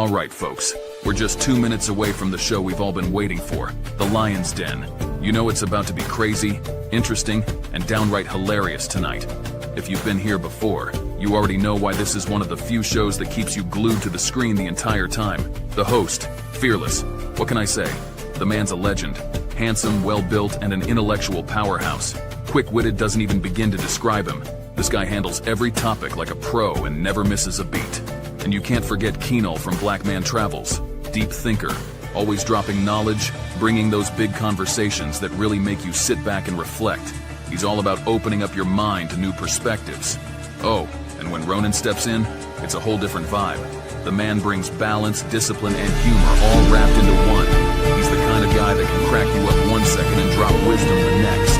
All right, folks, we're just 2 minutes away from the show we've all been waiting for, The Lion's Den. You know it's about to be crazy, interesting, and downright hilarious tonight. If you've been here before, you already know why this is one of the few shows that keeps you glued to the screen the entire time. The host, fearless. What can I say? The man's a legend. Handsome, well-built, and an intellectual powerhouse. Quick-witted doesn't even begin to describe him. This guy handles every topic like a pro and never misses a beat. And you can't forget Keenal from Black Man Travels. Deep thinker, always dropping knowledge, bringing those big conversations that really make you sit back and reflect. He's all about opening up your mind to new perspectives. Oh, and when Ronin steps in, it's a whole different vibe. The man brings balance, discipline, and humor all wrapped into one. He's the kind of guy that can crack you up 1 second and drop wisdom the next.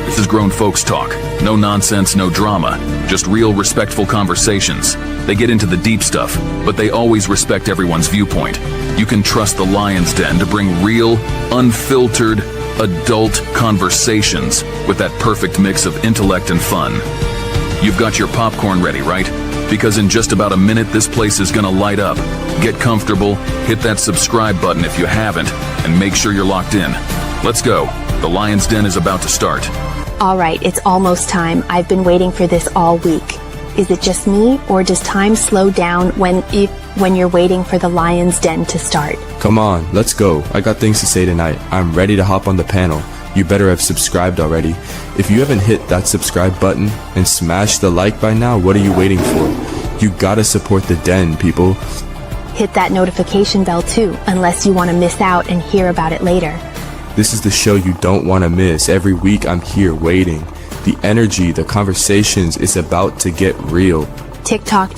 This is grown folks talk. No nonsense, no drama. Just real, respectful conversations. They get into the deep stuff, but they always respect everyone's viewpoint. You can trust the Lion's Den to bring real, unfiltered, adult conversations with that perfect mix of intellect and fun. You've got your popcorn ready, right? Because in just about a minute, this place is gonna light up. Get comfortable, hit that subscribe button if you haven't, and make sure you're locked in. Let's go. The Lion's Den is about to start. All right, it's almost time. I've been waiting for this all week. Is it just me, or does time slow down when you're waiting for the Lion's Den to start? Come on, let's go. I got things to say tonight. I'm ready to hop on the panel. You better have subscribed already. If you haven't hit that subscribe button and smash the like by now, what are you waiting for? You gotta support the Den, people. Hit that notification bell too, unless you want to miss out and hear about it later. This is the show you don't want to miss. Every week I'm here waiting. The energy, the conversations is about to get real. Tick tock,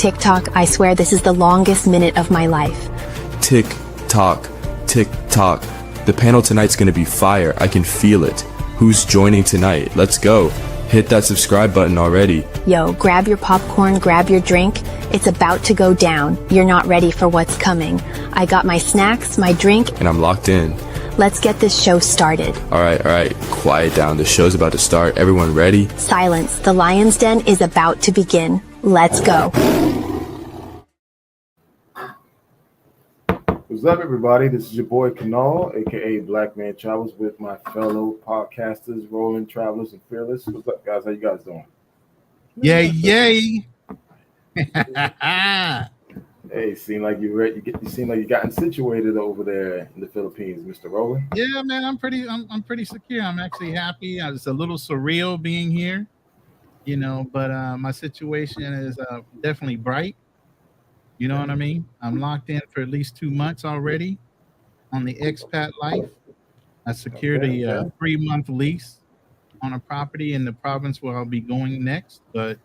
I swear this is the longest minute of my life. Tick tock, tick tock. The panel tonight's gonna be fire. I can feel it. Who's joining tonight? Let's go. Hit that subscribe button already. Yo, grab your popcorn, grab your drink. It's about to go down. You're not ready for what's coming. I got my snacks, my drink, And I'm locked in. Let's get this show started. All right. Quiet down. The show's about to start. Everyone ready? Silence. The Lion's Den is about to begin. Let's go. What's up, everybody? This is your boy Keenal, aka Black Man Travels, with my fellow podcasters, Rolling Travelers, and Fearless. What's up, guys? How you guys doing? Yay! Hey, seem like you seem like you gotten situated over there in the Philippines, Mr. Roland. Yeah, man, I'm pretty secure. I'm actually happy. It's a little surreal being here, but my situation is definitely bright. You know what I mean? I'm locked in for at least 2 months already on the expat life. I secured a 3-month lease on a property in the province where I'll be going next, but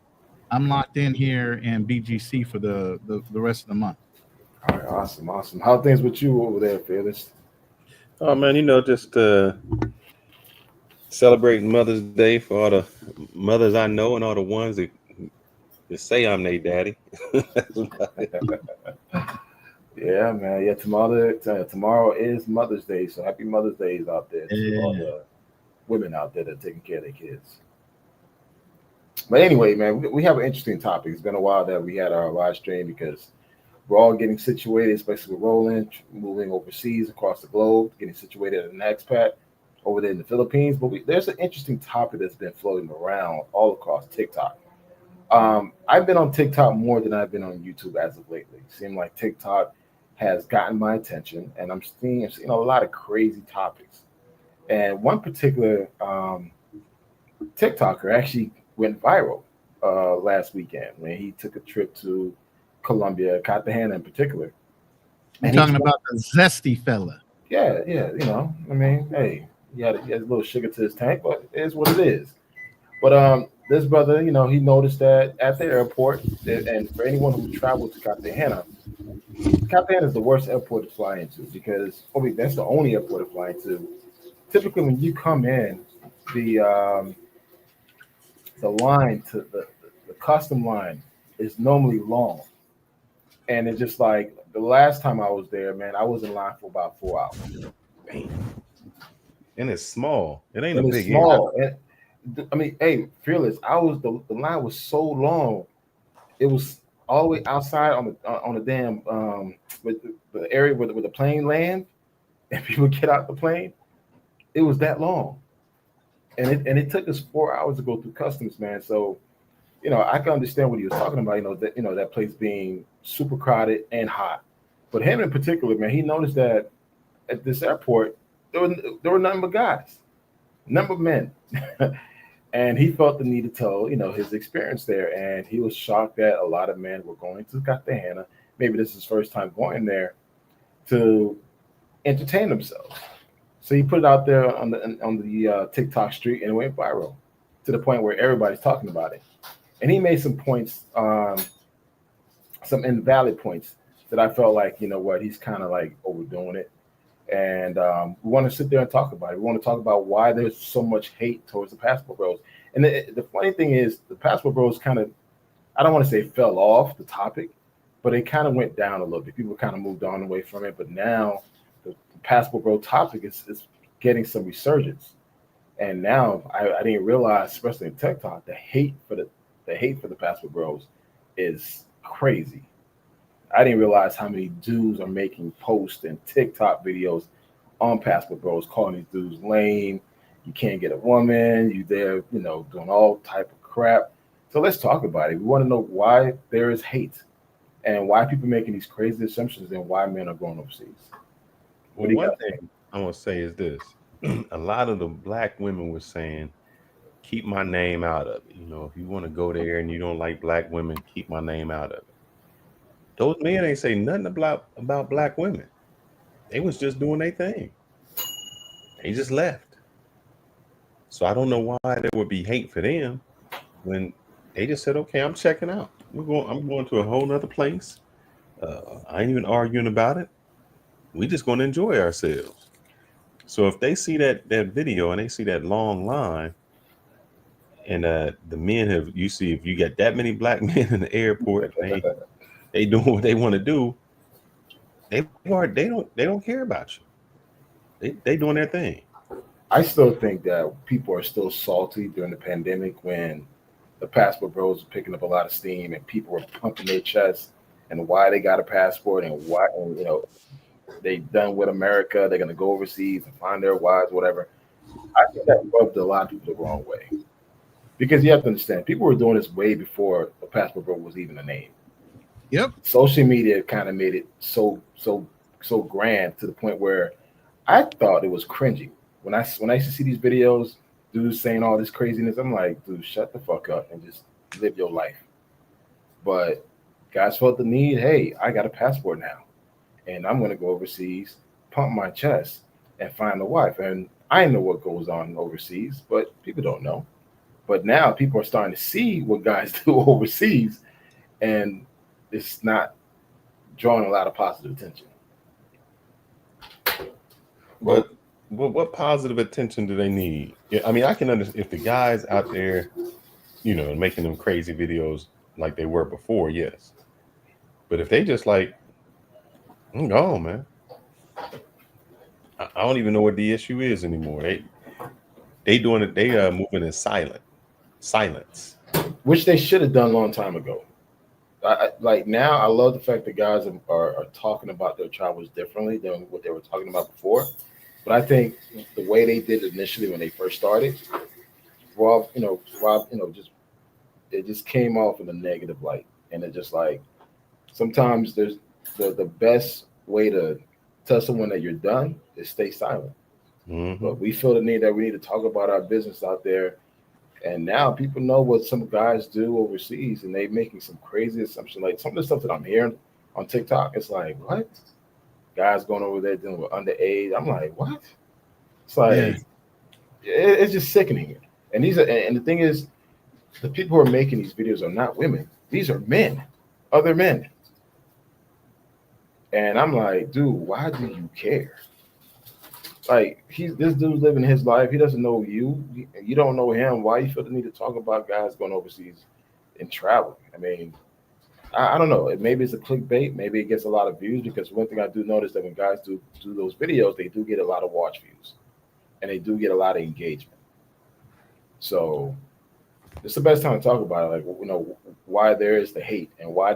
I'm locked in here in BGC for the rest of the month. All right, awesome. How are things with you over there, Fearless? Oh man, just celebrating Mother's Day for all the mothers I know and all the ones that say I'm their daddy. Yeah, man. Yeah, tomorrow is Mother's Day, so happy Mother's Day out there to all the women out there that are taking care of their kids. But anyway, man, we have an interesting topic. It's been a while that we had our live stream because we're all getting situated, especially with Roland, moving overseas across the globe, getting situated at an expat over there in the Philippines. But there's an interesting topic that's been floating around all across TikTok. I've been on TikTok more than I've been on YouTube as of lately. It seems like TikTok has gotten my attention, and I'm seeing a lot of crazy topics. And one particular TikToker actually went viral last weekend when he took a trip to Colombia, Cartagena in particular. You're talking about the zesty fella. Yeah. I mean, hey, he had a little sugar to his tank, but it is what it is. But this brother, he noticed that at the airport, and for anyone who traveled to Cartagena is the worst airport to fly into because that's the only airport to fly into. Typically, when you come in, the line to the custom line is normally long, and it's just like the last time I was there, man, I was in line for about 4 hours. And it's small. It ain't And a it's big small. And I mean, hey, Fearless, the line was so long. It was all the way outside on the damn with the area where the plane land and people get out the plane. It was that long, and it took us 4 hours to go through customs, man. So I can understand what he was talking about. That place being super crowded and hot. But him in particular, man, he noticed that at this airport there were nothing but guys, number of men. And he felt the need to tell, his experience there. And he was shocked that a lot of men were going to Cartagena. Maybe this is his first time going there to entertain themselves. So he put it out there on the TikTok street, and it went viral to the point where everybody's talking about it. And he made some points, some invalid points that I felt like, he's kind of like overdoing it. And we want to sit there and talk about it. We want to talk about why there's so much hate towards the passport bros. And the funny thing is, the passport bros kind of, I don't want to say fell off the topic, but it kind of went down a little bit. People kind of moved on away from it. But now the passport bro topic is getting some resurgence. And now I didn't realize, especially in TikTok, the hate for the passport bros is crazy. I didn't realize how many dudes are making posts and TikTok videos on passport bros, calling these dudes lame. You can't get a woman. You there, doing all type of crap. So let's talk about it. We want to know why there is hate and why people are making these crazy assumptions and why men are going overseas. Well, one thing I want to say is this. A lot of the black women were saying, keep my name out of it. If you want to go there and you don't like black women, keep my name out of it. Those men ain't say nothing about black women. They was just doing their thing. They just left. So I don't know why there would be hate for them when they just said, okay, I'm checking out. I'm going to a whole nother place. I ain't even arguing about it. We just going to enjoy ourselves. So if they see that video and they see that long line, and the men if you got that many black men in the airport, they doing what they want to do. They don't care about you. They doing their thing. I still think that people are still salty during the pandemic when the passport bros were picking up a lot of steam and people were pumping their chests and why they got a passport and why they done with America. They're gonna go overseas and find their wives, whatever. I think that rubbed a lot of people the wrong way because you have to understand people were doing this way before the passport bro was even a name. Yep. Social media kind of made it so grand to the point where I thought it was cringy. When I used to see these videos, dudes saying all this craziness, I'm like, dude, shut the fuck up and just live your life. But guys felt the need, hey, I got a passport now, and I'm going to go overseas, pump my chest, and find a wife. And I know what goes on overseas, but people don't know. But now people are starting to see what guys do overseas, and it's not drawing a lot of positive attention. But what positive attention do they need? Yeah, I mean, I can understand if the guys out there, making them crazy videos like they were before, yes. But if they just like, I'm gone, man. I don't even know what the issue is anymore. They doing it. They are moving in silence, which they should have done a long time ago. Like now, I love the fact that guys are talking about their travels differently than what they were talking about before. But I think the way they did initially when they first started, Rob, it just came off in a negative light, and it just like sometimes there's the best way to tell someone that you're done is stay silent. Mm-hmm. But we feel the need that we need to talk about our business out there. And now people know what some guys do overseas, and they're making some crazy assumptions. Like some of the stuff that I'm hearing on TikTok, it's like, what? Guys going over there dealing with underage. I'm like, what? It's like, it's just sickening. And the thing is, the people who are making these videos are not women. These are men, other men. And I'm like, dude, why do you care? Like this dude's living his life. He doesn't know you. You don't know him. Why you feel the need to talk about guys going overseas and traveling? I mean, I don't know. Maybe it's a clickbait. Maybe it gets a lot of views because one thing I do notice that when guys do those videos, they do get a lot of watch views and they do get a lot of engagement. So it's the best time to talk about it. Like, why there is the hate and why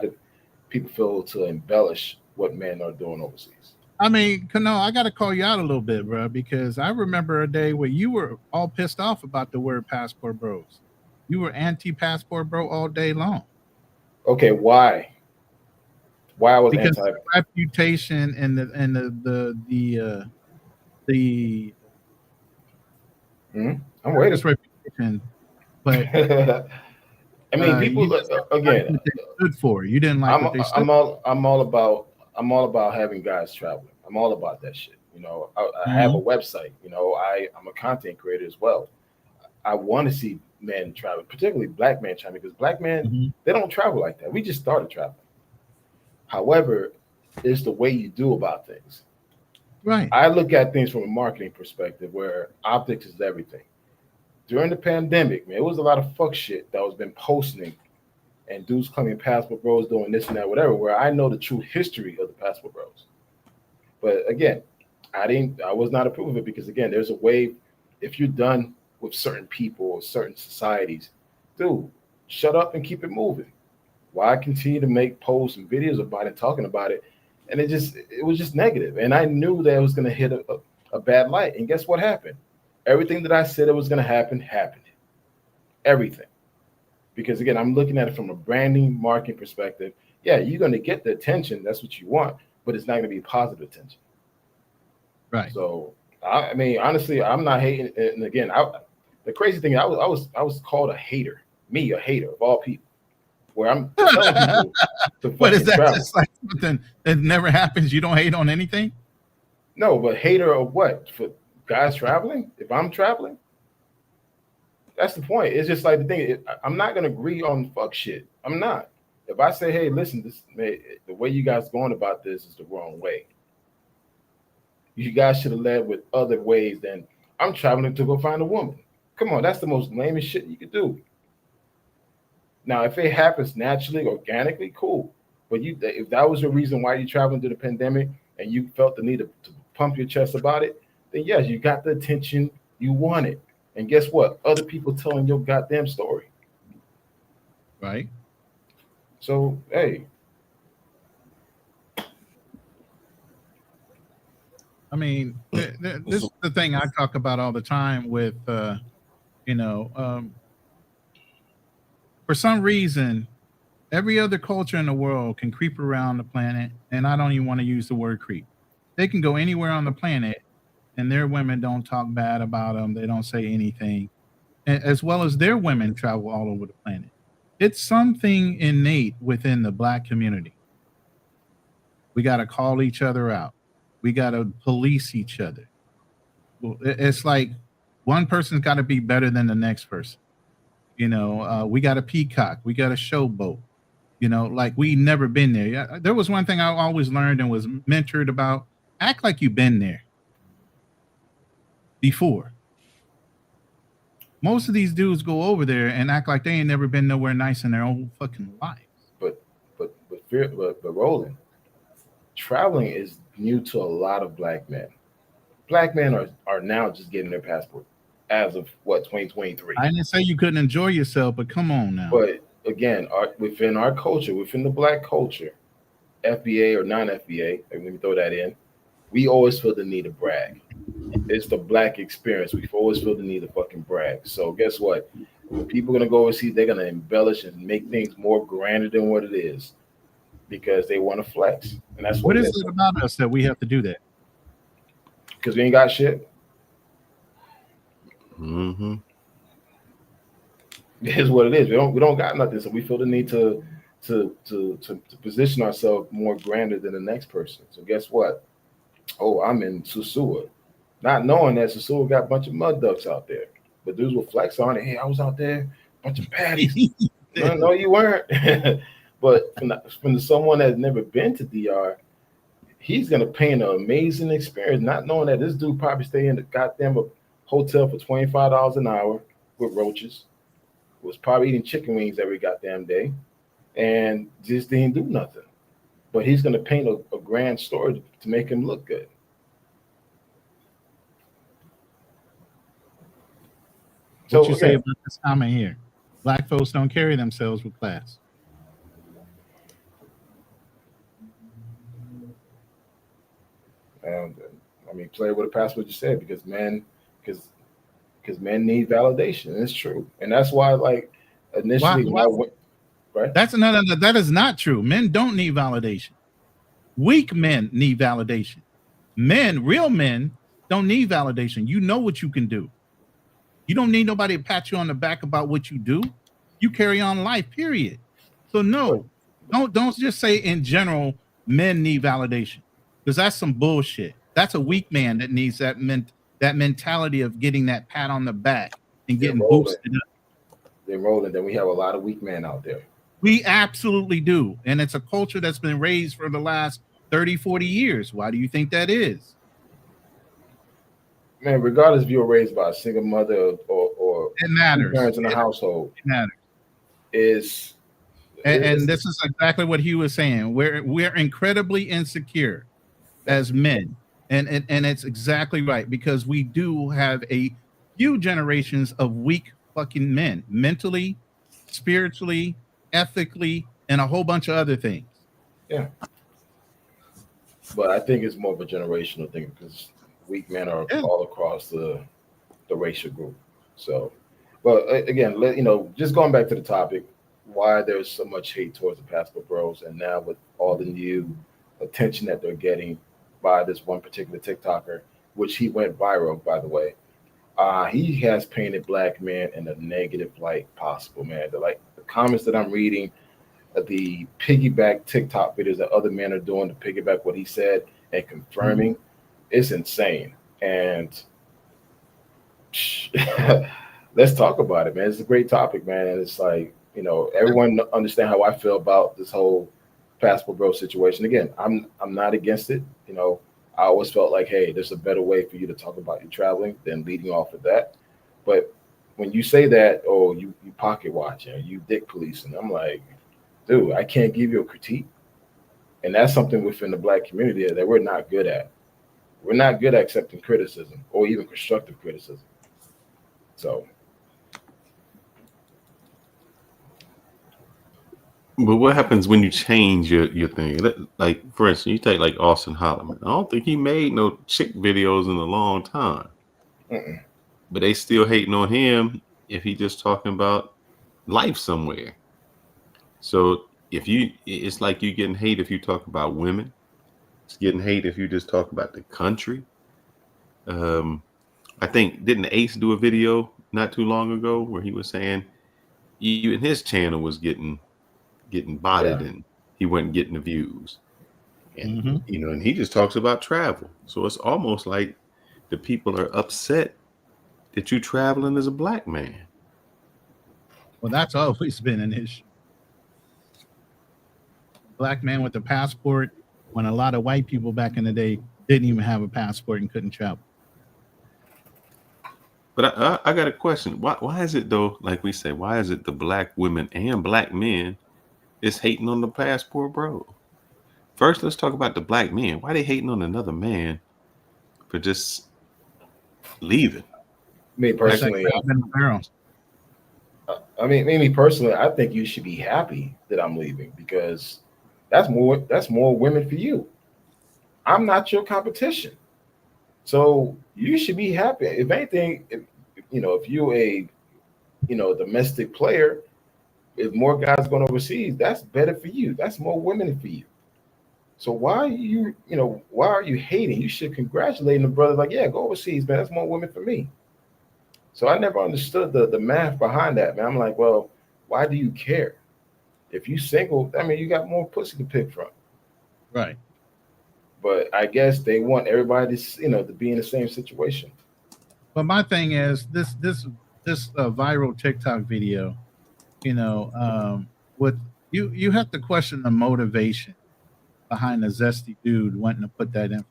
people feel to embellish what men are doing overseas. I mean, no, I got to call you out a little bit, bro, because I remember a day where you were all pissed off about the word passport bros. You were anti-passport bro all day long. Okay, why? Why I was because anti? The reputation and the I'm waiting. Reputation, but I mean, people again. What they stood for. You didn't like what they stood. I'm all about having guys traveling. I'm all about that shit. You know, I have a website. You know, I'm a content creator as well. I want to see men travel, particularly black men traveling, because black men they don't travel like that. We just started traveling. However, it's the way you do about things. Right. I look at things from a marketing perspective where optics is everything. During the pandemic, man, it was a lot of fuck shit that was been posting and dudes claiming passport bros doing this and that, whatever, where I know the true history of the passport bros. But again, I was not approved of it because again, there's a way, if you're done with certain people or certain societies, dude, shut up and keep it moving. Why continue to make posts and videos about it, talking about it? And it was just negative. And I knew that it was going to hit a bad light. And guess what happened? Everything that I said it was going to happen, happened. Everything. Because again, I'm looking at it from a branding, marketing perspective. Yeah, you're going to get the attention. That's what you want, but it's not going to be positive attention. Right. So, I mean, honestly, I'm not hating. And again, the crazy thing, I was called a hater. Me, a hater of all people. Where I'm telling people to What is that? travel. Just like something that never happens? You don't hate on anything? No, but hater of what? For guys traveling? If I'm traveling? That's the point. It's just like the thing. I'm not gonna agree on fuck shit. I'm not. If I say, hey, listen, the way you guys going about this is the wrong way. You guys should have led with other ways than I'm traveling to go find a woman. Come on, that's the most lamest shit you could do. Now, if it happens naturally, organically, cool. But if that was the reason why you traveling through the pandemic and you felt the need to pump your chest about it, then yes, you got the attention you wanted. And guess what? Other people telling your goddamn story. Right. So, hey. I mean, this is the thing I talk about all the time with, for some reason, every other culture in the world can creep around the planet, and I don't even want to use the word creep. They can go anywhere on the planet, and their women don't talk bad about them. They don't say anything, as well as their women travel all over the planet. It's something innate within the Black community. We got to call each other out. We got to police each other. It's like one person's got to be better than the next person. We got a peacock. We got a showboat. Like we never been there. Yeah, there was one thing I always learned and was mentored about. Act like you've been there before. Most of these dudes go over there and act like they ain't never been nowhere nice in their own fucking lives. But Roland, traveling is new to a lot of black men. Black men are now just getting their passport as of 2023. I didn't say you couldn't enjoy yourself, but come on now. But again, within our culture, within the black culture, FBA or non-FBA, let me throw that in, we always feel the need to brag. It's the black experience. We've always feel the need to fucking brag. So guess what? When people are going to go overseas, they're going to embellish and make things more grander than what it is because they want to flex. And that's what is it about us that we have to do that? Because we ain't got shit. Mm-hmm. It is what it is. We don't got nothing, so we feel the need to position ourselves more grander than the next person. So guess what? Oh, I'm in Susua, not knowing that Susua got a bunch of mud ducks out there. But dudes will flex on it. Hey, I was out there, bunch of patties. No, you weren't. But from someone that's never been to DR, he's gonna paint an amazing experience, not knowing that this dude probably stay in the goddamn hotel for $25 an hour with roaches, was probably eating chicken wings every goddamn day, and just didn't do nothing. But he's gonna paint a grand story to make him look good. What you say about this comment here? Black folks don't carry themselves with class. I mean, play with the past what you said, because men need validation. And it's true. And that's why, like, initially, right? That is not true. Men don't need validation. Weak men need validation. Real men don't need validation. You know what you can do. You don't need nobody to pat you on the back about what you do. You carry on life, period. So no, don't just say in general men need validation, because that's some bullshit. That's a weak man that needs that mentality of getting that pat on the back and getting boosted up. They're rolling. Then we have a lot of weak men out there. We absolutely do. And it's a culture that's been raised for the last 30, 40 years. Why do you think that is? Man, regardless if you were raised by a single mother or it matters. Parents in the household, it matters. And this is exactly what he was saying. We're incredibly insecure as men, and it's exactly right, because we do have a few generations of weak fucking men, mentally, spiritually, ethically, and a whole bunch of other things. Yeah, but I think it's more of a generational thing, because weak men are all across the racial group. So, but again, just going back to the topic, why there's so much hate towards the Passport Bros, and now with all the new attention that they're getting by this one particular TikToker, which he went viral, by the way. He has painted black men in a negative light possible, man. The comments that I'm reading, the piggyback TikTok videos that other men are doing to piggyback what he said and confirming, it's insane. And let's talk about it, man. It's a great topic, man. And it's like, everyone understand how I feel about this whole Passport Bro situation. Again, I'm not against it. I always felt like, hey, there's a better way for you to talk about your traveling than leading off of that. But when you say that, you pocket watching, you dick policing, I'm like, dude, I can't give you a critique. And that's something within the black community that we're not good at. We're not good at accepting criticism or even constructive criticism. So. But what happens when you change your thing? Like, for instance, you take like Austin Holland. I don't think he made no chick videos in a long time. But they still hating on him if he just talking about life somewhere. So it's like you getting hate if you talk about women. It's getting hate if you just talk about the country. I think, didn't Ace do a video not too long ago where he was saying even his channel was getting botted and he wasn't getting the views. And and he just talks about travel. So it's almost like the people are upset that you traveling as a black man. Well, that's always been an issue. Black man with a passport, when a lot of white people back in the day didn't even have a passport and couldn't travel. But I got a question. Why is it though, like we say, why is it the black women and black men is hating on the Passport Bro? First, let's talk about the black men. Why they hating on another man for just leaving? Me personally, I think you should be happy that I'm leaving, because that's more women for you. I'm not your competition. So you should be happy. If anything, if you're a domestic player, if more guys going overseas, that's better for you. That's more women for you. So why are you hating? You should congratulate the brother, like, yeah, go overseas, man. That's more women for me. So I never understood the math behind that, man. I'm like, well, why do you care? If you single, I mean, you got more pussy to pick from. Right. But I guess they want everybody to be in the same situation. But my thing is this viral TikTok video, with you have to question the motivation behind the zesty dude wanting to put that in.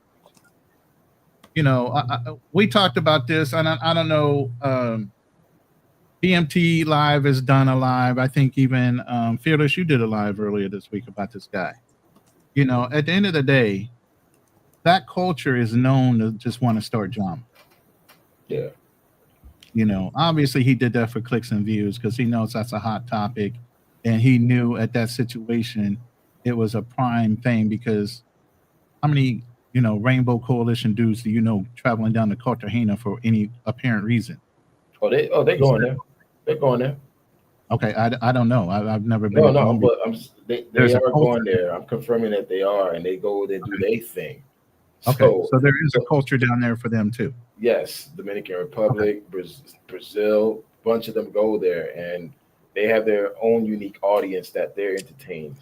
We talked about this, and I don't know. BMT Live has done a live. I think even Fearless, you did a live earlier this week about this guy. At the end of the day, that culture is known to just want to start drama. Yeah. Obviously he did that for clicks and views because he knows that's a hot topic, and he knew at that situation it was a prime thing, because how many Rainbow Coalition dudes, traveling down to Cartagena for any apparent reason? They going there. They're going there. Okay, I don't know. I've never been. No, but they There's a are culture going there. I'm confirming that they are, and they go there, do their thing. Okay, so there is a culture down there for them too. Yes, Dominican Republic, Brazil, bunch of them go there, and they have their own unique audience that they're entertained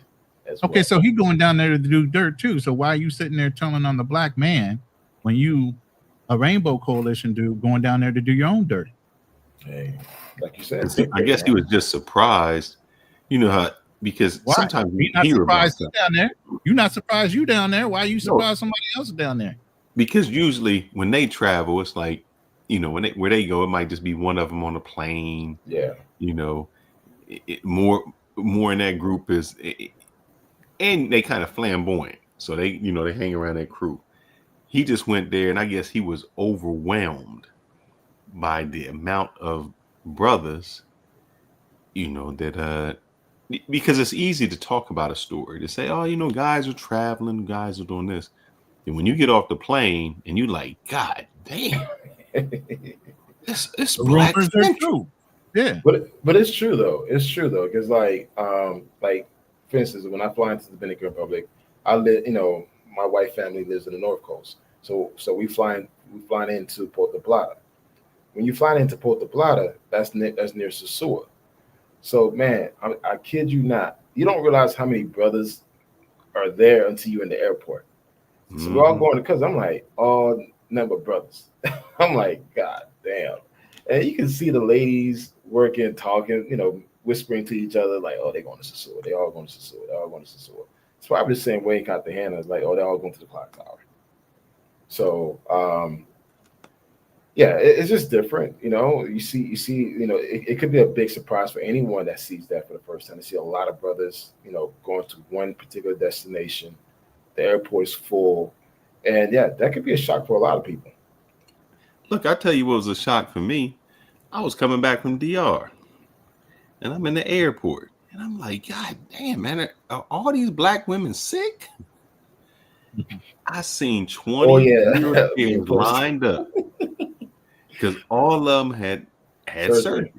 as well. Okay, so he going down there to do dirt too. So why are you sitting there telling on the black man when you, a Rainbow Coalition dude, going down there to do your own dirt? Hey, like you said, I guess he was just surprised. How because Why? sometimes You're not surprised you down there. You're not surprised you down there. Why are you surprised somebody else down there? Because usually when they travel, it's like, where they go, it might just be one of them on a plane. Yeah. More in that group is, and they kind of flamboyant. So they hang around that crew. He just went there, and I guess he was overwhelmed by the amount of brothers, that because it's easy to talk about a story, to say, oh, guys are traveling, guys are doing this. And when you get off the plane and you like, God damn, it's black central. Yeah. But it's true though. It's true though. Because like for instance, when I fly into the Dominican Republic, I live, my wife family lives in the North Coast. So we flying into Puerto Plata. When you fly into Puerto Plata, that's near Sosúa. So man, I kid you not, you don't realize how many brothers are there until you're in the airport. So we're all going because I'm like, all number brothers. I'm like, God damn. And you can see the ladies working, talking, whispering to each other, like, oh, they're going to Sosúa. They all going to Sosúa. They're all going to Sosúa. It's probably the same way in Cartagena. It's like, oh, they're all going to the clock tower. So, yeah, it's just different. You see, it could be a big surprise for anyone that sees that for the first time. To see a lot of brothers, going to one particular destination. The airport is full. And yeah, that could be a shock for a lot of people. Look, I tell you what was a shock for me. I was coming back from DR and I'm in the airport and I'm like, God damn, man, are all these black women sick? I seen 20 wheelchairs lined up because all of them had surgery.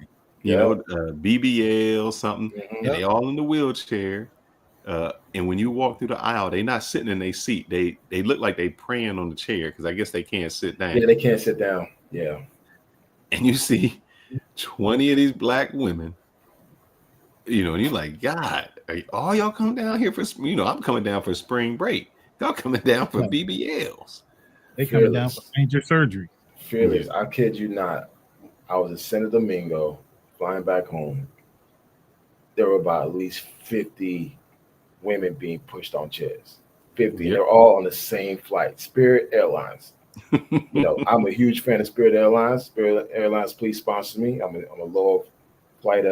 BBL, something, and they all in the wheelchair. And when you walk through the aisle, they're not sitting in their seat. They look like they praying on the chair because I guess they can't sit down. Yeah, they can't sit down. Yeah. And you see 20 of these black women, and you're like, God, all y'all come down here for, I'm coming down for spring break. Y'all coming down for BBLs. They coming down for major surgery. Fearless. I kid you not. I was in Santo Domingo flying back home. There were about at least 50 women being pushed on chairs. 50. Yep. They're all on the same flight. Spirit Airlines. I'm a huge fan of Spirit Airlines. Spirit Airlines, please sponsor me. I'm a low flight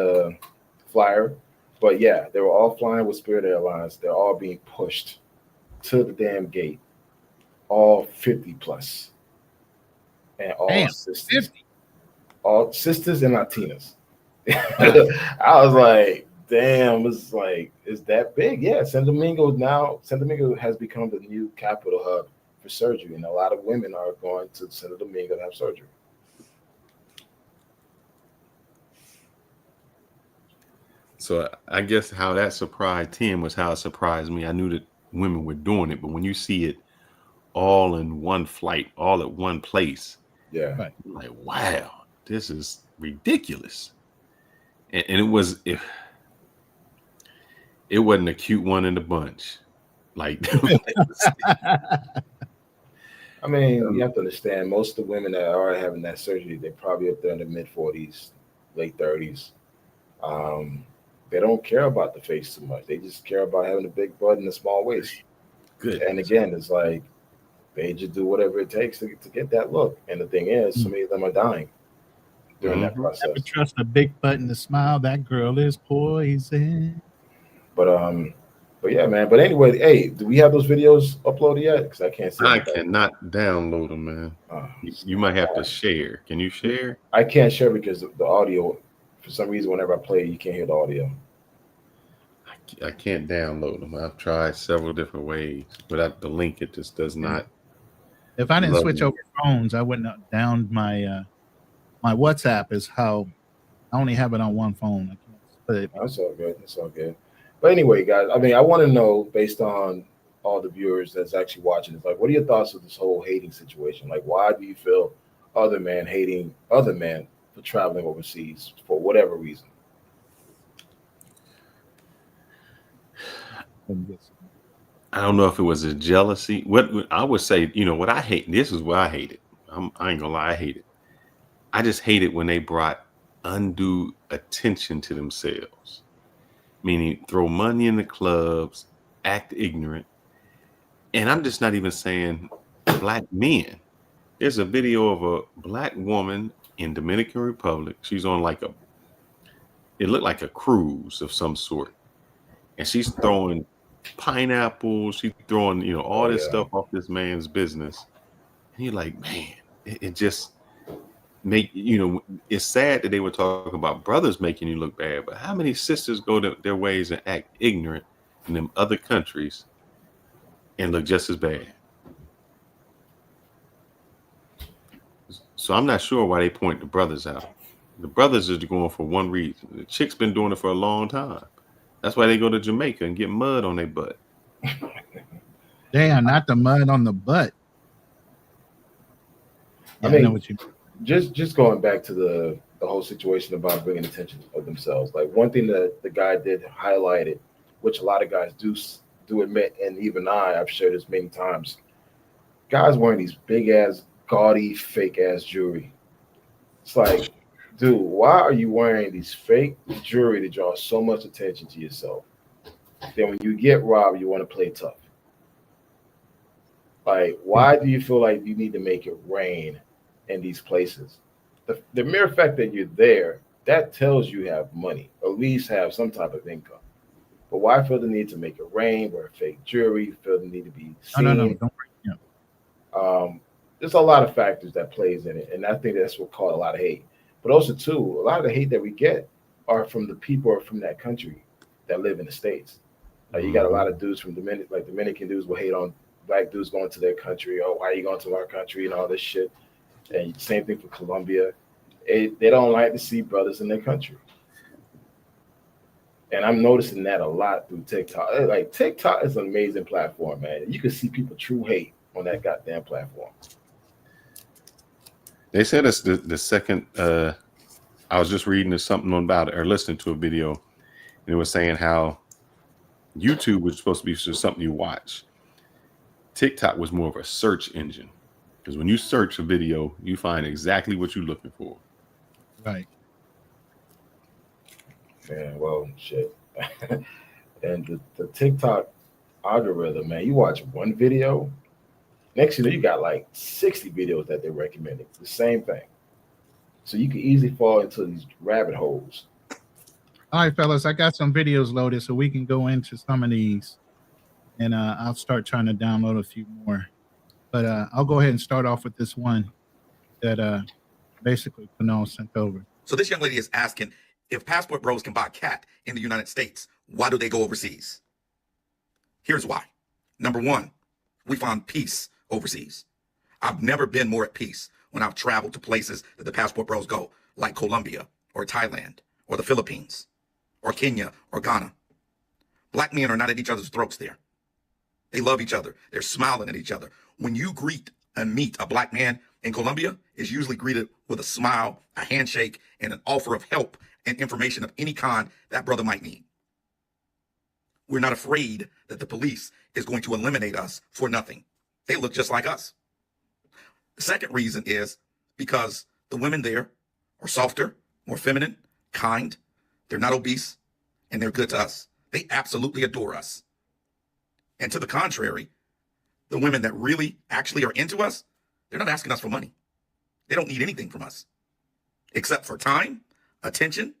flyer. But yeah, they were all flying with Spirit Airlines. They're all being pushed to the damn gate. All 50 plus. And all sisters. 50. All sisters and Latinas. I was like, damn, it's that big. Yeah, Santo Domingo has become the new capital hub for surgery, and a lot of women are going to Santo Domingo to have surgery. So I guess how that surprised Tim was how it surprised me. I knew that women were doing it, but when you see it all in one flight, all at one place, yeah, right. Like, wow, this is ridiculous. And it wasn't a cute one in the bunch. Like, I mean, you have to understand, most of the women that are having that surgery, they're probably up there in the mid-40s, late 30s. They don't care about the face too much. They just care about having a big butt and a small waist. Good. And again, it's like they just do whatever it takes to get that look. And the thing is, so many of them are dying during that process. Never trust a big butt and a smile. That girl is poison. But yeah, man. But anyway, hey, do we have those videos uploaded yet? Because I can't see. I cannot download them, man. You might have to share. Can you share? I can't share because the audio, for some reason, whenever I play, you can't hear the audio. I can't download them. I've tried several different ways. Without the link, it just does not If I didn't Love switch it. over phones, I wouldn't have downed my my WhatsApp. Is how I only have it on one phone. I can't split it. That's all good. That's all good. But anyway, guys, I mean, I want to know, based on all the viewers that's actually watching, it's like, what are your thoughts of this whole hating situation? Like, why do you feel other men hating other men for traveling overseas for whatever reason? I don't know if it was a jealousy. What I would say, you know, what I hate. This is what I hated. I ain't gonna lie, I hate it. I just hate it when they brought undue attention to themselves, meaning throw money in the clubs, act ignorant. And I'm just not even saying black men. There's a video of a black woman in Dominican Republic. She's on like it looked like a cruise of some sort. And she's throwing pineapples. She's throwing, you know, all this stuff off this man's business. And you're like, man, it just make, you know, it's sad that they were talking about brothers making you look bad, but how many sisters go their ways and act ignorant in them other countries and look just as bad? So I'm not sure why they point the brothers out. The brothers are going for one reason. The chick's been doing it for a long time. That's why they go to Jamaica and get mud on their butt. Damn, not the mud on the butt. Yeah, I mean, I know what you mean. Just going back to the whole situation about bringing attention of themselves. Like, one thing that the guy did highlight it, which a lot of guys do admit, and even I've shared this many times. Guys wearing these big ass, gaudy, fake ass jewelry. It's like, dude, why are you wearing these fake jewelry to draw so much attention to yourself? Then when you get robbed, you want to play tough. Like, why do you feel like you need to make it rain in these places? The mere fact that you're there, that tells you have money, at least have some type of income. But why feel the need to make it rain, wear fake jewelry, feel the need to be seen? No, don't bring it up. There's a lot of factors that plays in it, and I think that's what caused a lot of hate. But also, too, a lot of the hate that we get are from the people from that country that live in the States. Like, you got a lot of dudes from Dominican dudes will hate on black dudes going to their country. Oh, why are you going to our country and all this shit? And same thing for Colombia. They don't like to see brothers in their country. And I'm noticing that a lot through TikTok. Like, TikTok is an amazing platform, man. You can see people true hate on that goddamn platform. They said it's the second. I was just reading something about it or listening to a video, and it was saying how YouTube was supposed to be just something you watch. TikTok was more of a search engine, because when you search a video, you find exactly what you're looking for. Right. Yeah, well, shit. And the TikTok algorithm, man, you watch one video, next thing you know, you got like 60 videos that they're recommending. The same thing. So you can easily fall into these rabbit holes. All right, fellas, I got some videos loaded so we can go into some of these. And I'll start trying to download a few more. But I'll go ahead and start off with this one that basically Pinnacle sent over. So this young lady is asking, if passport bros can buy cat in the United States, why do they go overseas? Here's why. Number one, we found peace overseas. I've never been more at peace when I've traveled to places that the passport bros go, like Colombia or Thailand or the Philippines or Kenya or Ghana. Black men are not at each other's throats there. They love each other. They're smiling at each other. When you greet and meet a black man in Colombia, it's usually greeted with a smile, a handshake, and an offer of help and information of any kind that brother might need. We're not afraid that the police is going to eliminate us for nothing. They look just like us. The second reason is because the women there are softer, more feminine, kind. They're not obese, and they're good to us. They absolutely adore us. And to the contrary, the women that really actually are into us, they're not asking us for money. They don't need anything from us except for time, attention,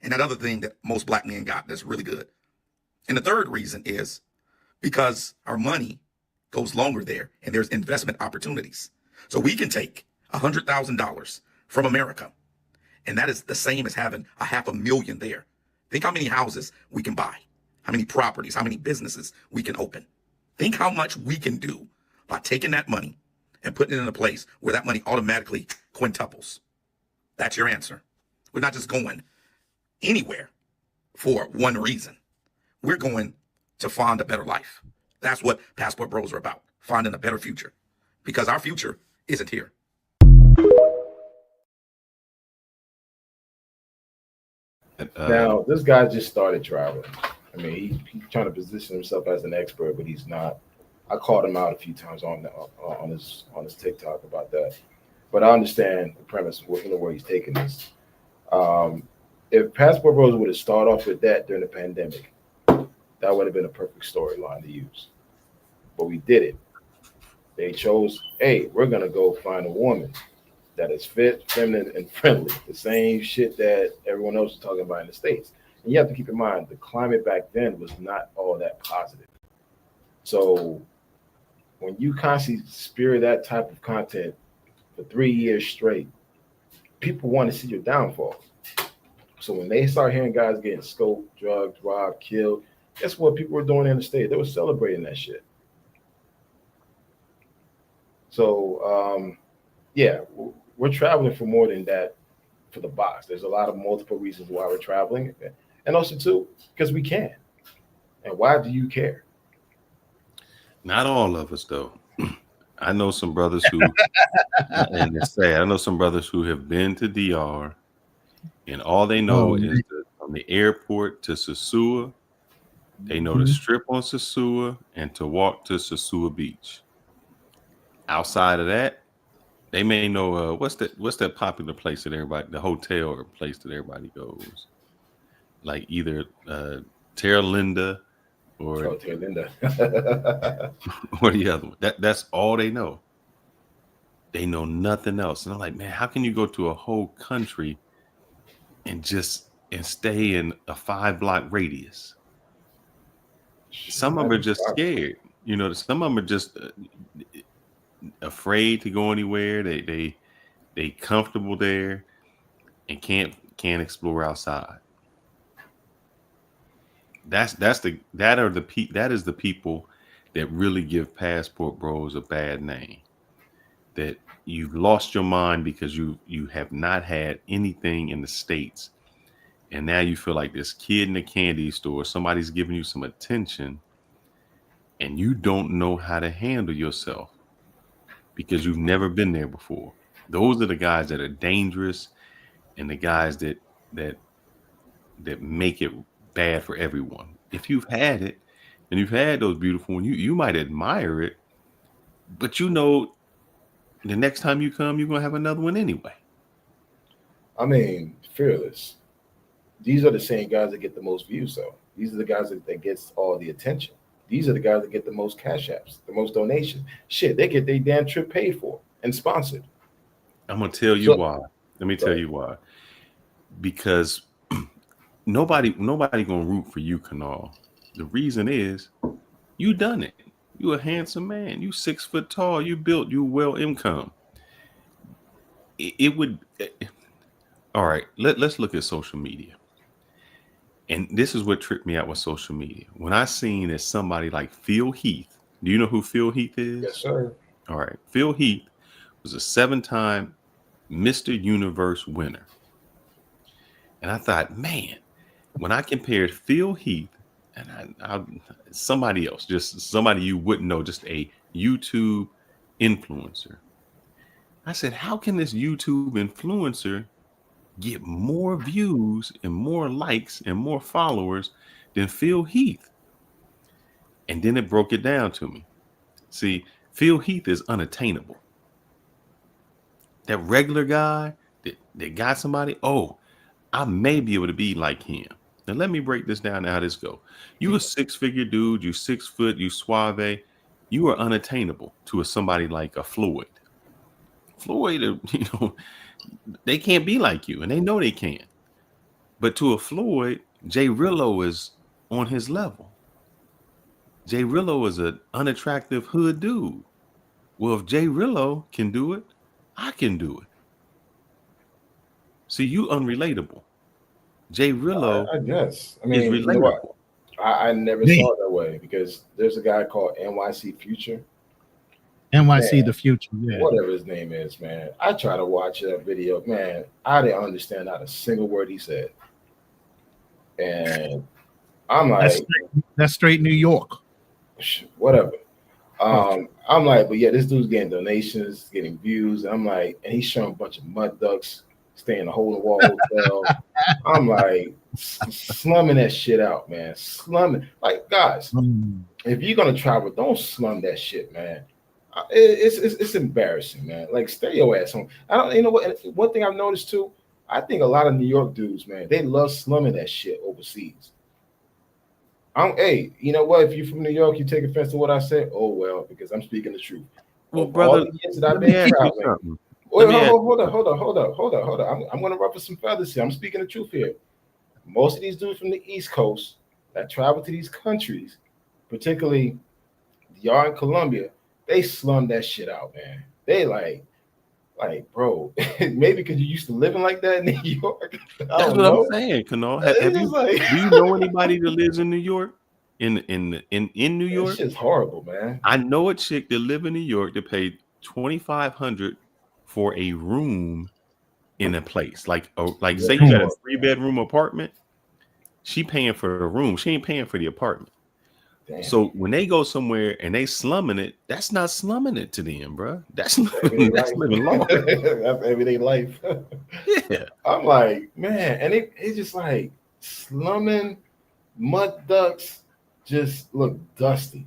and that other thing that most black men got that's really good. And the third reason is because our money goes longer there and there's investment opportunities. So we can take $100,000 from America, and that is the same as having $500,000 there. Think how many houses we can buy, how many properties, how many businesses we can open. Think how much we can do by taking that money and putting it in a place where that money automatically quintuples. That's your answer. We're not just going anywhere for one reason. We're going to find a better life. That's what Passport Bros are about, finding a better future, because our future isn't here. Now, this guy just started traveling. I mean, he's trying to position himself as an expert, but he's not. I called him out a few times on his TikTok about that. But I understand the premise, where he's taking this. If Passport Bros would have started off with that during the pandemic, that would have been a perfect storyline to use. But we did it. They chose, hey, we're going to go find a woman that is fit, feminine, and friendly. The same shit that everyone else is talking about in the States. And you have to keep in mind, the climate back then was not all that positive. So when you constantly spear that type of content for 3 years straight, people want to see your downfall. So when they start hearing guys getting scoped, drugged, robbed, killed, guess what people were doing in the States? They were celebrating that shit. So, yeah, we're traveling for more than that for the box. There's a lot of multiple reasons why we're traveling. And also, too, because we can. And why do you care? Not all of us, though. I know some brothers who, and it's sad, I know some brothers who have been to DR, and all they know is from the airport to Sosua, they know to strip on Sosua and to walk to Sosua Beach. Outside of that, they may know what's that popular place that everybody, the hotel or place that everybody goes, like either Terra Linda or Terra Linda or the other one. That's all they know. They know nothing else. And I'm like, man, how can you go to a whole country and stay in a 5-block radius? Some of them are just scared. You know, some of them are just afraid to go anywhere. They comfortable there and can't explore outside. That is the people that really give Passport Bros a bad name. That you've lost your mind because you have not had anything in the States, and now you feel like this kid in the candy store, somebody's giving you some attention, and you don't know how to handle yourself because you've never been there before. Those are the guys that are dangerous, and the guys that make it bad for everyone. If you've had it and you've had those beautiful ones, you might admire it, but you know the next time you come, you're gonna have another one anyway. I mean, fearless. These are the same guys that get the most views, though. These are the guys that gets all the attention. These are the guys that get the most cash apps, the most donations. Shit, they get their damn trip paid for and sponsored. I'm gonna tell you why. Let me tell you why. Because nobody gonna root for you, Kanal. The reason is you done it. You a handsome man. You 6 foot tall. You built. You well income. It would. All right. Let's look at social media. And this is what tripped me out with social media. When I seen that somebody like Phil Heath. Do you know who Phil Heath is? Yes, sir. All right. Phil Heath was a 7-time Mr. Universe winner. And I thought, man, when I compared Phil Heath and somebody else, just somebody you wouldn't know, just a YouTube influencer, I said, how can this YouTube influencer get more views and more likes and more followers than Phil Heath? And then it broke it down to me. See, Phil Heath is unattainable. That regular guy that got somebody, I may be able to be like him. Now let me break this down how this go. You a 6-figure dude, you 6 foot, you suave, you are unattainable to somebody like a Floyd. Floyd, they can't be like you, and they know they can't. But to a Floyd, Jay Rillo is on his level. Jay Rillo is an unattractive hood dude. Well, if Jay Rillo can do it, I can do it. See, you unrelatable. Jay Rillo, I guess. I mean, is relatable. You know what? I never saw it that way because there's a guy called NYC Future. NYC Man, the Future. Yeah. whatever his name is, man. I try to watch that video, man. I didn't understand not a single word he said, and I'm like, That's straight New York. whatever. I'm like, but yeah, this dude's getting donations, getting views. I'm like, and he's showing a bunch of mud ducks staying in a hole in the wall hotel. I'm like, slumming that shit out, man. Slumming. Like, guys, if you're gonna travel, don't slum that shit, man. It's embarrassing, man. Like, stay your ass home. I don't, you know what? One thing I've noticed too, I think a lot of New York dudes, man, they love slumming that shit overseas. Hey, you know what? If you're from New York, you take offense to what I said. Oh well, because I'm speaking the truth. Well, brother, I've been traveling. Hold on. I'm going to ruffle some feathers here. I'm speaking the truth here. Most of these dudes from the East Coast that travel to these countries, particularly y'all in Colombia, they slum that shit out, man. They like, bro, maybe because you used to living like that in New York. That's what I'm saying, Kano. Do you know anybody that lives in New York? In New York? It's just horrible, man. I know a chick that live in New York that paid $2,500 for a room in a place. Like say you got a 3-bedroom apartment. She paying for the room. She ain't paying for the apartment. Damn. So when they go somewhere and they slumming it, that's not slumming it to them, bro. That's living long. That's everyday life. Yeah. I'm like, man, and it's just like slumming, mud ducks just look dusty.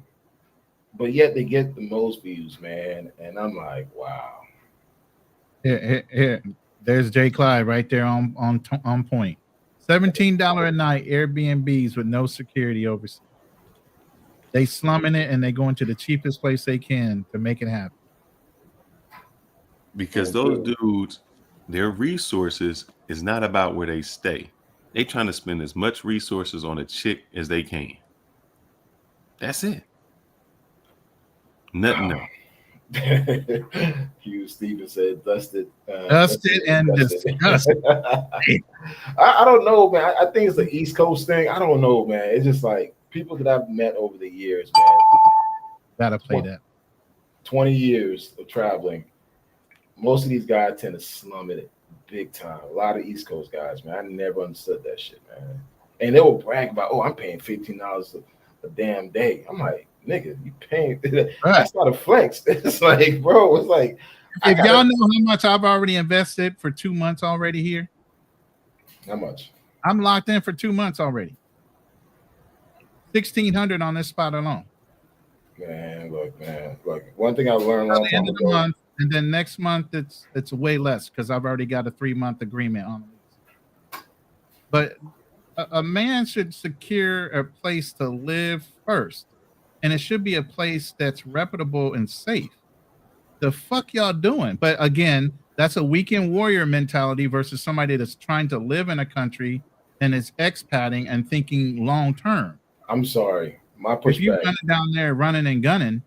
But yet they get the most views, man. And I'm like, wow. Here. There's Jay Clyde right there on point. $17 a night Airbnbs with no security overseas. They slumming it and they going to the cheapest place they can to make it happen. Because those dudes, their resources is not about where they stay. They trying to spend as much resources on a chick as they can. That's it. Nothing else. Hugh Stevens said dusted and disgusted. I don't know, man. I think it's the East Coast thing. I don't know, man. It's just like people that I've met over the years, man. Gotta play that. 20 years of traveling. Most of these guys tend to slum it big time. A lot of East Coast guys, man. I never understood that shit, man. And they will brag about, oh, I'm paying $15 a damn day. I'm like, nigga, you paying? That's not a flex. It's like, bro, it's like. If y'all know how much I've already invested for 2 months already here. How much? I'm locked in for 2 months already. $1,600 on this spot alone. Man, look. One thing I learned long time ago. Month, and then next month it's way less because I've already got a 3-month agreement on it. But a man should secure a place to live first, and it should be a place that's reputable and safe. The fuck y'all doing? But again, that's a weekend warrior mentality versus somebody that's trying to live in a country and is expatting and thinking long term. I'm sorry. My pushback. If you're down there running and gunning,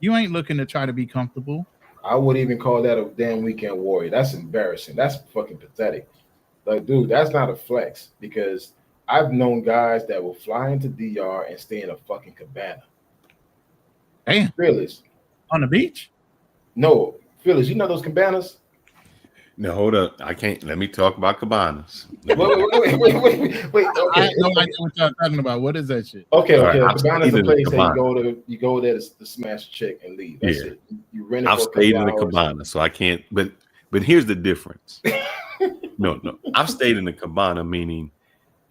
you ain't looking to try to be comfortable. I wouldn't even call that a damn weekend warrior. That's embarrassing. That's fucking pathetic. Like, dude, that's not a flex because I've known guys that will fly into DR and stay in a fucking cabana. Damn. Fearless. On the beach? No, Fearless. You know those cabanas? No, hold up. I can't. Let me talk about cabanas. Wait. Okay. I have no idea what y'all talking about. What is that shit? Okay. Right, Cabana is a place that you go there to smash a chick and leave. That's it. You rent it. I've stayed in a cabana, so I can't. But here's the difference. No. I've stayed in a cabana, meaning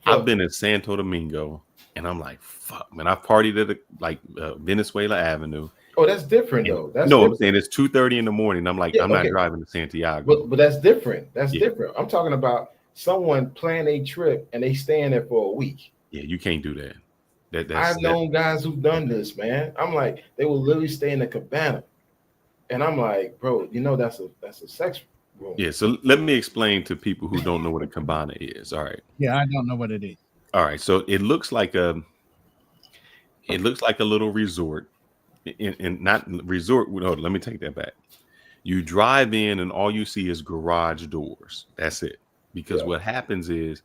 I've been in Santo Domingo, and I'm like, fuck, man. I've partied at Venezuela Avenue. Oh, that's different though. I'm saying it's 2:30 in the morning. I'm like, I'm not driving to Santiago. But that's different. That's different. I'm talking about someone plan a trip and they staying there for a week. Yeah, you can't do that. I've known guys who've done this, man. I'm like, they will literally stay in a cabana, and I'm like, bro, you know that's a sex room. Yeah. So let me explain to people who don't know what a cabana is. All right. Yeah, I don't know what it is. All right. So it looks like a little resort. And not resort. No, let me take that back. You drive in and all you see is garage doors. That's it. Because what happens is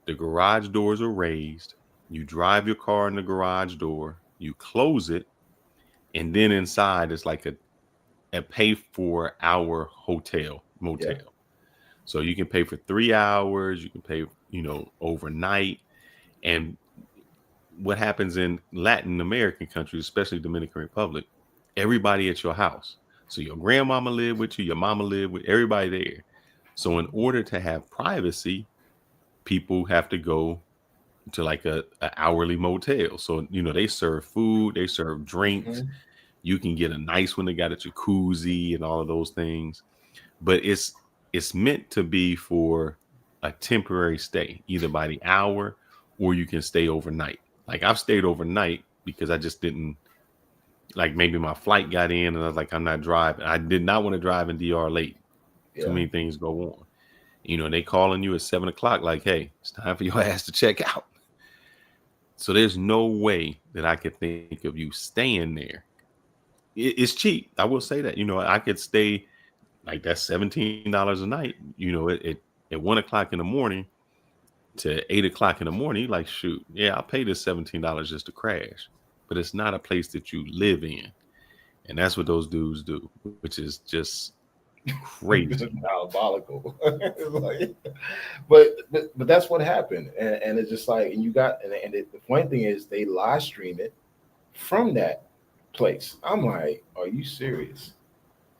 the garage doors are raised. You drive your car in the garage door, you close it, and then inside it's like a pay for hour motel. Yeah. So you can pay for 3 hours, you can pay, overnight. And what happens in Latin American countries, especially Dominican Republic, everybody at your house. So your grandmama live with you, your mama live with everybody there. So in order to have privacy, people have to go to like a hourly motel. So, they serve food, they serve drinks. You can get a nice one. They got a jacuzzi and all of those things. But it's meant to be for a temporary stay, either by the hour or you can stay overnight. Like I've stayed overnight because I just didn't, like, maybe my flight got in and I was like, I'm not driving. I did not want to drive in DR late. Yeah. Too many things go on. They calling you at 7 o'clock, like, hey, it's time for your ass to check out. So there's no way that I could think of you staying there. It's cheap. I will say that, I could stay like that's $17 a night, at 1 o'clock in the morning to 8 o'clock in the morning. Like, shoot, yeah, I'll pay this $17 just to crash, but it's not a place that you live in. And that's what those dudes do, which is just crazy. Diabolical. but that's what happened. And it's just like, and the funny thing is they live stream it from that place. I'm like, are you serious?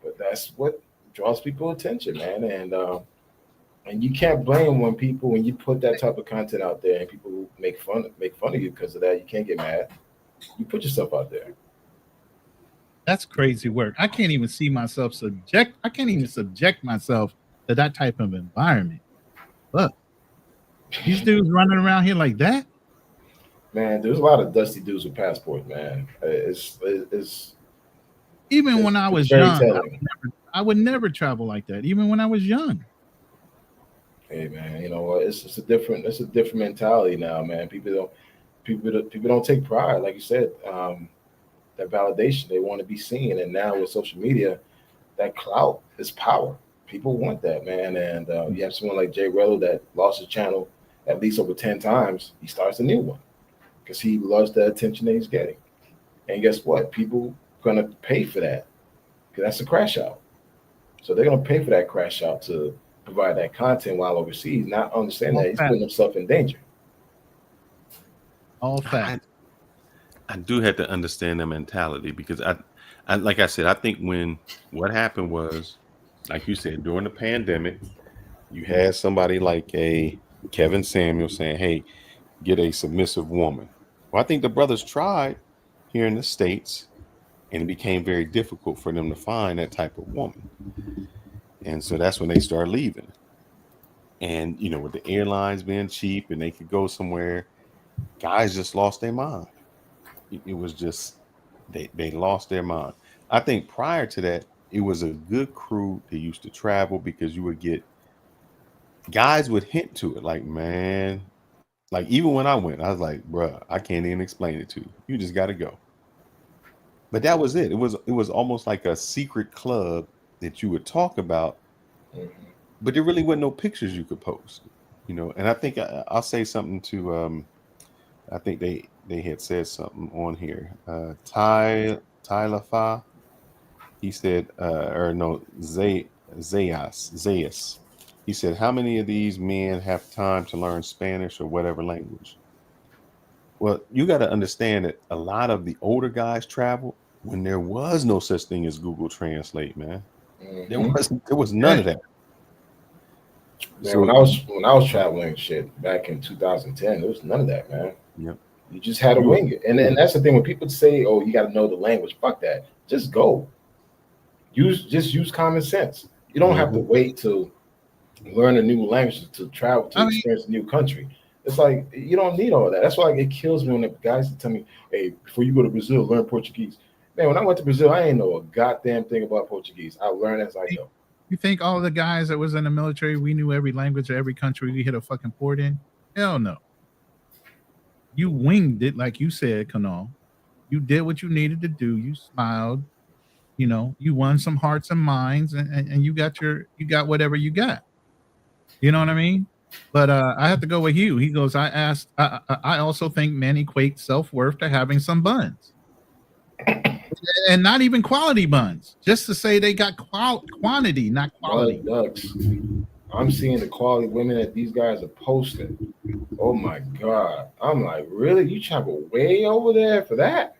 But that's what draws people attention, man. And you can't blame when you put that type of content out there and people make fun of you because of that. You can't get mad. You put yourself out there. That's crazy work. I can't even see myself subject myself to that type of environment. Look, these dudes running around here like that. Man, there's a lot of dusty dudes with passports, man. Even when I was young, I would never travel like that. Even when I was young. Hey, man, it's a different mentality now, man. People don't take pride, like you said. That validation, they want to be seen, and now with social media, that clout is power. People want that, man. And you have someone like Jay Rello that lost his channel at least over 10 times. He starts a new one because he loves the attention that he's getting. And guess what? People gonna pay for that because that's a crash out. So they're gonna pay for that crash out to provide that content while overseas, not understand that he's putting himself in danger. All fact. I do have to understand the mentality because I like I said, I think what happened was, like you said, during the pandemic, you had somebody like a Kevin Samuel saying, hey, get a submissive woman. Well, I think the brothers tried here in the States, and it became very difficult for them to find that type of woman. And so that's when they started leaving. And, with the airlines being cheap and they could go somewhere, guys just lost their mind. It was just, they lost their mind. I think prior to that, it was a good crew that used to travel because you would get, guys would hint to it. Like, man, like even when I went, I was like, bruh, I can't even explain it to you. You just got to go. But that was it. It was almost like a secret club that you would talk about, but there really wasn't no pictures you could post, And I think I'll say something to, I think they had said something on here. Tyler Fa, he said, Zayas. He said, how many of these men have time to learn Spanish or whatever language? Well, you got to understand that a lot of the older guys traveled when there was no such thing as Google Translate, man. There was none of that. Man, so when I was traveling shit back in 2010, there was none of that, man. Yep. You just had to wing it. And that's the thing when people say, oh, you got to know the language. Fuck that. Just go. Use common sense. You don't have to wait to learn a new language to travel to experience a new country. It's like you don't need all of that. That's why it kills me when the guys tell me, hey, before you go to Brazil, learn Portuguese. Man, when I went to Brazil, I ain't know a goddamn thing about Portuguese. I learned as I go. You think all the guys that was in the military, we knew every language of every country we hit a fucking port in? Hell no. You winged it, like you said, Kanal. You did what you needed to do. You smiled. You won some hearts and minds, and you got whatever you got. You know what I mean? But I have to go with Hugh. He goes, I also think men equate self-worth to having some buns. And not even quality buns, just to say they got quantity, not quality. Ducks. I'm seeing the quality women that these guys are posting. Oh my God. I'm like, really? You travel way over there for that?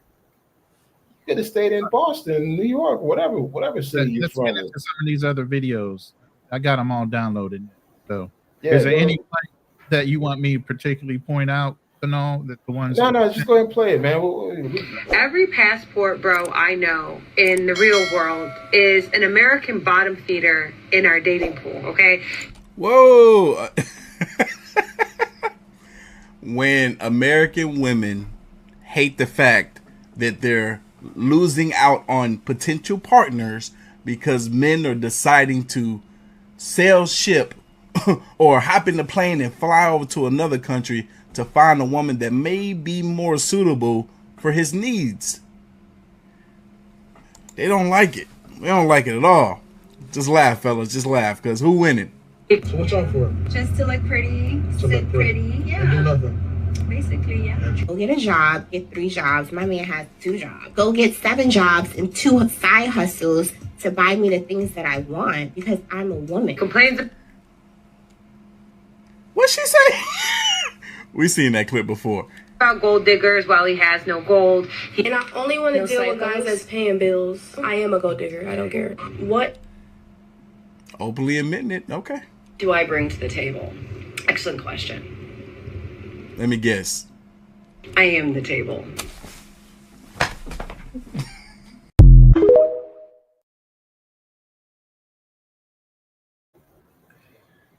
You could have stayed in Boston, New York, whatever city you're Let's from. get into some of these other videos. I got them all downloaded. So, Yeah, is there any that you want me to particularly point out? No, that the ones. No, just go ahead and play it, man. Every passport bro I know in the real world is an American bottom feeder in our dating pool, okay? Whoa. When American women hate the fact that they're losing out on potential partners because men are deciding to sail ship or hop in the plane and fly over to another country to find a woman that may be more suitable for his needs. They don't like it. We don't like it at all. Just laugh, fellas. Just laugh, because who winning? So what y'all for? Just to look pretty, sit pretty. Yeah. And do nothing. Basically, yeah. Go get a job, get 3 jobs. My man has 2 jobs. Go get 7 jobs and 2 side hustles to buy me the things that I want because I'm a woman. Complains. What'd she say? We seen that clip before. About gold diggers while he has no gold. And I only want to deal with guys that's paying bills. I am a gold digger. I don't care. What Openly admitting it. Okay. do I bring to the table? Excellent question. Let me guess. I am the table.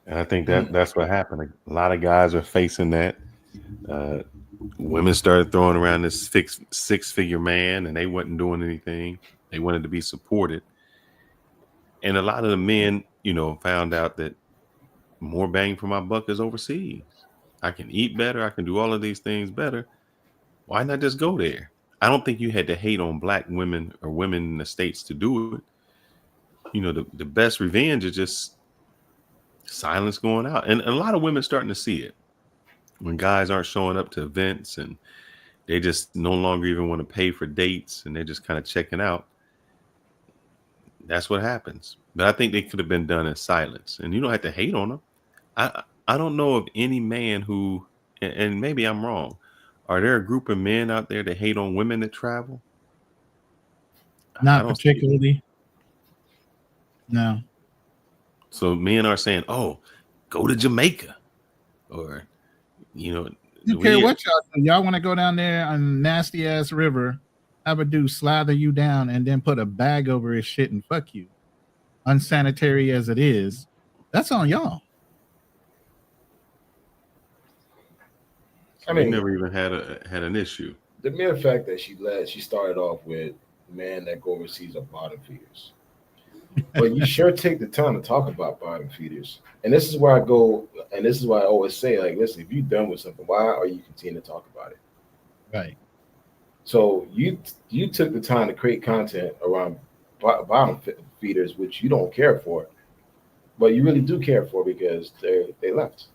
And I think that's what happened. A lot of guys are facing that. Women started throwing around this six-figure man, and they wasn't doing anything. They wanted to be supported. And a lot of the men, found out that more bang for my buck is overseas. I can eat better. I can do all of these things better. Why not just go there? I don't think you had to hate on black women or women in the States to do it. The best revenge is just silence going out. And a lot of women starting to see it. When guys aren't showing up to events and they just no longer even want to pay for dates and they're just kind of checking out. That's what happens. But I think they could have been done in silence. And you don't have to hate on them. I don't know of any man who, and maybe I'm wrong, are there a group of men out there that hate on women that travel? Not particularly. No. So men are saying, oh, go to Jamaica. Or, you care what y'all do. Y'all want to go down there on a nasty ass river, have a dude slather you down and then put a bag over his shit and fuck you. Unsanitary as it is, that's on y'all. I mean, never even had an issue. The mere fact that she started off with men that go overseas are bottom feeders. But you sure take the time to talk about bottom feeders. And this is where I go, and this is why I always say, like, listen, if you're done with something, why are you continuing to talk about it? Right. So you took the time to create content around bottom feeders, which you don't care for, but you really do care for because they left.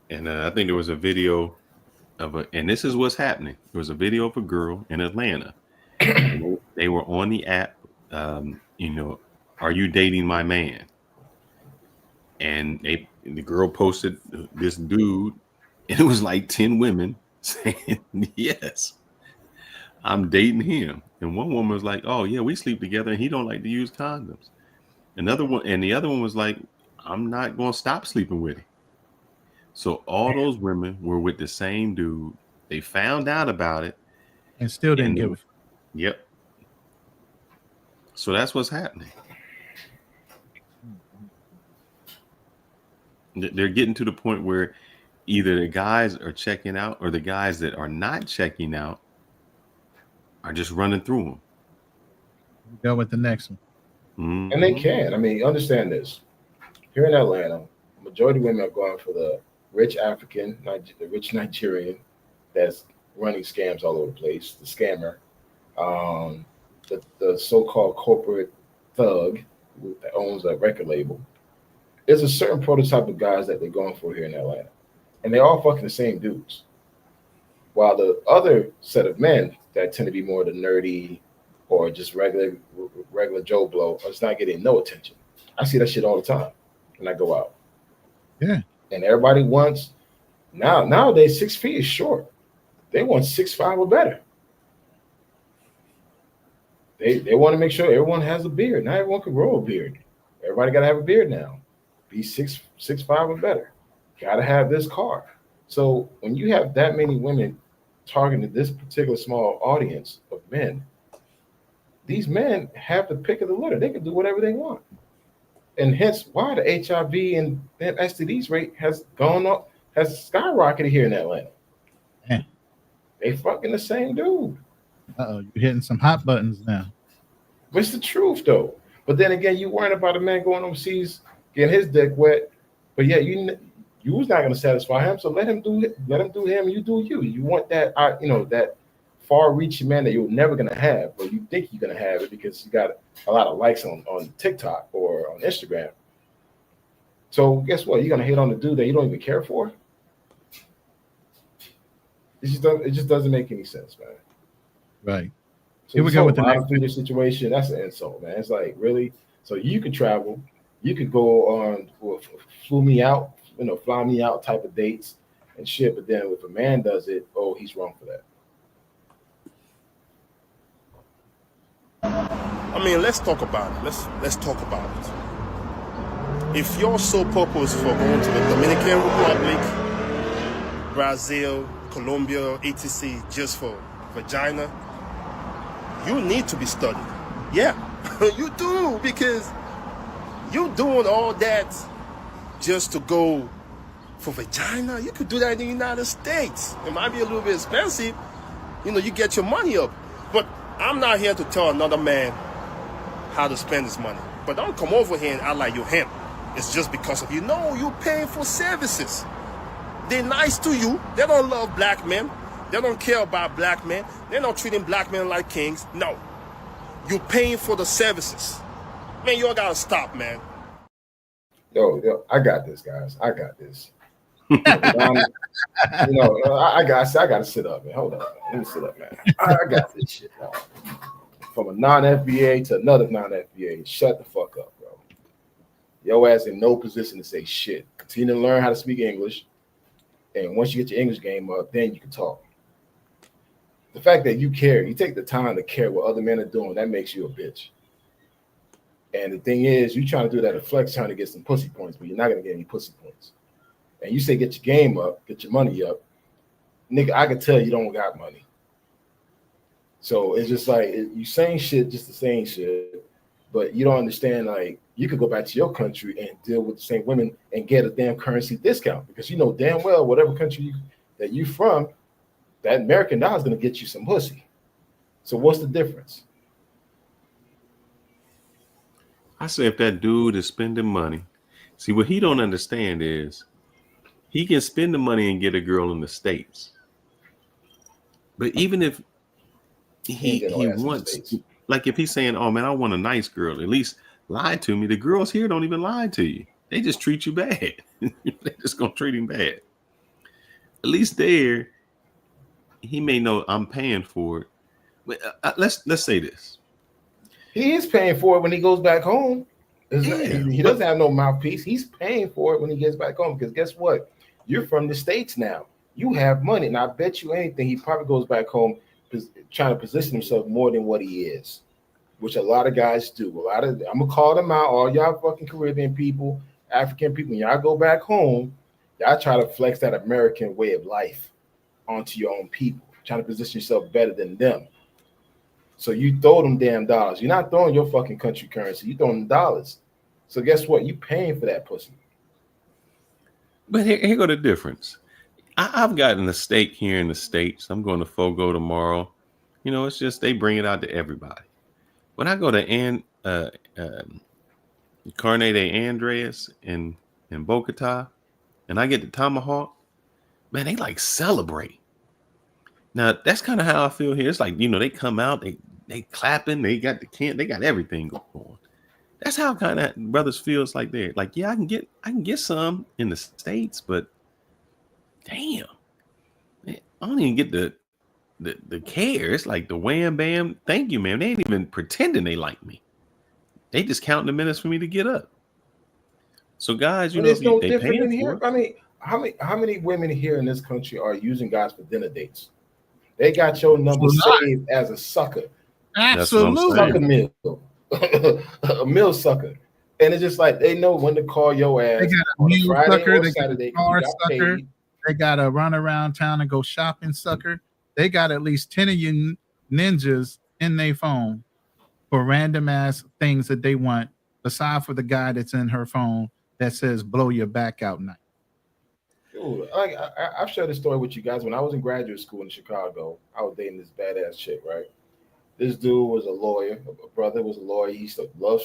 And I think there was a video and this is what's happening. There was a video of a girl in Atlanta. They were on the app, are you dating my man? And the girl posted this dude, and it was like 10 women saying, yes, I'm dating him. And one woman was like, oh yeah, we sleep together and he don't like to use condoms. The other one was like, I'm not going to stop sleeping with him. So all those women were with the same dude. They found out about it and still didn't give it. Yep. So that's what's happening. They're getting to the point where either the guys are checking out or the guys that are not checking out are just running through them. Go with the next one. Mm-hmm. And they can. I mean, understand this. Here in Atlanta, majority of women are going for the rich African, the rich Nigerian that's running scams all over the place, the scammer, the so-called corporate thug that owns a record label. There's a certain prototype of guys that they're going for here in Atlanta. And they're all fucking the same dudes. While the other set of men that tend to be more the nerdy or just regular Joe Blow are just not getting no attention. I see that shit all the time when I go out. Yeah. And everybody wants nowadays 6 feet is short. They want 6'5" or better. They want to make sure everyone has a beard. Not everyone can grow a beard. Everybody got to have a beard now. Be 6'5" or better. Got to have this car. So when you have that many women targeting this particular small audience of men, these men have the pick of the litter. They can do whatever they want. And hence why the HIV and STDs rate has gone up, has skyrocketed here in Atlanta. Yeah. They fucking the same dude. Uh-oh, you're hitting some hot buttons now. But it's the truth, though. But then again, you worrying about a man going overseas, getting his dick wet, but yeah, you was not going to satisfy him. So let him do him, and you do you. You want that, that far-reaching man that you're never going to have, but you think you're going to have it because you got a lot of likes on TikTok or on Instagram. So guess what? You're going to hate on the dude that you don't even care for? It just doesn't make any sense, man. Right. So Here we go with the next feeder situation. That's an insult, man. It's like, really? So you could travel, you could go on fly me out type of dates and shit. But then if a man does it, oh, he's wrong for that. I mean, let's talk about it. Let's talk about it. If your sole purpose for going to the Dominican Republic, Brazil, Colombia, etc., just for vagina, you need to be studied. Yeah, you do, because you doing all that just to go for vagina. You could do that in the United States. It might be a little bit expensive. You get your money up. But I'm not here to tell another man how to spend his money. But don't come over here and act like you're him. It's just because of you're paying for services. They're nice to you. They don't love black men. They don't care about black men. They're not treating black men like kings. No. You're paying for the services. Man, you all gotta stop, man. Yo, I got this, guys. I got this. I gotta sit up, man. Hold on, man. Let me sit up, man. I got this shit, dog. From a non-FBA to another non-FBA. Shut the fuck up, bro. Your ass in no position to say shit. Continue to learn how to speak English. And once you get your English game up, then you can talk. The fact that you care, you take the time to care what other men are doing, that makes you a bitch. And the thing is, you trying to do that at flex, trying to get some pussy points, but you're not going to get any pussy points. And you say get your game up, get your money up. Nigga, I can tell you don't got money. So it's just like, you saying shit just the same shit, but you don't understand, like, you could go back to your country and deal with the same women and get a damn currency discount, because you know damn well whatever country that you from, that American dollar is going to get you some pussy. So what's the difference? I say if that dude is spending money, see what he don't understand is he can spend the money and get a girl in the States. But even if he wants, like if he's saying, oh man, I want a nice girl, at least lie to me. The girls here don't even lie to you. They just treat you bad. They're just going to treat him bad. At least there, he may know I'm paying for it. But let's say this. He is paying for it when he goes back home. He doesn't have no mouthpiece. He's paying for it when he gets back home, because guess what? You're from the States now. You have money, and I bet you anything he probably goes back home trying to position himself more than what he is, which a lot of guys do. I'm gonna call them out, all y'all fucking Caribbean people, African people. When y'all go back home, y'all try to flex that American way of life onto your own people, trying to position yourself better than them. So you throw them damn dollars. You're not throwing your fucking country currency. You throwing dollars. So guess what? You paying for that pussy. But here go the difference. I've gotten a steak here in the States. I'm going to Fogo tomorrow. It's just they bring it out to everybody. When I go to Carne de Andreas in Bogota, and I get the Tomahawk, man, they like celebrate. Now that's kind of how I feel here. It's like, they come out, they clapping, they got they got everything going on. That's how kind of brothers feels like they're like, yeah, I can get some in the States, but damn, I don't even get the care. It's like the wham bam. Thank you, man. They ain't even pretending they like me. They just counting the minutes for me to get up. So guys, It's no they different paying in here. for it. I mean, how many women here in this country are using guys for dinner dates? They got your number saved as a sucker. Absolutely. Sucker meal. A meal sucker. And it's just like they know when to call your ass. They got a on meal Friday sucker, or they Saturday. got a car You got sucker, paid. they got to run around town and go shopping sucker. They got at least 10 of you ninjas in their phone for random ass things that they want, aside for the guy that's in her phone that says blow your back out night. Dude, I've shared this story with you guys. When I was in graduate school in Chicago, I was dating this badass chick, right? This dude was a lawyer. A brother was a lawyer. He used to love,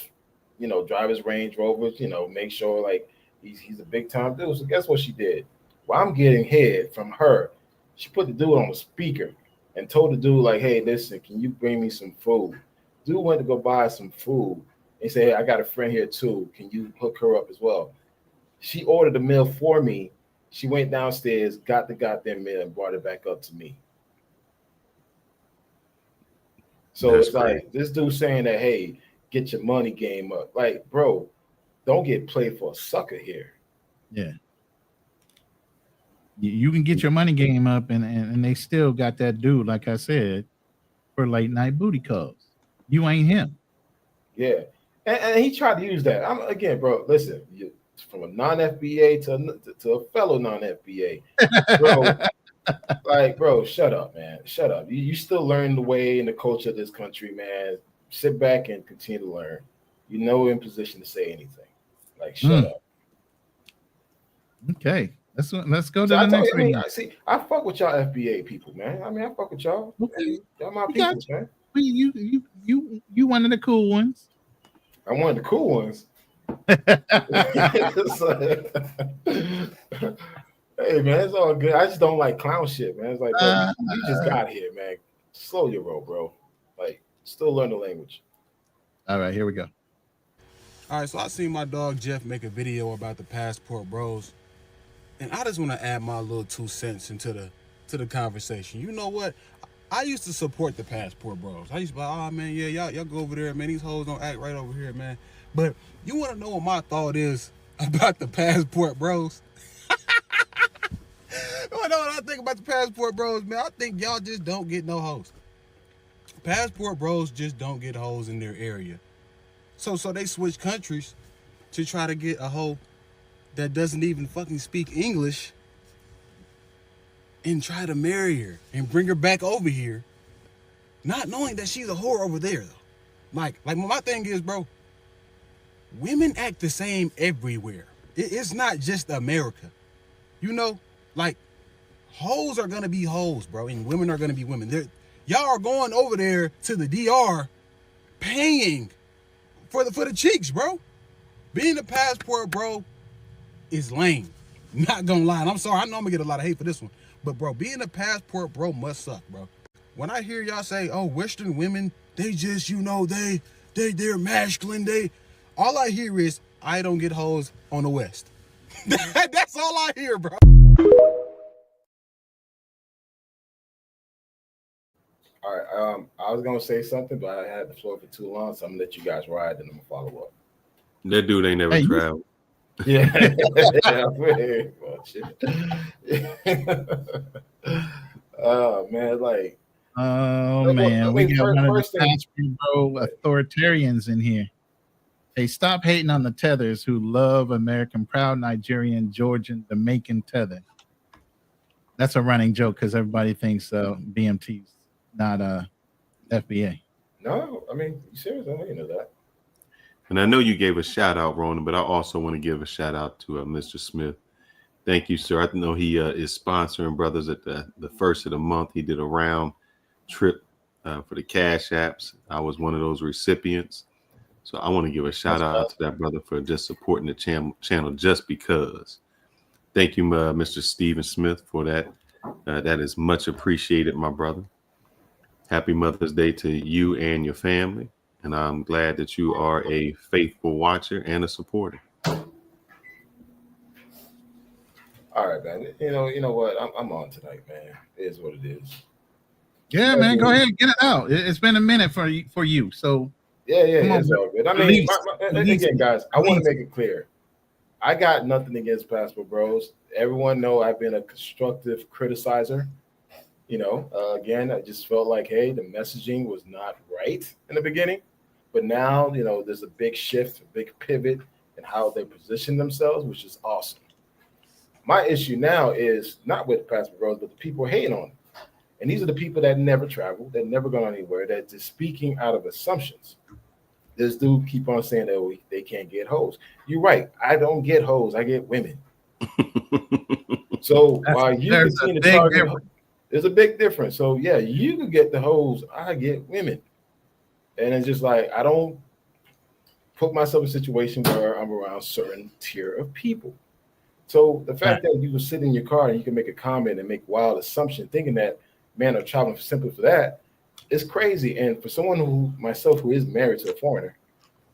drive his Range Rovers, make sure like he's a big time dude. So guess what she did? While I'm getting head from her, she put the dude on the speaker and told the dude, like, hey, listen, can you bring me some food? Dude went to go buy some food. He said, hey, I got a friend here too. Can you hook her up as well? She ordered the meal for me. She went downstairs, got the goddamn meal, and brought it back up to me. So it's like this dude saying that, hey, get your money game up. Like, bro, don't get played for a sucker here. Yeah. You can get your money game up, and they still got that dude, like I said, for late night booty calls. You ain't him. Yeah. And he tried to use that. Again, bro, listen, from a non-FBA to a fellow non-FBA, bro. Like, bro, shut up, man. Shut up. You still learn the way and the culture of this country, man. Sit back and continue to learn. You're no in position to say anything. Like, shut up. Okay. Let's go to the next thing. I fuck with y'all FBA people, man. I mean, I fuck with y'all. Okay. Y'all my people, man. You one of the cool ones. I'm one of the cool ones. Hey man, it's all good. I just don't like clown shit, man. It's like, bro, you just got here, man. Slow your roll, bro. Like, still learn the language. All right, here we go. All right, so I seen my dog Jeff make a video about the Passport Bros, and I just want to add my little 2 cents into the conversation. You know what? I used to support the Passport Bros. I used to be like, oh man, yeah, y'all go over there, man. These hoes don't act right over here, man. But you want to know what my thought is about the Passport Bros? You know what I think about the Passport Bros, man? I think y'all just don't get no hoes. Passport Bros just don't get hoes in their area. So they switch countries to try to get a hoe that doesn't even fucking speak English and try to marry her and bring her back over here, not knowing that she's a whore over there, though. Like my thing is, bro, women act the same everywhere. It's not just America. Like, hoes are gonna be hoes, bro, and women are gonna be women. Y'all are going over there to the DR paying for the cheeks, bro. Being a Passport Bro is lame. Not gonna lie. And I'm sorry, I know I'm gonna get a lot of hate for this one. But bro, being a Passport Bro must suck, bro. When I hear y'all say, oh, Western women, they just, they're masculine, all I hear is, I don't get hoes on the West. That's all I hear, bro. All right, I was gonna say something, but I had the floor for too long, so I'm gonna let you guys ride, and I'm gonna follow up. That dude ain't never traveled. Yeah, very much. Oh man, like. Oh man, we got one of the Passport Bro authoritarians in here. Hey, stop hating on the tethers who love American, proud Nigerian, Georgian, Jamaican tether. That's a running joke because everybody thinks BMTs, not FBA. No, I mean, you serious? I know you know that. And I know you gave a shout out, Ronin, but I also want to give a shout out to Mr. Smith. Thank you, sir. I know he is sponsoring brothers at the first of the month. He did a round trip for the Cash Apps. I was one of those recipients. So I want to give a shout out to that brother for just supporting the channel just because. Thank you, Mr. Stephen Smith, for that. That is much appreciated, my brother. Happy Mother's Day to you and your family. And I'm glad that you are a faithful watcher and a supporter. All All right, man. You know what? I'm on tonight, man. It is what it is. Yeah, man. Go ahead and get it out. It's been a minute for you. So yeah, come on, it's all good. I mean, again, guys, I want to make it clear. I got nothing against Passport Bros. Everyone know I've been a constructive criticizer. Again, I just felt like, hey, the messaging was not right in the beginning, but now, there's a big shift, a big pivot in how they position themselves, which is awesome. My issue now is not with Passport Bros, but the people hating on them. And these are the people that never travel, that never gone anywhere, that just speaking out of assumptions. This dude keep on saying that they can't get hoes. You're right. I don't get hoes. I get women. So while you continue to target, there's a big difference. So yeah, you can get the hoes. I get women. And it's just like, I don't put myself in a situation where I'm around certain tier of people. So the fact that you can sit in your car and you can make a comment and make wild assumption thinking that men are traveling simply for that, it's crazy. And for someone myself who is married to a foreigner,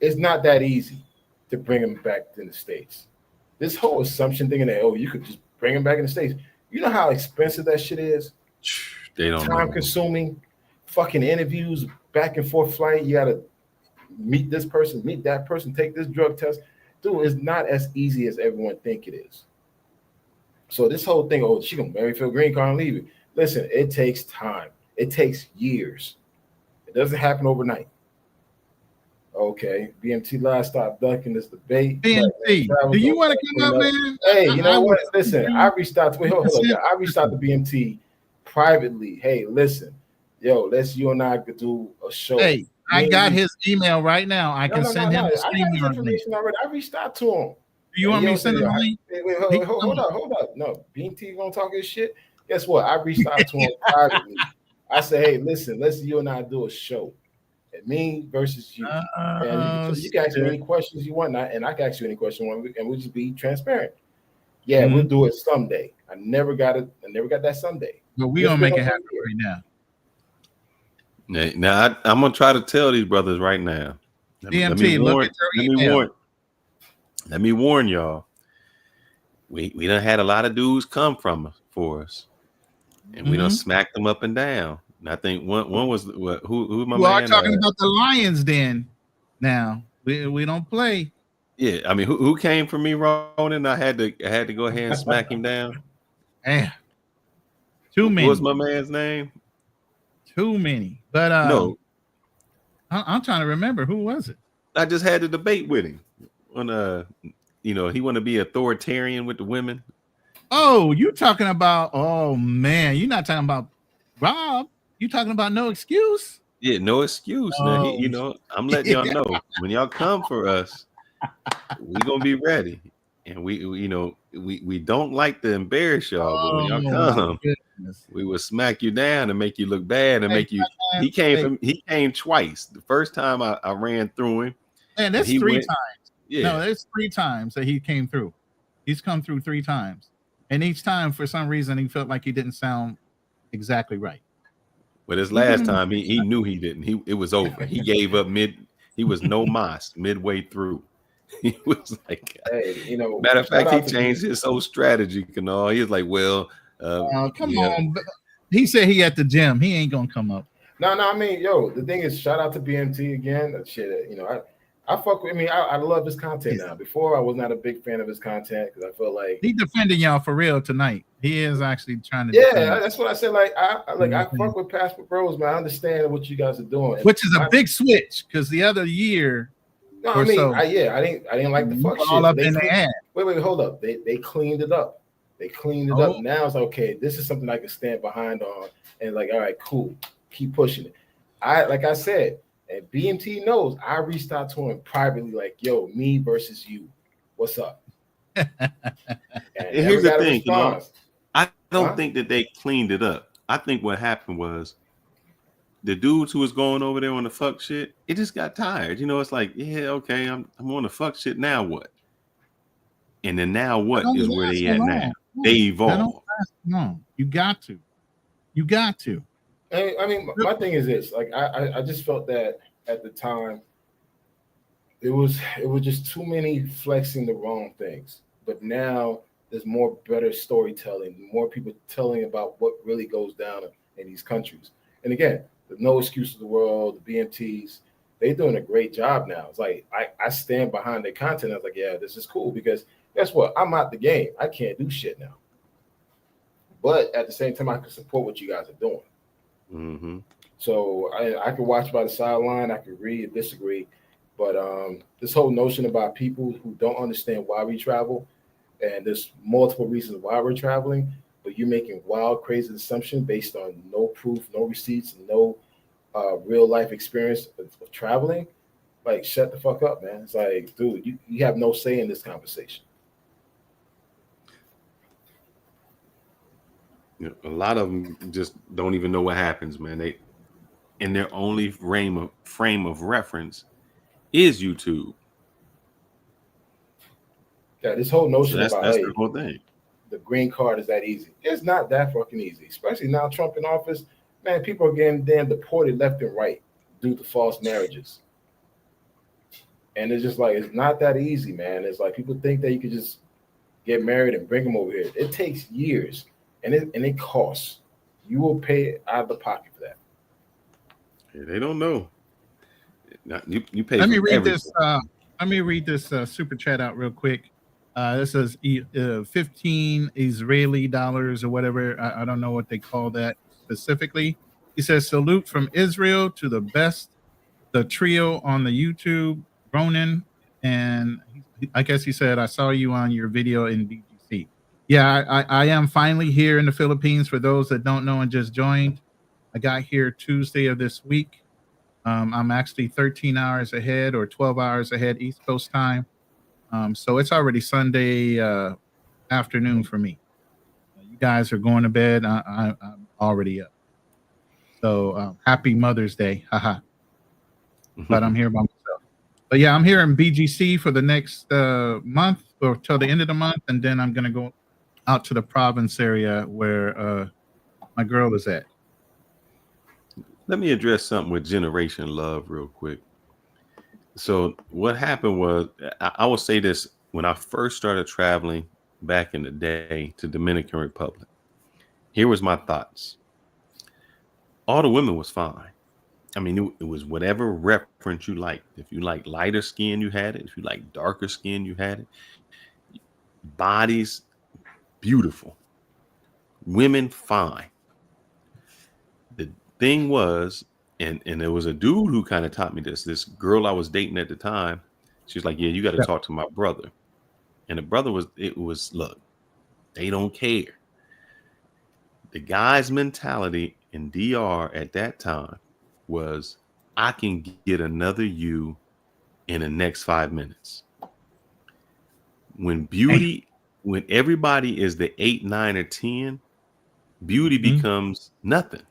it's not that easy to bring them back in the States. This whole assumption thinking that, you could just bring them back in the States. You know how expensive that shit is? They don't Time consuming, fucking interviews, back and forth flight. You got to meet this person, meet that person, take this drug test. Dude, it's not as easy as everyone think it is. So this whole thing, she gonna marry for a green card and leave it. Listen, it takes time. It takes years. It doesn't happen overnight. Okay, BMT Live, stop ducking this debate. BMT, do you want to come up, man? Hey, you know what? Listen, I reached out to I reached out to BMT privately. Hey, listen, let's you and I could do a show. Hey, I got his email right now. I can send him the I got his information already. I reached out to him. Do you want me to send him a link? Wait, hold up. No, BMT gonna talk his shit. Guess what? I reached out to him privately. I said, hey, listen, let's you and I do a show. Me versus you. And you can ask me any questions you want, and I can ask you any question you want, and we'll just be transparent. Yeah, we'll do it someday. I never got that someday. But we're gonna make it happen right now. Now I'm gonna try to tell these brothers right now. BMT, look at your email. Let me warn y'all. We done had a lot of dudes come for us, and we done smacked them up and down. And I think one was who my man? Are talking about the Lions Den. Now we don't play. Yeah, I mean, who came for me, Ronin? I had to go ahead and smack him down. Man, too many. What was my man's name? Too many. But no, I'm trying to remember who was it. I just had a debate with him on he want to be authoritarian with the women. Oh, you talking about? Oh man, you're not talking about Rob. You talking about No Excuse? Yeah, No Excuse. Now, I'm letting y'all know when y'all come for us, we gonna be ready, and we don't like to embarrass y'all, but when y'all come, we will smack you down and make you look bad and make you. He came twice. The first time I ran through him, and that's 3 times. Yeah, no, there's 3 times that he came through. He's come through 3 times, and each time for some reason he felt like he didn't sound exactly right. But his last time, he knew he didn't. It was over. He gave up he was no mas midway through. He was like, hey, matter of fact, he changed his whole strategy and all. He was like, well, come on. He said he at the gym. He ain't gonna come up. No, I mean, the thing is, shout out to BMT again. That shit, I fuck with. I mean, I love his content now. Before, I was not a big fan of his content because I felt like he defending y'all for real tonight. He is actually trying to. Yeah, that's what I said. Like, I fuck with Passport Bros, man. I understand what you guys are doing, which is a big switch because the other year. No, I mean, I didn't like the fuck all shit. Up in the ad. Wait, hold up. They cleaned it up. They cleaned it up. Now it's okay. This is something I can stand behind on, and like, all right, cool. Keep pushing it. Like I said. And BMT knows I reached out to him privately, like, yo, me versus you. What's up? And here's the thing, I don't think that they cleaned it up. I think what happened was the dudes who was going over there on the fuck shit, it just got tired. It's like, yeah, okay, I'm on the fuck shit. Now what? And then now what is where they at now? They evolve. No, you got to. I mean, my thing is this. Like, I just felt that at the time, it was just too many flexing the wrong things. But now there's more better storytelling, more people telling about what really goes down in these countries. And again, the No Excuses of the World, the BMTs, they're doing a great job now. It's like I stand behind their content. I was like, yeah, this is cool because guess what? I'm out the game. I can't do shit now. But at the same time, I can support what you guys are doing. Mm-hmm. So I could watch by the sideline. I could agree and disagree. But this whole notion about people who don't understand why we travel, and there's multiple reasons why we're traveling, but you're making wild, crazy assumptions based on no proof, no receipts, and no real life experience of traveling. Like, shut the fuck up, man. It's like, dude, you have no say in this conversation. You know, a lot of them just don't even know what happens, man. They and their only frame of reference is YouTube. Yeah, this whole notion that's about the whole thing. The green card is that easy. It's not that fucking easy, especially now Trump in office. Man, people are getting damn deported left and right due to false marriages. And it's just like, it's not that easy, man. It's like people think that you could just get married and bring them over here. It takes years, and it costs. You will pay out of the pocket for that. Yeah, they don't know. Now, you pay. Let me for read everything. this. Let me read this super chat out real quick. This is 15 Israeli dollars or whatever. I don't know what they call that specifically. He says, salute from Israel to the best, the trio on the YouTube, Ronin. And I guess he said, I saw you on your video in BGC. Yeah, I am finally here in the Philippines. For those that don't know and just joined, I got here Tuesday of this week. I'm actually 13 hours ahead or 12 hours ahead East Coast time. So it's already Sunday afternoon for me. You guys are going to bed. I'm already up. So happy Mother's Day. Haha. But I'm here by myself. But yeah, I'm here in BGC for the next month or till the end of the month. And then I'm going to go out to the province area where my girl is at. Let me address something with Generation Love real quick. So what happened was, I will say this, when I first started traveling back in the day to Dominican Republic, here was my thoughts. All the women was fine. I mean, it was whatever reference you liked. If you like lighter skin, you had it. If you like darker skin, you had it. Bodies, beautiful. Women, fine. The thing was, and there was a dude who kind of taught me this girl I was dating at the time. She was like, yeah, you got to talk to my brother. And the brother was, look, they don't care. The guy's mentality in DR at that time was, I can get another you in the next 5 minutes. When everybody is the 8, 9, or 10, beauty becomes nothing.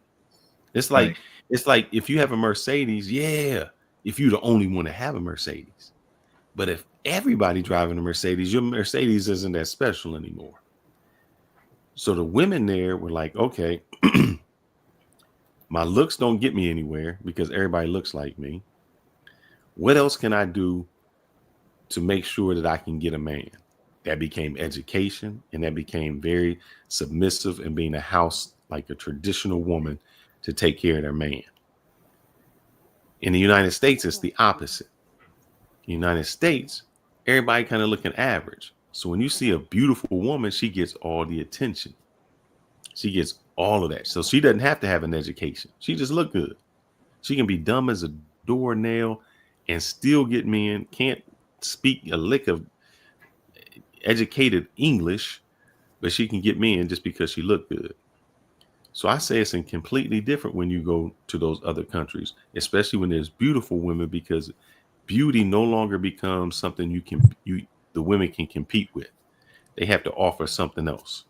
It's like, it's like if you have a Mercedes, yeah, if you're the only one to have a Mercedes. But if everybody driving a Mercedes, your Mercedes isn't that special anymore. So the women there were like, okay, my looks don't get me anywhere because everybody looks like me. What else can I do to make sure that I can get a man? That became education, and that became very submissive and being a house, like a traditional woman, to take care of their man. In the United States, it's the opposite. In the United States, everybody kind of looking average. So when you see a beautiful woman, she gets all the attention. She gets all of that. So she doesn't have to have an education. She just look good. She can be dumb as a doornail and still get men, can't speak a lick of educated English, but she can get men just because she look good. So I say it's completely different when you go to those other countries, especially when there's beautiful women, because beauty no longer becomes something the women can compete with. They have to offer something else.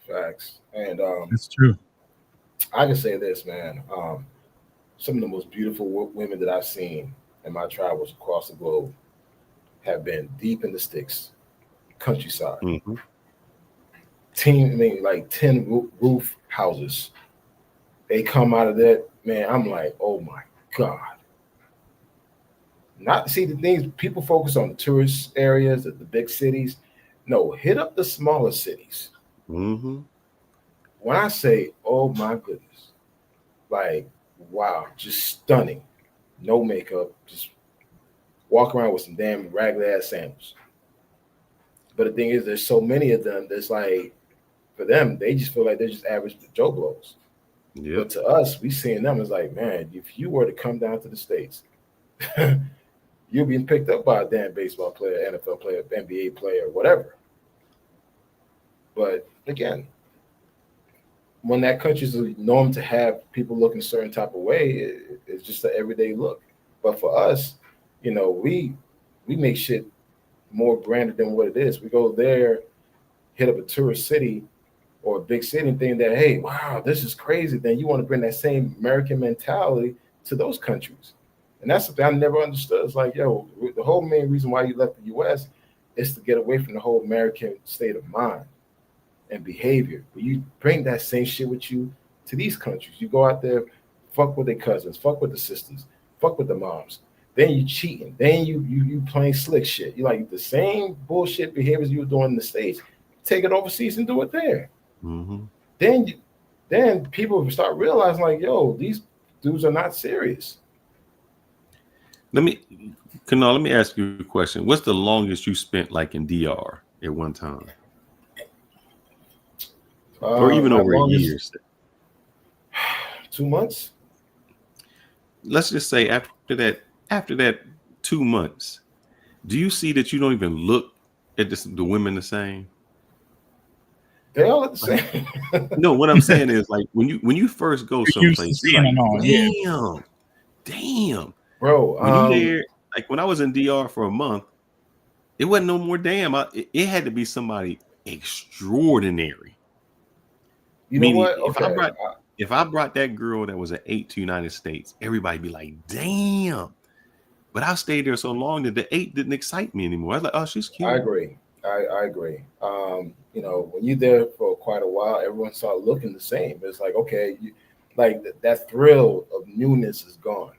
Facts. And it's true. I can say this, man. Some of the most beautiful women that I've seen in my travels across the globe have been deep in the sticks, countryside. Mm-hmm. 10 roof houses. They come out of that, man. I'm like, oh my God. Not see the things people focus on the tourist areas, the big cities. No, hit up the smaller cities. Mm-hmm. When I say, oh my goodness, like, wow, just stunning. No makeup, just walk around with some damn ragged ass sandals. But the thing is, there's so many of them that's like, for them, they just feel like they're just average Joe Blows. Yep. But to us, we seeing them as like, man, if you were to come down to the States, you're being picked up by a damn baseball player, NFL player, NBA player, whatever. But again, when that country's a norm to have people looking a certain type of way, it's just an everyday look. But for us, you know, we make shit more branded than what it is. We go there, hit up a tourist city or a big city and think that, hey, wow, this is crazy. Then you want to bring that same American mentality to those countries. And that's something I never understood. It's like, yo, the whole main reason why you left the U.S. is to get away from the whole American state of mind and behavior. But you bring that same shit with you to these countries. You go out there, fuck with their cousins, fuck with the sisters, fuck with the moms. Then you cheating. Then you playing slick shit. You like the same bullshit behaviors you were doing in the States. Take it overseas and do it there. Mm-hmm. Then people start realizing like, yo, these dudes are not serious. Let me ask you a question. What's the longest you spent like in DR at one time? Or even over a year? 2 months. Let's just say after that 2 months, do you see that you don't even look at the women the same? They all look the same. No, what I'm saying is like when you first go someplace, like, damn, bro. When you there, like when I was in DR for a month, it wasn't no more damn. It had to be somebody extraordinary. You know what? Okay. If I brought that girl that was an 8 to United States, everybody be like, damn. But I stayed there so long that the 8 didn't excite me anymore. I was like, oh, she's cute. I agree. I agree. You know, when you're there for quite a while, everyone started looking the same. It's like, okay, like that thrill of newness is gone.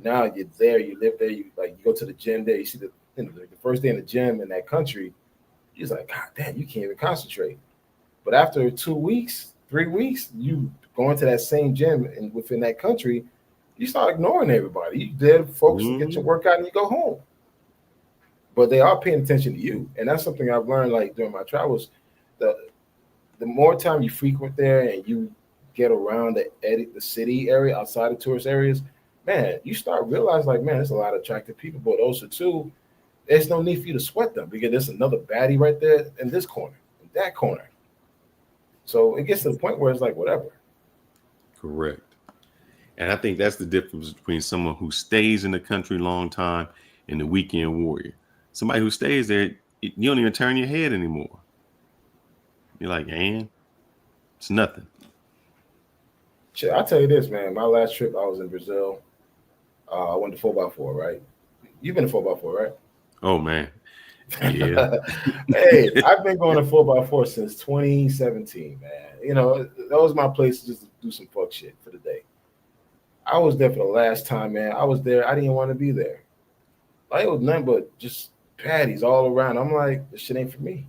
Now you're there, you live there, you go to the gym there, you see the first day in the gym in that country, you're like, God damn, you can't even concentrate. But after 2 weeks, 3 weeks, you go into that same gym and within that country, you start ignoring everybody. You there focus and get your workout and you go home. But they are paying attention to you. And that's something I've learned like during my travels. The more time you frequent there and you get around the city area outside of tourist areas, man, you start realizing like, man, there's a lot of attractive people. But also too, there's no need for you to sweat them because there's another baddie right there in this corner, in that corner. So it gets to the point where it's like whatever. Correct. And I think that's the difference between someone who stays in the country a long time and the weekend warrior. Somebody who stays there, you don't even turn your head anymore. You're like, man, it's nothing. I'll tell you this, man. My last trip, I was in Brazil. I went to 4x4, right? You've been to 4x4, right? Oh, man. Yeah. Hey, I've been going to 4x4 since 2017, man. You know, that was my place just to do some fuck shit for the day. I was there for the last time, man. I was there. I didn't want to be there. Like, it was nothing but just patties all around. I'm like, this shit ain't for me.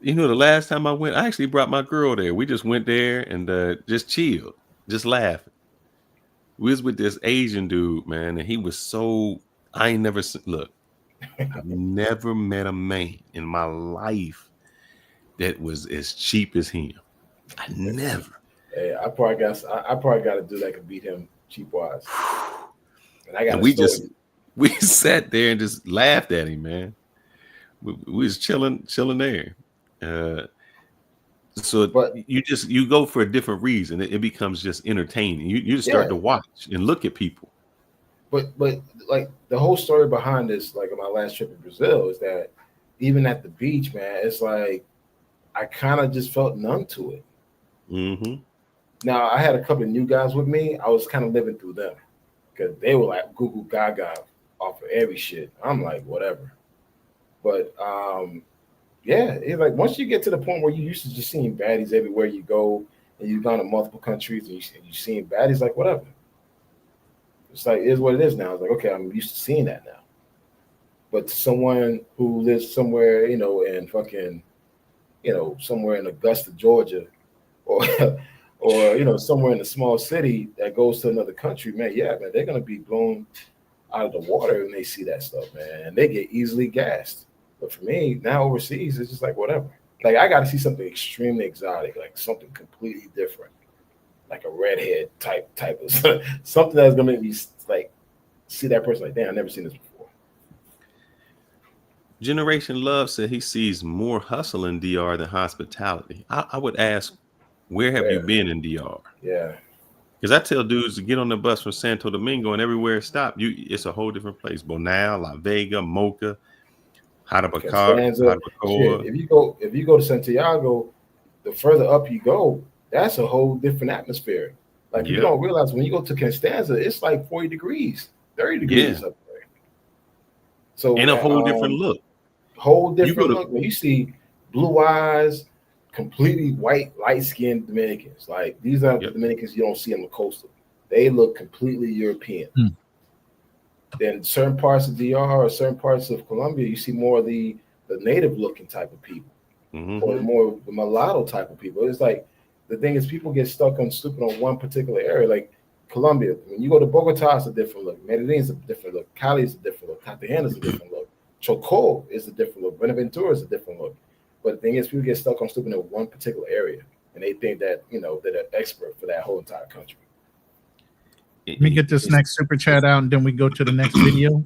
You know, the last time I went, I actually brought my girl there. We just went there and just chilled, just laughing. We was with this Asian dude, man, and he was so, I ain't never, look, I've never met a man in my life that was as cheap as him. I never. Hey, I probably got to do that to beat him cheap wise. And we sat there and just laughed at him, man. We was chilling there. But you go for a different reason. It becomes just entertaining. You just start to watch and look at people. But like the whole story behind this, like my last trip in Brazil, is that even at the beach, man, it's like I kind of just felt numb to it. Mm-hmm. Now I had a couple of new guys with me. I was kind of living through them because they were like goo goo gaga off of every shit. I'm like whatever. But yeah, it's like once you get to the point where you used to just seeing baddies everywhere you go, and you've gone to multiple countries and you're seeing baddies, like whatever. It's like it is what it is now. It's like okay, I'm used to seeing that now. But to someone who lives somewhere, in fucking, somewhere in Augusta, Georgia, or or somewhere in a small city that goes to another country, man, yeah, man, they're gonna be blown out of the water when they see that stuff, man, and they get easily gassed. But for me, now overseas, it's just like whatever. Like I got to see something extremely exotic, like something completely different, like a redhead type of something that's gonna make me like see that person like, damn, I've never seen this before. Generation Love said he sees more hustle in DR than hospitality. I would ask, where have you been in DR? Yeah. Because I tell dudes to get on the bus from Santo Domingo and everywhere it stops, it's a whole different place. Bonao, La Vega, Mocha, Constanza. Shit, if you go to Santiago, the further up you go, that's a whole different atmosphere. Like you don't realize when you go to Constanza, it's like 40 degrees, 30 degrees up there. So and a whole different look. Whole different look. When you see blue eyes, completely white, light-skinned Dominicans. Like these are the Dominicans you don't see on the coastal. They look completely European. Then certain parts of DR or certain parts of Colombia, you see more of the native looking type of people, or more the mulatto type of people. It's like the thing is people get stuck on stupid on one particular area. Like Colombia, when you go to Bogota, it's a different look. Medellin is a different look. Cali is a different look. Cartagena is a different look. Chocó is a different look. Buenaventura is a different look. But the thing is, people get stuck on stupid in one particular area, and they think that they're an expert for that whole entire country. Let me get this next super chat out, and then we go to the next video.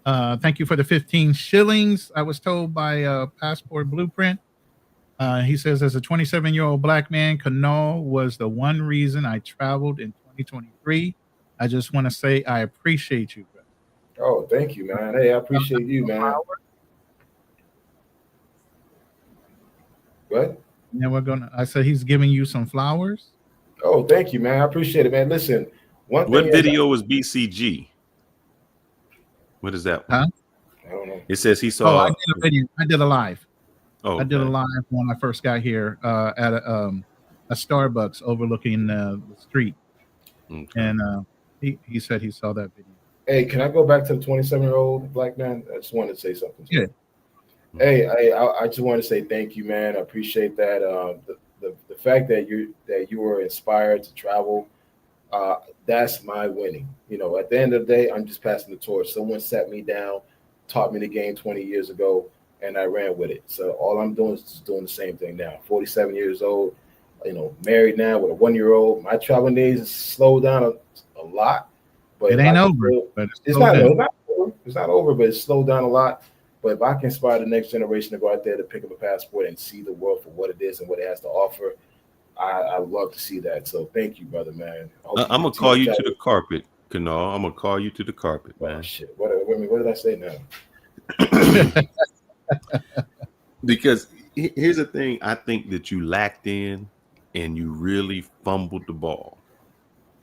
Thank you for the 15 shillings. I was told by Passport Blueprint. He says, as a 27-year-old black man, Kanal was the one reason I traveled in 2023. I just want to say I appreciate you, brother. Oh, thank you, man. Hey, I appreciate you, man. What? And I said he's giving you some flowers. Oh, thank you, man. I appreciate it, man. Listen. What video was BCG? What is that? Huh? I don't know. It says he saw. Oh, I did a video. I did a live. Oh, I did a live when I first got here at a Starbucks overlooking the street, and he said he saw that video. Hey, can I go back to the 27-year-old black man? I just wanted to say something. Yeah. Hey, I just want to say thank you, man. I appreciate that. The fact that you were inspired to travel. That's my winning. At the end of the day, I'm just passing the torch. Someone sat me down, taught me the game 20 years ago, and I ran with it. So all I'm doing is just doing the same thing now. 47 years old, married now with a 1-year-old. My traveling days has slowed down a lot, but it ain't over. But it's not over. It's not over, but it's slowed down a lot. But if I can inspire the next generation to go out there to pick up a passport and see the world for what it is and what it has to offer, I love to see that. So thank you, brother, man. I'm gonna call you to the carpet, Kanal. I'm gonna call you to the carpet, man. Oh, shit. What did I say now? Because here's the thing, I think that you lacked in, and you really fumbled the ball.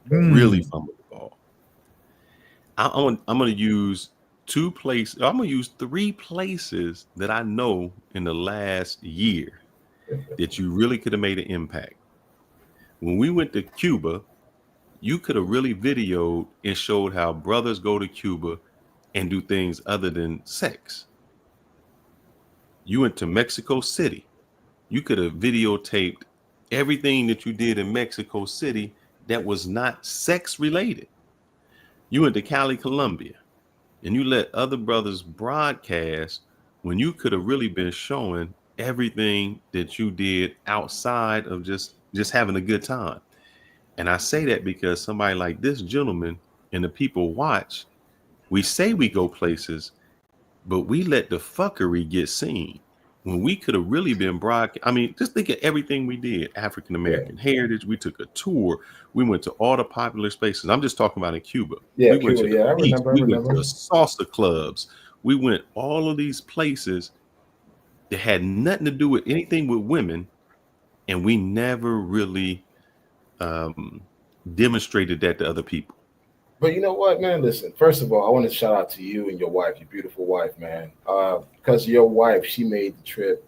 Really fumbled the ball. I'm gonna use 2 places. I'm gonna use 3 places that I know in the last year that you really could have made an impact. When we went to Cuba, you could have really videoed and showed how brothers go to Cuba and do things other than sex. You went to Mexico City. You could have videotaped everything that you did in Mexico City that was not sex related. You went to Cali, Colombia, and you let other brothers broadcast when you could have really been showing everything that you did outside of just having a good time. And I say that because somebody like this gentleman and the people watch, we say we go places, but we let the fuckery get seen when we could have really been broadcast. I mean, just think of everything we did. African American heritage. We took a tour. We went to all the popular spaces. I'm just talking about in Cuba. Yeah, we went Cuba, to the I beach. remember. We went to salsa clubs. We went all of these places that had nothing to do with anything with women, and we never really demonstrated that to other people. But you know what, man? Listen, first of all, I want to shout out to you and your wife, your beautiful wife, man. Because your wife, she made the trip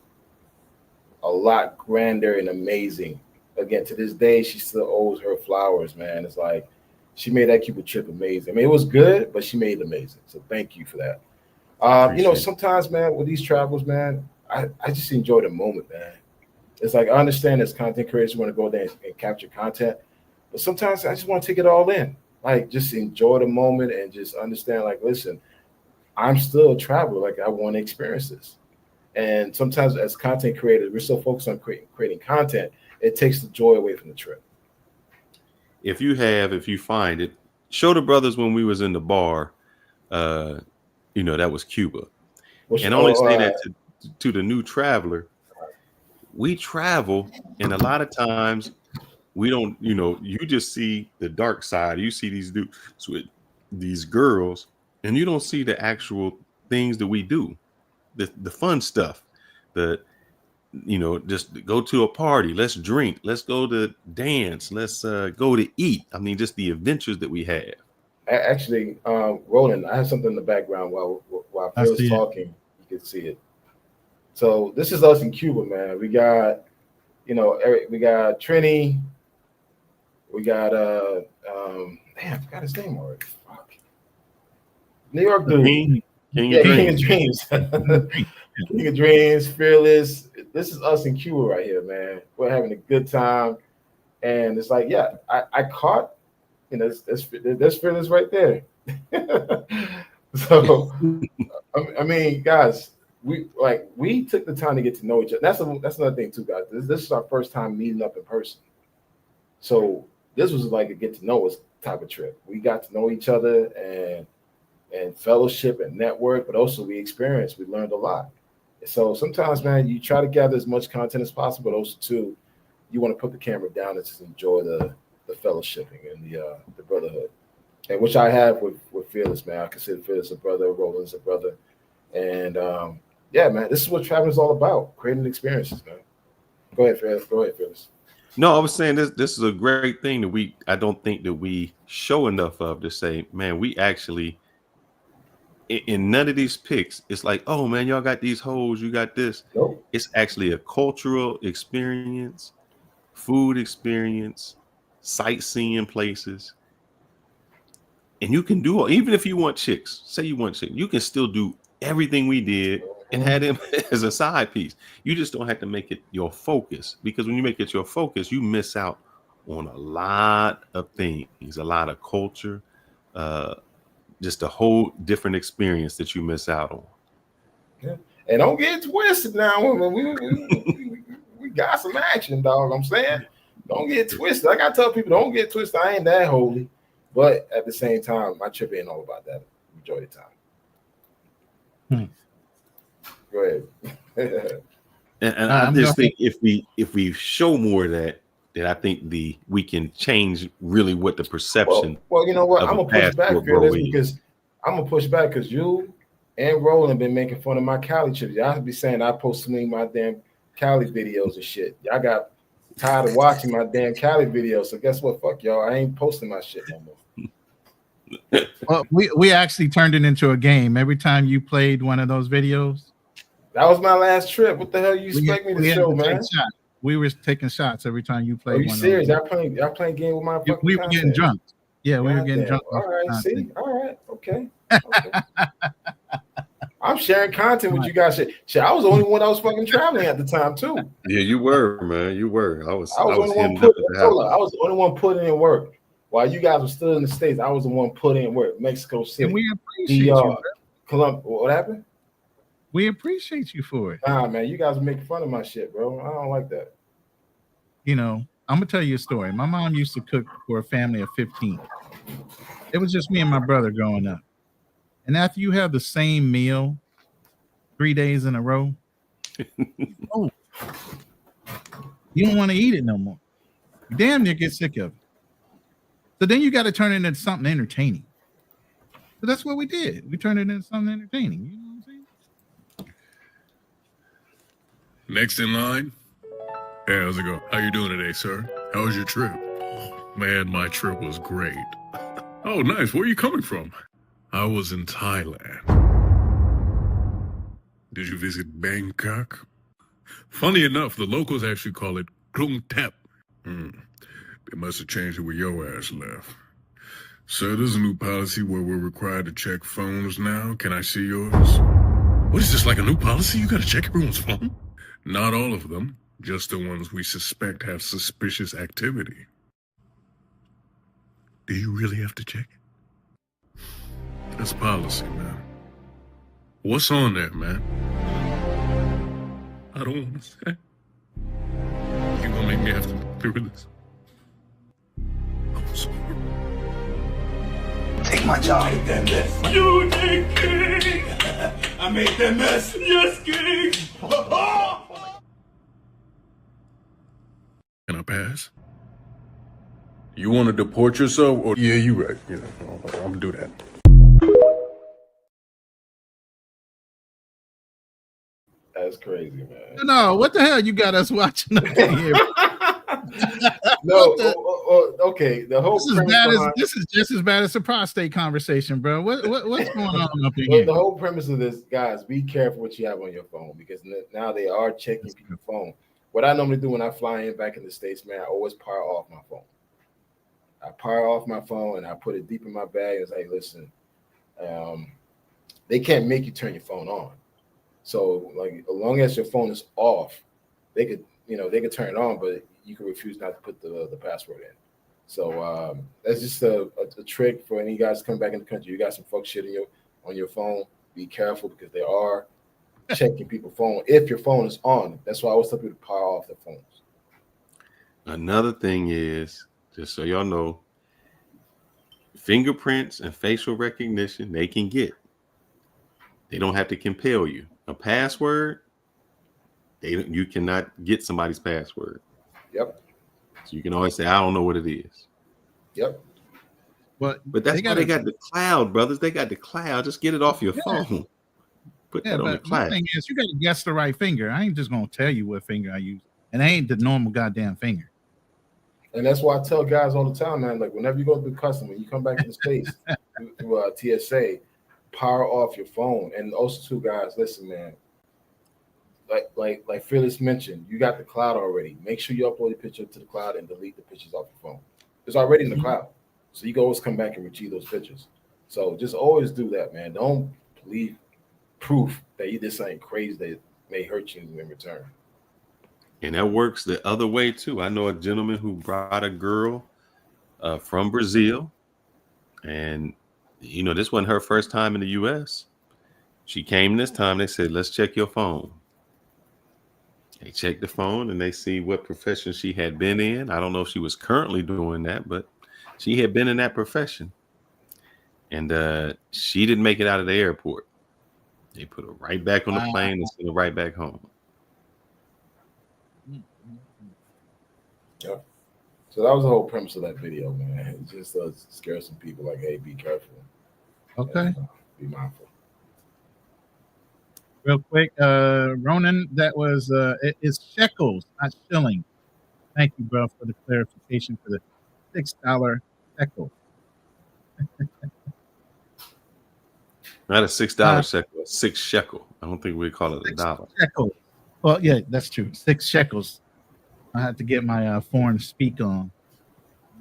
a lot grander and amazing. Again, to this day, she still owes her flowers, man. It's like she made that Cuba trip amazing. I mean, it was good, but she made it amazing. So thank you for that. You know, sometimes, man, with these travels, man, I just enjoy the moment, man. It's like I understand as content creators want to go there and capture content, but sometimes I just want to take it all in. Like, just enjoy the moment and just understand, like, listen, I'm still a traveler. Like, I want to experience this. And sometimes as content creators, we're so focused on creating content, it takes the joy away from the trip. If you find it, show the brothers when we was in the bar, you know, that was Cuba. And only say that to the new traveler. We travel, and a lot of times we don't, you know, you just see the dark side. You see these dudes with these girls, and you don't see the actual things that we do, the fun stuff, you know, just go to a party, let's drink, let's go to dance, let's go to eat. I mean, just the adventures that we have. Actually, Ronin, I have something in the background while Phil was talking. You can see it. So this is us in Cuba, man. We got, you know, Eric, we got Trini, we got damn, I forgot his name already. Fuck. New York dude. King of Dreams. King of Dreams, Fearless. This is us in Cuba right here, man. We're having a good time. And it's like, yeah, I caught, you know, there's Fearless right there. So I mean, guys, we took the time to get to know each other. That's another thing too, guys. This is our first time meeting up in person. So this was like a get to know us type of trip. We got to know each other and fellowship and network, but also we learned a lot. So sometimes, man, you try to gather as much content as possible, but also too, you want to put the camera down and just enjoy the fellowshipping and the brotherhood. And which I have with Fearless, man. I consider Fearless a brother, Roland's a brother. And yeah, man, this is what traveling is all about, creating experiences, man. Go ahead, Fearless. No, I was saying this is a great thing that I don't think that we show enough of, to say, man, we actually, in none of these pics, it's like, oh man, y'all got these hoes, you got this. Nope. It's actually a cultural experience, food experience, sightseeing places. And you can do, even if you want chicks, say you want chicks, you can still do everything we did and have them as a side piece. You just don't have to make it your focus, because when you make it your focus, you miss out on a lot of things, a lot of culture, just a whole different experience that you miss out on. Yeah. And don't get twisted now. We got some action, dog. I'm saying, don't get twisted. Like I tell people, don't get twisted. I ain't that holy. But at the same time, my trip ain't all about that. Enjoy the time. Go ahead. and I just think if we show more of that I think we can change really what the perception. Well, you know what? I'm gonna push back because you and Roland have been making fun of my Cali trips. Y'all be saying I post me my damn Cali videos and shit. Y'all got tired of watching my damn Cali videos. So guess what? Fuck y'all. I ain't posting my shit no more. Well, we actually turned it into a game. Every time you played one of those videos. That was my last trip. What the hell you expect me to show, man? We were taking shots every time you played. Are you serious? Y'all playing game with my fucking We were getting drunk. Yeah, we were getting drunk. All right, see? All right, okay. I'm sharing content with you guys. Shit, I was the only one that was fucking traveling at the time too. Yeah, you were, man. You were. I was the only one putting in work. While you guys were still in the States, I was the one putting in work. Mexico City. And we appreciate you. Columbia. What happened? We appreciate you for it. Nah, man, you guys are making fun of my shit, bro. I don't like that. You know, I'm gonna tell you a story. My mom used to cook for a family of 15. It was just me and my brother growing up. And after you have the same meal 3 days in a row, you don't want to eat it no more. You damn near get sick of it. So then you got to turn it into something entertaining. So that's what we did. We turned it into something entertaining. You know what I'm saying? Next in line. Hey, how's it going? How you doing today, sir? How was your trip? Oh, man, my trip was great. Oh, nice. Where are you coming from? I was in Thailand. Did you visit Bangkok? Funny enough, the locals actually call it Krung Thep. They must have changed it where your ass left. Sir, there's a new policy where we're required to check phones now. Can I see yours? What is this, like a new policy? You gotta check everyone's phone? Not all of them, just the ones we suspect have suspicious activity. Do you really have to check it? That's policy, man. What's on there, man? I don't want to say. You gonna make me have to go through this? I'm sorry. Take my job. Make that mess. You did, King. I made that mess. Yes, King. Can I pass? You want to deport yourself? Or yeah, you right. You know, I'm gonna do that. That's crazy, man. No, what the hell you got us watching up in here? No, okay. The whole this is just as bad as the prostate conversation, bro. What's going on up in here? The whole premise of this, guys, be careful what you have on your phone because now they are checking people's phone. What I normally do when I fly in back in the States, man, I always power off my phone. I power off my phone and I put it deep in my bag and say, listen, they can't make you turn your phone on. So like as long as your phone is off, they could turn it on, but you can refuse not to put the password in. So that's just a trick for any guys coming back in the country. You got some fuck shit on your phone. Be careful because they are checking people's phone if your phone is on. That's why I always tell people to power off their phones. Another thing is, just so y'all know, fingerprints and facial recognition they can get. They don't have to compel you. A password, you cannot get somebody's password. Yep. So you can always say, I don't know what it is. Yep. But that's why they got the cloud, brothers. They got the cloud. Just get it off your phone. Put that on the cloud. The thing is, you got to guess the right finger. I ain't just going to tell you what finger I use. And it ain't the normal goddamn finger. And that's why I tell guys all the time, man, like whenever you go through customs, when you come back to the States through TSA, power off your phone. And also too, guys, listen, man, like Phyllis mentioned, you got the cloud already. Make sure you upload your picture to the cloud and delete the pictures off your phone. It's already in the cloud. So you can always come back and retrieve those pictures. So just always do that, man. Don't leave proof that you did something crazy that may hurt you in return. And that works the other way too. I know a gentleman who brought a girl from Brazil, and this wasn't her first time in the U.S. She came this time. They said, "Let's check your phone." They checked the phone and they see what profession she had been in. I don't know if she was currently doing that, but she had been in that profession, and she didn't make it out of the airport. They put her right back on the plane and sent her right back home. Yep. So that was the whole premise of that video, man. It just scare some people like, hey, be careful. Okay. And, be mindful. Real quick, Ronin, that was it's shekels, not shilling. Thank you, bro, for the clarification for the $6 shekel. Not a $6 shekel, a 6 shekel. I don't think we call it a dollar. Shekels. Well, yeah, that's true. 6 shekels. I have to get my foreign speak on.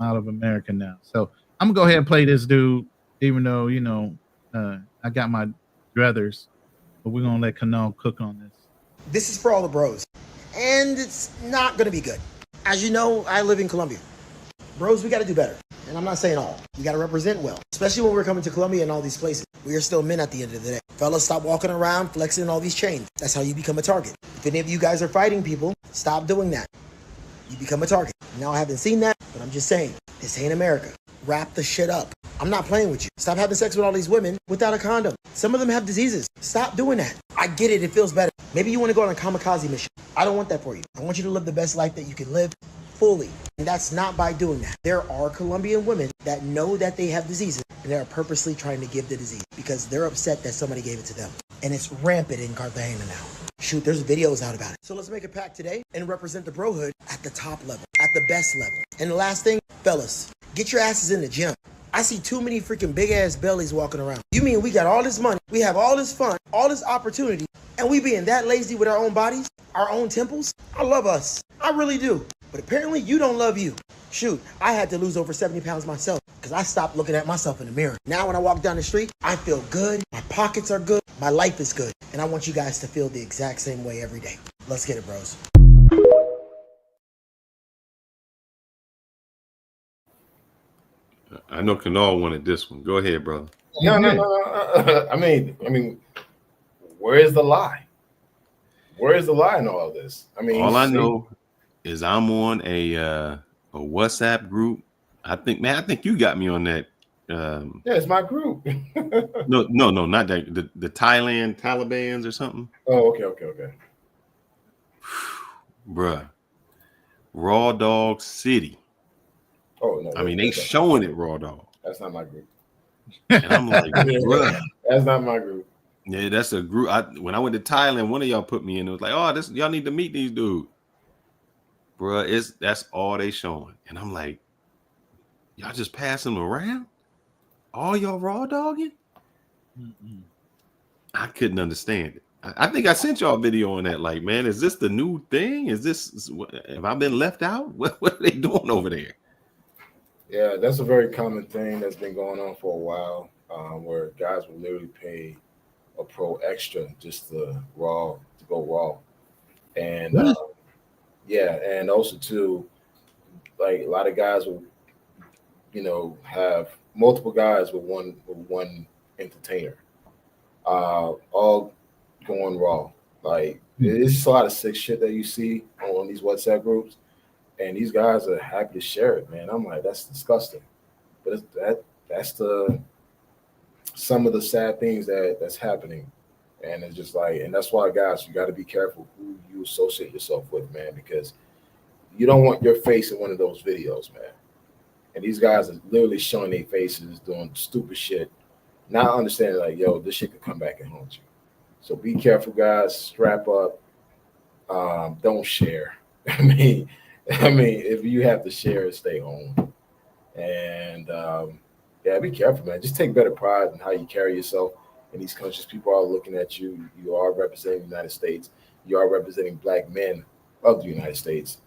I'm out of America now. So I'm going to go ahead and play this dude, even though, I got my druthers. But we're going to let Kanal cook on this. This is for all the bros. And it's not going to be good. As you know, I live in Colombia. Bros, we got to do better. And I'm not saying all. We got to represent well. Especially when we're coming to Colombia and all these places. We are still men at the end of the day. Fellas, stop walking around flexing all these chains. That's how you become a target. If any of you guys are fighting people, stop doing that. You become a target. Now, I haven't seen that, but I'm just saying, this ain't America. Wrap the shit up. I'm not playing with you. Stop having sex with all these women without a condom. Some of them have diseases. Stop doing that. I get it. It feels better. Maybe you want to go on a kamikaze mission. I don't want that for you. I want you to live the best life that you can live fully. And that's not by doing that. There are Colombian women that know that they have diseases and they are purposely trying to give the disease because they're upset that somebody gave it to them. And it's rampant in Cartagena now. Shoot, there's videos out about it. So let's make a pact today and represent the brohood at the top level, at the best level. And the last thing, fellas, get your asses in the gym. I see too many freaking big ass bellies walking around. You mean we got all this money, we have all this fun, all this opportunity, and we being that lazy with our own bodies, our own temples? I love us. I really do. But apparently you don't love you. Shoot, I had to lose over 70 pounds myself because I stopped looking at myself in the mirror. Now when I walk down the street, I feel good, my pockets are good, my life is good. And I want you guys to feel the exact same way every day. Let's get it, bros. I know Kanal wanted this one. Go ahead, brother. No. I mean, where is the lie? Where is the lie in all this? I mean, all I know is I'm on a WhatsApp group. I think you got me on that. Yeah, it's my group. No, not that. The Thailand Talibans or something. Oh, okay. Bruh. Raw Dog City. Oh no. I mean, they showing it Raw Dog. That's not my group. And I'm like, bruh. That's not my group. Yeah, that's a group. When I went to Thailand, one of y'all put me in. It was like, oh, this y'all need to meet these dudes. Bruh, that's all they showing. And I'm like, y'all just passing them around? All y'all raw dogging? I couldn't understand it. I think I sent y'all a video on that. Like, man, is this the new thing? Have I been left out? What are they doing over there? Yeah, that's a very common thing that's been going on for a while, where guys will literally pay a pro extra just to go raw. And and also too, like a lot of guys will, have multiple guys with one entertainer, all going raw. Like it's just a lot of sick shit that you see on these WhatsApp groups, and these guys are happy to share it, man. I'm like, that's disgusting. But that's some of the sad things that's happening. And it's just like, and that's why, guys, you got to be careful who you associate yourself with, man, because you don't want your face in one of those videos, man. And these guys are literally showing their faces doing stupid shit, not understanding like, yo, this shit could come back and haunt you. So be careful, guys. Strap up. Don't share. I mean, if you have to share, stay home. And be careful, man. Just take better pride in how you carry yourself in these countries. People are looking at you. You are representing the United States. You are representing Black men of the United States.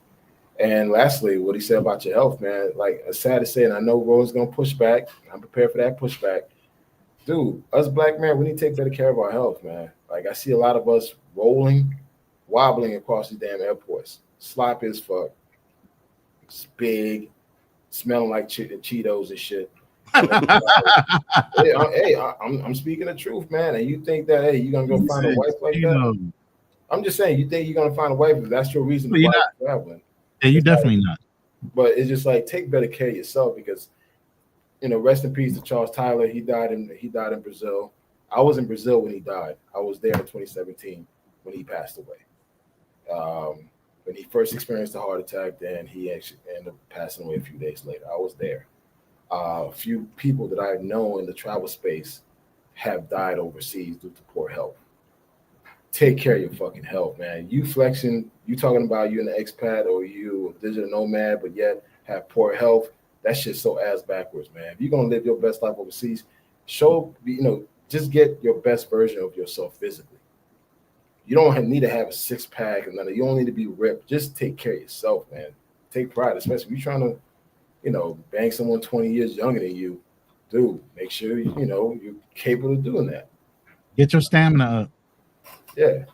And lastly, what he said about your health, man, like it's sad to say, and I know Ro's going to push back. I'm prepared for that pushback. Dude, us Black men, we need to take better care of our health, man. Like I see a lot of us wobbling across these damn airports. Sloppy as fuck. It's big, smelling like Cheetos and shit. I'm speaking the truth, man. And you think that, hey, you're going to go find a wife like that? I'm just saying, you think you're going to find a wife if that's your reason to traveling. Yeah, you definitely not. But it's just like, take better care of yourself because, rest in peace to Charles Tyler. He died in Brazil. I was in Brazil when he died. I was there in 2017 when he passed away. When he first experienced a heart attack, then he actually ended up passing away a few days later. I was there. A few people that I know in the travel space have died overseas due to poor health. Take care of your fucking health, man. You flexing, you talking about you an expat or you a digital nomad, but yet have poor health. That shit's so ass backwards, man. If you're gonna live your best life overseas, just get your best version of yourself physically. You don't need to have a six-pack and none of. You don't need to be ripped. Just take care of yourself, man. Take pride, especially if you're trying to, bang someone 20 years younger than you. Dude, make sure you're capable of doing that. Get your stamina up. Yeah.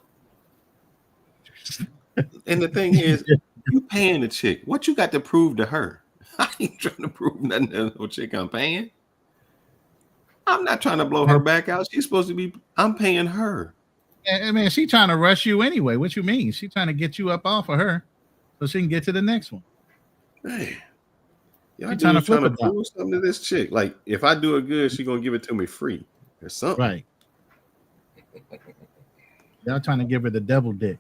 And the thing is, you paying the chick. What you got to prove to her? I ain't trying to prove nothing to no chick I'm paying. I'm not trying to blow her back out. She's supposed to be, I'm paying her. I mean, she trying to rush you anyway. What you mean? She trying to get you up off of her so she can get to the next one. Hey, y'all trying to prove something to this chick. Like, if I do it good, she gonna give it to me free or something. Right. Y'all trying to give her the devil dick.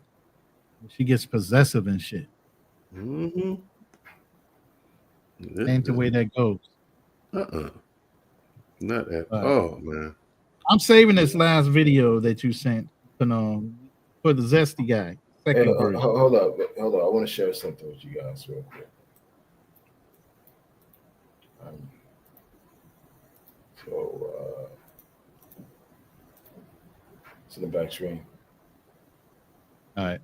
She gets possessive and shit. Mm-hmm. Ain't the way that goes. Not at all, man. I'm saving this last video that you sent for the Zesty guy. Second version. Hold up. I want to share something with you guys real quick. It's in the back screen. All right.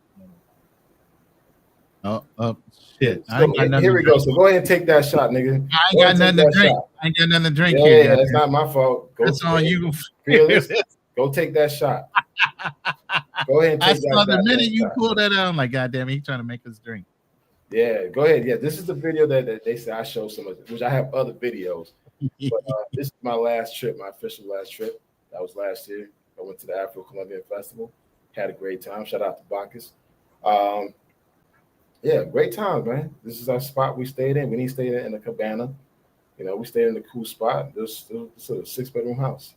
Shit. I So ain't got nothing here to we go. drink. So go ahead and take that shot, nigga. I ain't got nothing to drink. I ain't got nothing to drink here. Yeah, that's not my fault. That's on you. Fearless, go take that shot. Go ahead and take that shot. I saw the minute you pulled that out, I'm like, God damn it, he's trying to make us drink. Yeah, go ahead. Yeah, this is the video that they say I show some of, which I have other videos. But this is my last trip, my official last trip. That was last year. I went to the Afro-Colombian Festival. Had a great time. Shout out to Bacchus. Yeah, great time, man. This is our spot we stayed in. We stayed in the cabana. You know, we stayed in a cool spot. This is a 6-bedroom house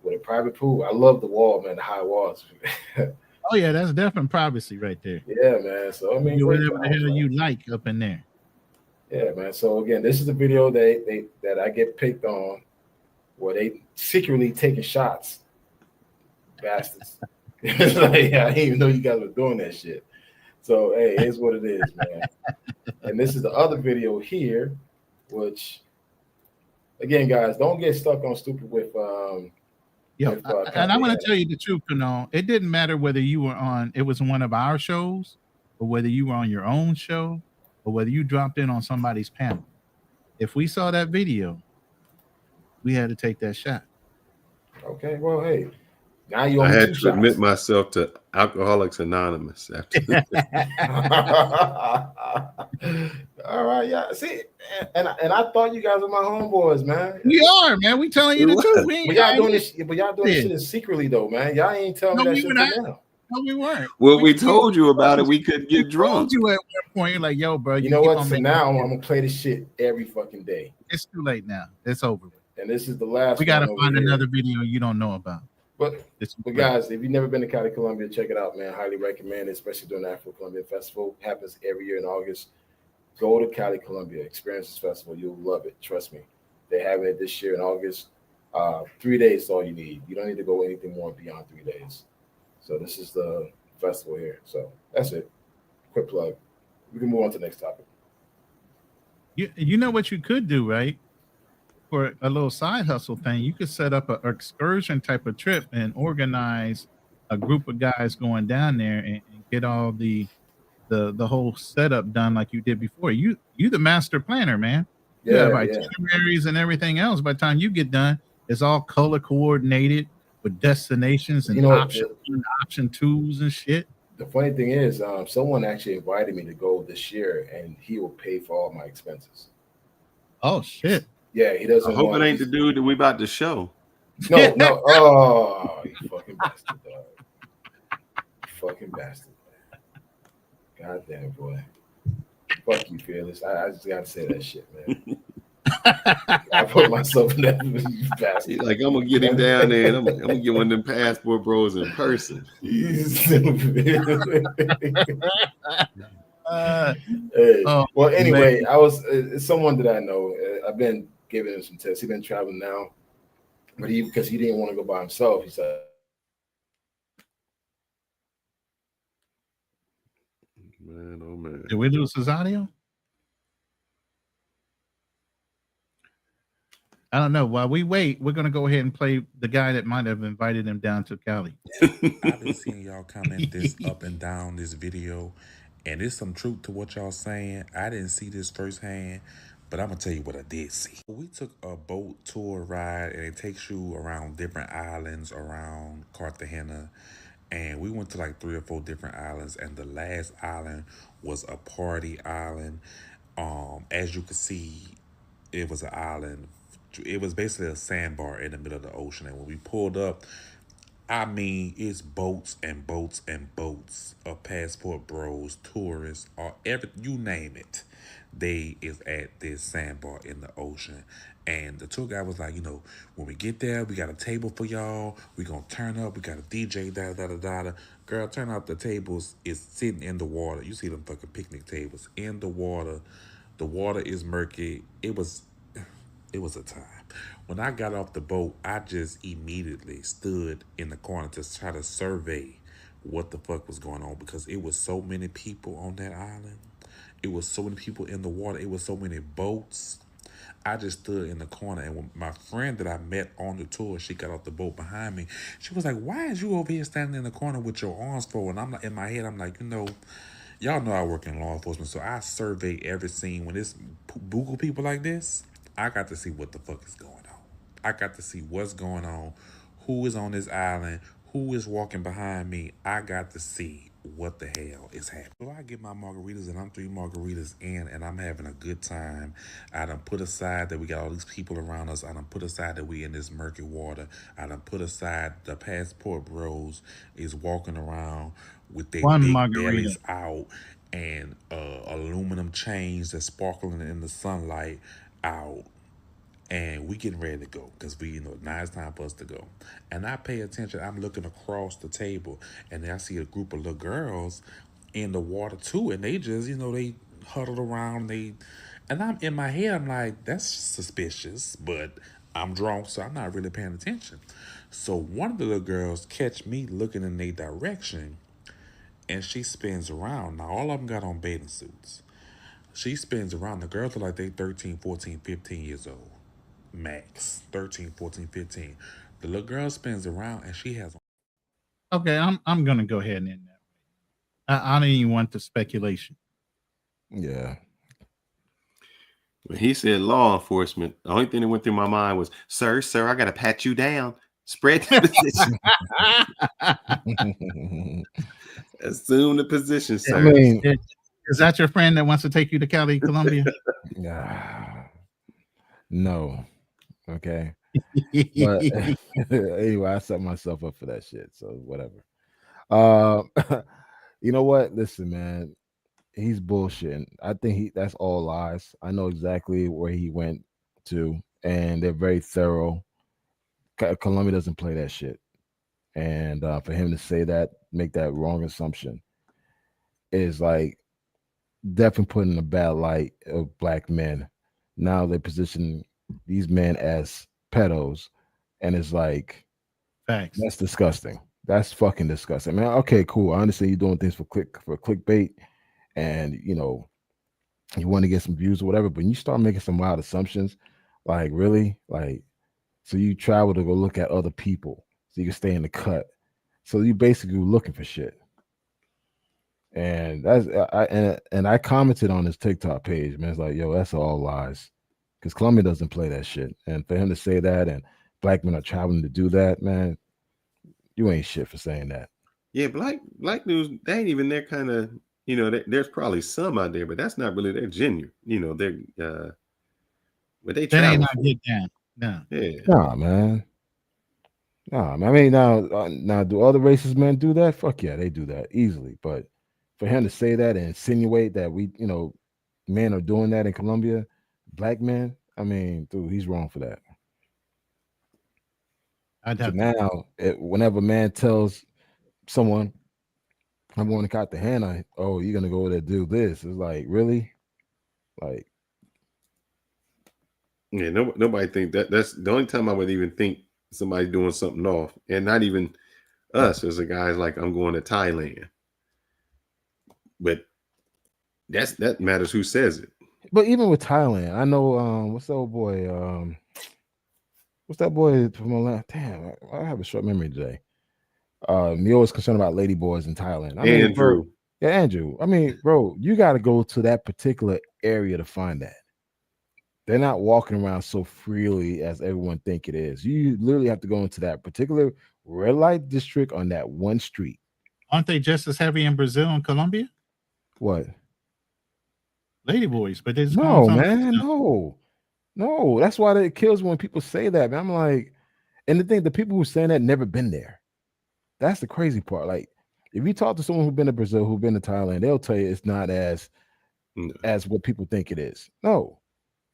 with a private pool. I love the wall, man, the high walls. Oh, yeah, that's definitely privacy right there. Yeah, man. So, I mean, do whatever the hell you like up in there. Yeah, man. So, again, this is the video that I get picked on where they secretly taking shots. Bastards. It's like, I didn't even know you guys were doing that shit. So, hey, here's what it is, man. And this is the other video here, which, again, guys, don't get stuck on stupid with and I'm going to tell you the truth, it didn't matter whether you were on, it was one of our shows, or whether you were on your own show, or whether you dropped in on somebody's panel. If we saw that video, we had to take that shot. Okay, well, hey, now you I only had two to admit shots. myself to Alcoholics Anonymous after All right, yeah. See, and I thought you guys were my homeboys, man. We are, man. We telling you the truth. But y'all doing this. But y'all doing this shit secretly, though, man. Y'all ain't telling me that shit now. No, we weren't. Well, we told you about it. We could get drunk. Told you at one point, you're like, yo, bro. You know what? So now I'm gonna play this shit every fucking day. It's too late now. It's over with. And this is the last. We gotta find another video you don't know about. But guys, if you've never been to Cali, Colombia, check it out, man. Highly recommend it, especially during the Afro-Colombian Festival. It happens every year in August. Go to Cali, Colombia, experience this festival. You'll love it. Trust me. They're having it this year in August. 3 days is all you need. You don't need to go anything more beyond 3 days. So this is the festival here. So that's it. Quick plug. We can move on to the next topic. You know what you could do, right? For a little side hustle thing, you could set up an excursion type of trip and organize a group of guys going down there and get all the whole setup done like you did before. You the master planner, man. You have itineraries and everything else. By the time you get done, it's all color coordinated with destinations and option twos and shit. The funny thing is, someone actually invited me to go this year, and he will pay for all my expenses. Oh shit! Yeah, he doesn't. I hope it ain't the dude that we about to show. No. Oh, you fucking bastard, dog. Fucking bastard. God damn, boy. Fuck you, Fearless. I just gotta say that shit, man. I put myself in that bastard. Like, I'm gonna get him down there and I'm gonna get one of them passport bros in person. Well, anyway, it's someone that I know. I've been giving him some tests. He's been traveling now, but because he didn't want to go by himself, he said, "Man, oh man, did we lose his audio? I don't know. While we wait, we're gonna go ahead and play the guy that might have invited him down to Cali." I've been seeing y'all comment this up and down this video, and there's some truth to what y'all saying. I didn't see this firsthand, but I'm gonna tell you what I did see. We took a boat tour ride, and it takes you around different islands around Cartagena, and we went to like 3 or 4 different islands, and the last island was a party island. As you can see, it was an island. It was basically a sandbar in the middle of the ocean, and when we pulled up, I mean, it's boats and boats and boats of passport bros, tourists, or you name it. They is at this sandbar in the ocean. And the tour guide was like, when we get there, we got a table for y'all. We gonna turn up. We got a DJ, da-da-da-da-da. Girl, turn out the tables is sitting in the water. You see them fucking picnic tables in the water. The water is murky. It was a time. When I got off the boat, I just immediately stood in the corner to try to survey what the fuck was going on, because it was so many people on that island. It was so many people in the water. It was so many boats. I just stood in the corner, and when my friend that I met on the tour, she got off the boat behind me. She was like, "Why is you over here standing in the corner with your arms forward?" And I'm like, in my head, I'm like, Y'all know I work in law enforcement, so I survey every scene. When it's bugle people like this, I got to see what the fuck is going on. I got to see what's going on, who is on this island, who is walking behind me. I got to see what the hell is happening. So I get my margaritas, and I'm 3 margaritas in, and I'm having a good time. I done put aside that we got all these people around us. I done put aside that we in this murky water. I done put aside the passport bros is walking around with their One big margarita. bellies out and aluminum chains that's sparkling in the sunlight out. And we getting ready to go because we, now it's time for us to go. And I pay attention. I'm looking across the table, and then I see a group of little girls in the water too, and they just, they huddled around. And I'm in my head, I'm like, that's suspicious, but I'm drunk, so I'm not really paying attention. So one of the little girls catch me looking in their direction, and she spins around. Now all of them got on bathing suits. She spins around. The girls are like they 13, 14, 15 years old. Max 13, 14, 15. The little girl spins around and she has. Okay, I'm gonna go ahead and end that. I don't even want the speculation. Yeah. When he said law enforcement, the only thing that went through my mind was, sir, I gotta pat you down. Spread the position. Assume the position, sir. I mean, is that your friend that wants to take you to Cali, Colombia? No. Okay. But anyway, I set myself up for that shit. So whatever. You know what? Listen, man, he's bullshitting. I think that's all lies. I know exactly where he went to, and they're very thorough. Colombia doesn't play that shit. And for him to say that, make that wrong assumption, is like definitely putting a bad light of black men. Now they position these men as pedos, and it's like, facts. That's disgusting. That's fucking disgusting, man. Okay, cool. I understand you're doing things for clickbait, and you want to get some views or whatever. But you start making some wild assumptions, like really, like, so you travel to go look at other people so you can stay in the cut. So you basically looking for shit. And that's I commented on his TikTok page, man. It's like, yo, that's all lies, because Colombia doesn't play that shit. And for him to say that, and black men are traveling to do that, man, you ain't shit for saying that. Yeah, black dudes, they ain't even their kind of, there's probably some out there, but that's not really their genuine. They're but they travel. Ain't not get down. No. Yeah. Nah, man. Nah, I mean, now do other racist men do that? Fuck yeah, they do that easily. But for him to say that and insinuate that we, men are doing that in Colombia, black men, I mean, dude, he's wrong for that. So now, whenever a man tells someone, I'm going to Cartagena, oh, you're gonna go there do this, it's like, really? Like, yeah, nobody think that's the only time I would even think somebody doing something off, and not even us as a guy's like, I'm going to Thailand. But that matters who says it. But even with Thailand, I know what's that old boy? What's that boy from Atlanta? Damn, I have a short memory today. He always concerned about lady boys in Thailand. I mean, Andrew. Bro, yeah, Andrew. I mean, bro, you got to go to that particular area to find that. They're not walking around so freely as everyone think it is. You literally have to go into that particular red light district on that one street. Aren't they just as heavy in Brazil and Colombia? What? Ladyboys, but there's no, man, no. That's why it kills when people say that, man. I'm like, and the people who saying that never been there. That's the crazy part. Like, if you talk to someone who's been to Brazil, who's been to Thailand, they'll tell you it's not as what people think it is. No,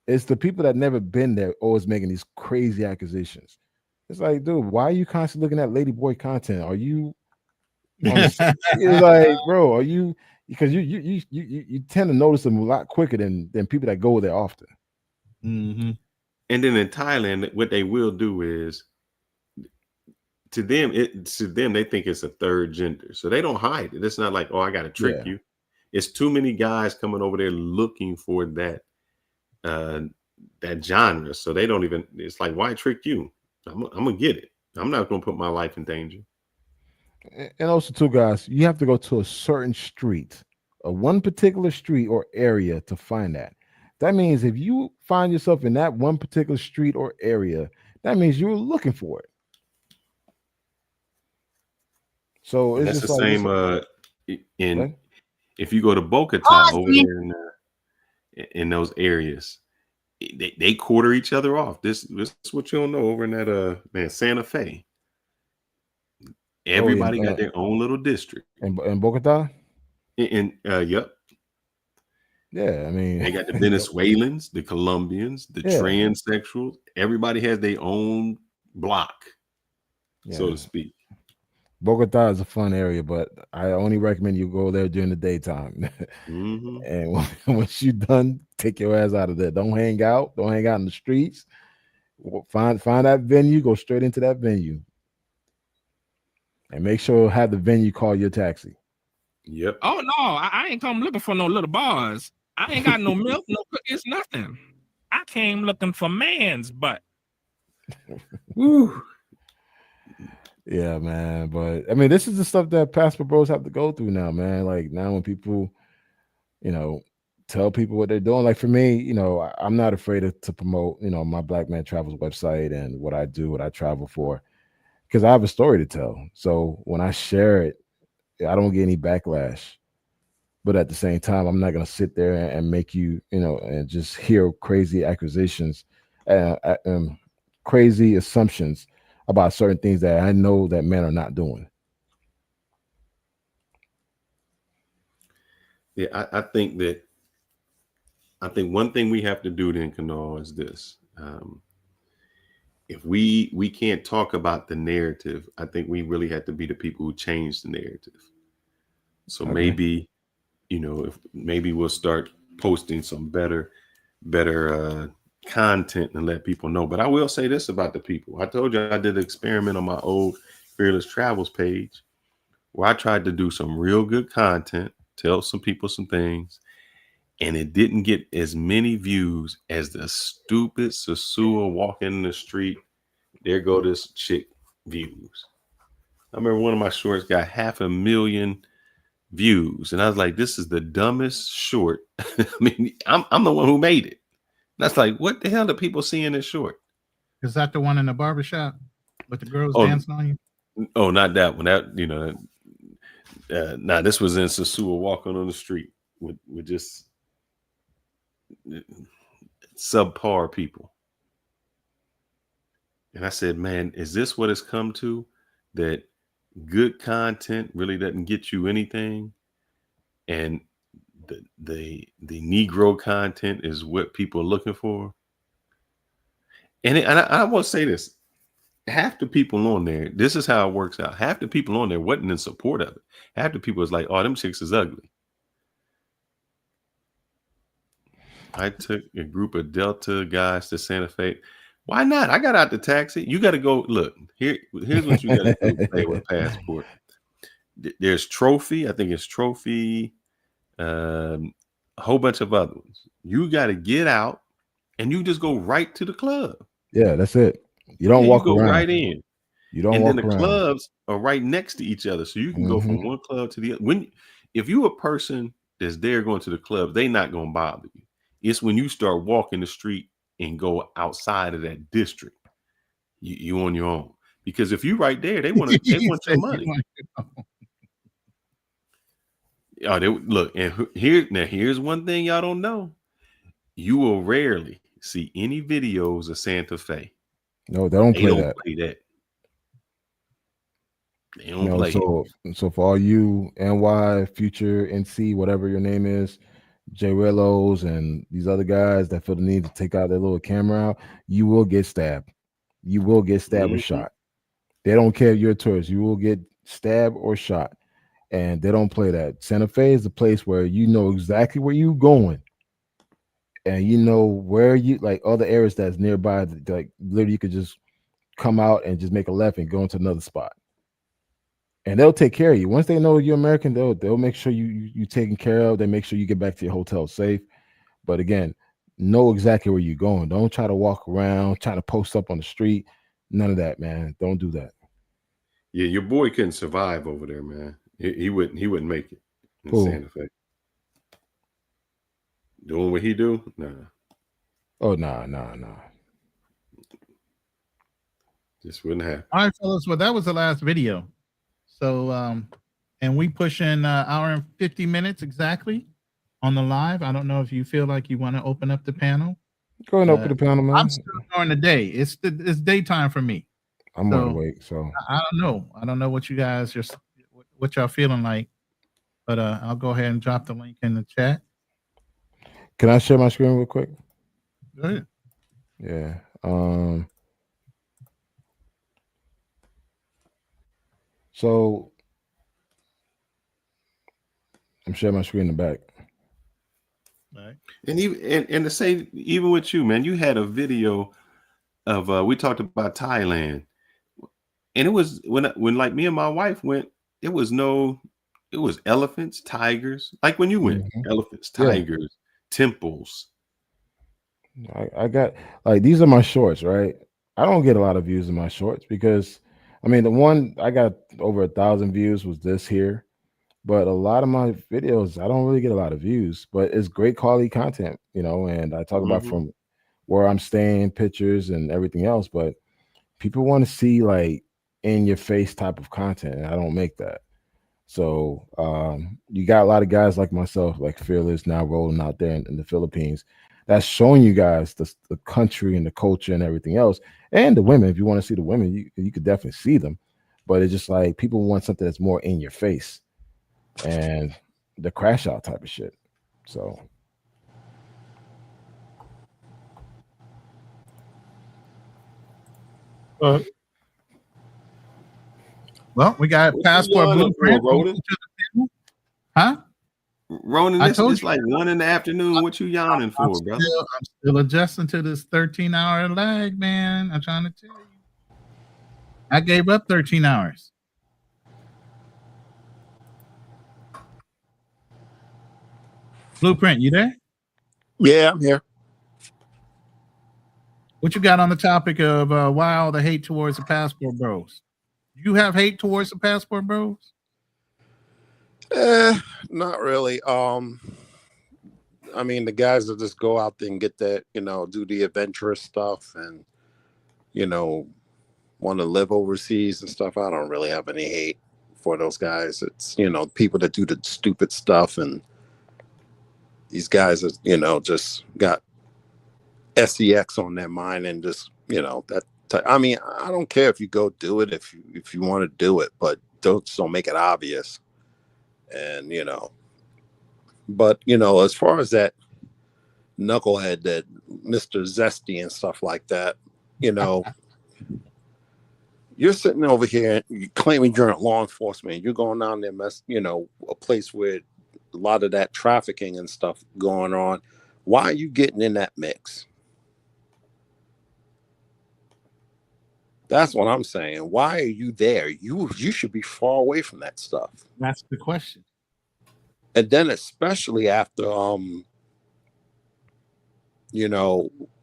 it's the people that never been there always making these crazy accusations. It's like, dude, why are you constantly looking at ladyboy content? Are you? It's like, bro, are you? Because you tend to notice them a lot quicker than people that go there often. Mm-hmm. And then in Thailand, what they will do is, to them they think it's a third gender, so they don't hide it. It's not like, oh, I got to trick you. It's too many guys coming over there looking for that genre, so they don't even. It's like, why trick you? I'm gonna get it. I'm not gonna put my life in danger. And also, too, guys, you have to go to a certain street one particular street or area to find that. That means if you find yourself in that one particular street or area, that means you were looking for it. So And it's that's just the like same in what? if you go to Bogota over there in those areas, they quarter each other off. This is what you don't know over in that man Santa Fe. Everybody got their own little district. In Bogota? Yep. Yeah, I mean they got the Venezuelans, the Colombians, the transsexuals. Everybody has their own block, so to speak. Bogota is a fun area, but I only recommend you go there during the daytime. And once you're done, take your ass out of there. Don't hang out. Don't hang out in the streets. Find that venue. Go straight into that venue, and make sure have the venue call your taxi. Yep. Oh no, I ain't come looking for no little bars. I ain't got no milk, no cookies, nothing. I came looking for man's butt. Woo. Yeah, man. But I mean, this is the stuff that passport bros have to go through now, man. Like now when people, tell people what they're doing. Like for me, I'm not afraid to promote, my Black Man Travels website and what I do, what I travel for, because I have a story to tell. So when I share it, I don't get any backlash. But at the same time, I'm not going to sit there and make you, and just hear crazy accusations, crazy assumptions about certain things that I know that men are not doing. Yeah, I think one thing we have to do then, Kanal, is this. If we can't talk about the narrative, I think we really have to be the people who change the narrative. So maybe, if maybe we'll start posting some better content and let people know. But I will say this about the people. I told you I did an experiment on my old Fearless Travels page where I tried to do some real good content, tell some people some things, and it didn't get as many views as the stupid Sasua walking in the street. There go this chick views. I remember one of my shorts got 500,000 views, and I was like, this is the dumbest short. I mean, I'm the one who made it. That's like, what the hell do people see in this short? Is that the one in the barbershop with the girls dancing on you? Oh, not that one. That this was in Sasua walking on the street with just subpar people. And I said, man, is this what it's come to? That good content really doesn't get you anything, and the Negro content is what people are looking for. And I want to say this: half the people on there, this is how it works out. Half the people on there wasn't in support of it. Half the people was like, "Oh, them chicks is ugly." I took a group of Delta guys to Santa Fe. Why not? I got out the taxi. You got to go. Look, here's what you got to do to pay with a passport. There's Trophy. I think it's Trophy. A whole bunch of other ones. You got to get out, and you just go right to the club. Yeah, that's it. You don't walk go around. right in. You don't and walk then the around. clubs are right next to each other, so you can go from one club to the other. If you're a person that's there going to the club, they not gonna bother you. It's when you start walking the street and go outside of that district, you on your own. Because if you right there, they want your money. Oh, look, and here's one thing y'all don't know. You will rarely see any videos of Santa Fe. No, they don't play that. They don't play so for all you NY, Future, NC, whatever your name is, J Rellos and these other guys that feel the need to take out their little camera out, you will get stabbed. You will get stabbed or shot. They don't care if you're a tourist. You will get stabbed or shot. And they don't play that. Santa Fe is the place where you know exactly where you're going. And you know where you, like other areas that's nearby, like literally you could just come out and just make a left and go into another spot. And they'll take care of you. Once they know you're American, they'll make sure you taken care of. They make sure you get back to your hotel safe. But again, know exactly where you're going. Don't try to walk around, try to post up on the street. None of that, man. Don't do that. Yeah, your boy couldn't survive over there, man. He wouldn't make it in Santa Fe. Doing what he do? Nah. Oh, nah. Just wouldn't happen. All right, fellas. Well, that was the last video. So, and we push in hour and 50 minutes exactly on the live. I don't know if you feel like you want to open up the panel. Go ahead and open the panel, man. I'm still during the day. It's daytime for me. I'm wide awake, so I don't know. I don't know what you guys what y'all feeling like, but I'll go ahead and drop the link in the chat. Can I share my screen real quick? Go ahead. Yeah. So I'm sharing my screen in the back. Right. And even and to say, even with you, man, you had a video of we talked about Thailand, and it was when like me and my wife went, it was elephants, tigers, like when you went, elephants, tigers, temples. I got like these are my shorts, right? I don't get a lot of views in my shorts because I mean the one I got over 1,000 views was this here. But a lot of my videos, I don't really get a lot of views, but it's great quality content, you know, and I talk about from where I'm staying, pictures and everything else, but people want to see like in your face type of content, and I don't make that. So you got a lot of guys like myself, like Fearless now rolling out there in the Philippines, that's showing you guys the country and the culture and everything else, and the women. If you want to see the women, you could definitely see them, but it's just like people want something that's more in your face. And the crash out type of shit. So well, we got passport blueprint. Huh? Ronin, it's like 1 PM. What you yawning for, brother? I'm still adjusting to this 13-hour lag, man. I'm trying to tell you. I gave up 13 hours. Blueprint, you there? Yeah, I'm here. What you got on the topic of why all the hate towards the passport bros? You have hate towards the passport bros? Not really. I mean, the guys that just go out there and get that, do the adventurous stuff and, want to live overseas and stuff. I don't really have any hate for those guys. It's, people that do the stupid stuff, and these guys are, just got sex on their mind and just, I mean, I don't care if you go do it, if you want to do it, but don't make it obvious. And, but, as far as that knucklehead, that Mr. Zesty and stuff like that, you're sitting over here and claiming you're in law enforcement. You're going down there, a place where a lot of that trafficking and stuff going on. Why are you getting in that mix? That's what I'm saying. Why are you there? You should be far away from that stuff. That's the question. And then especially after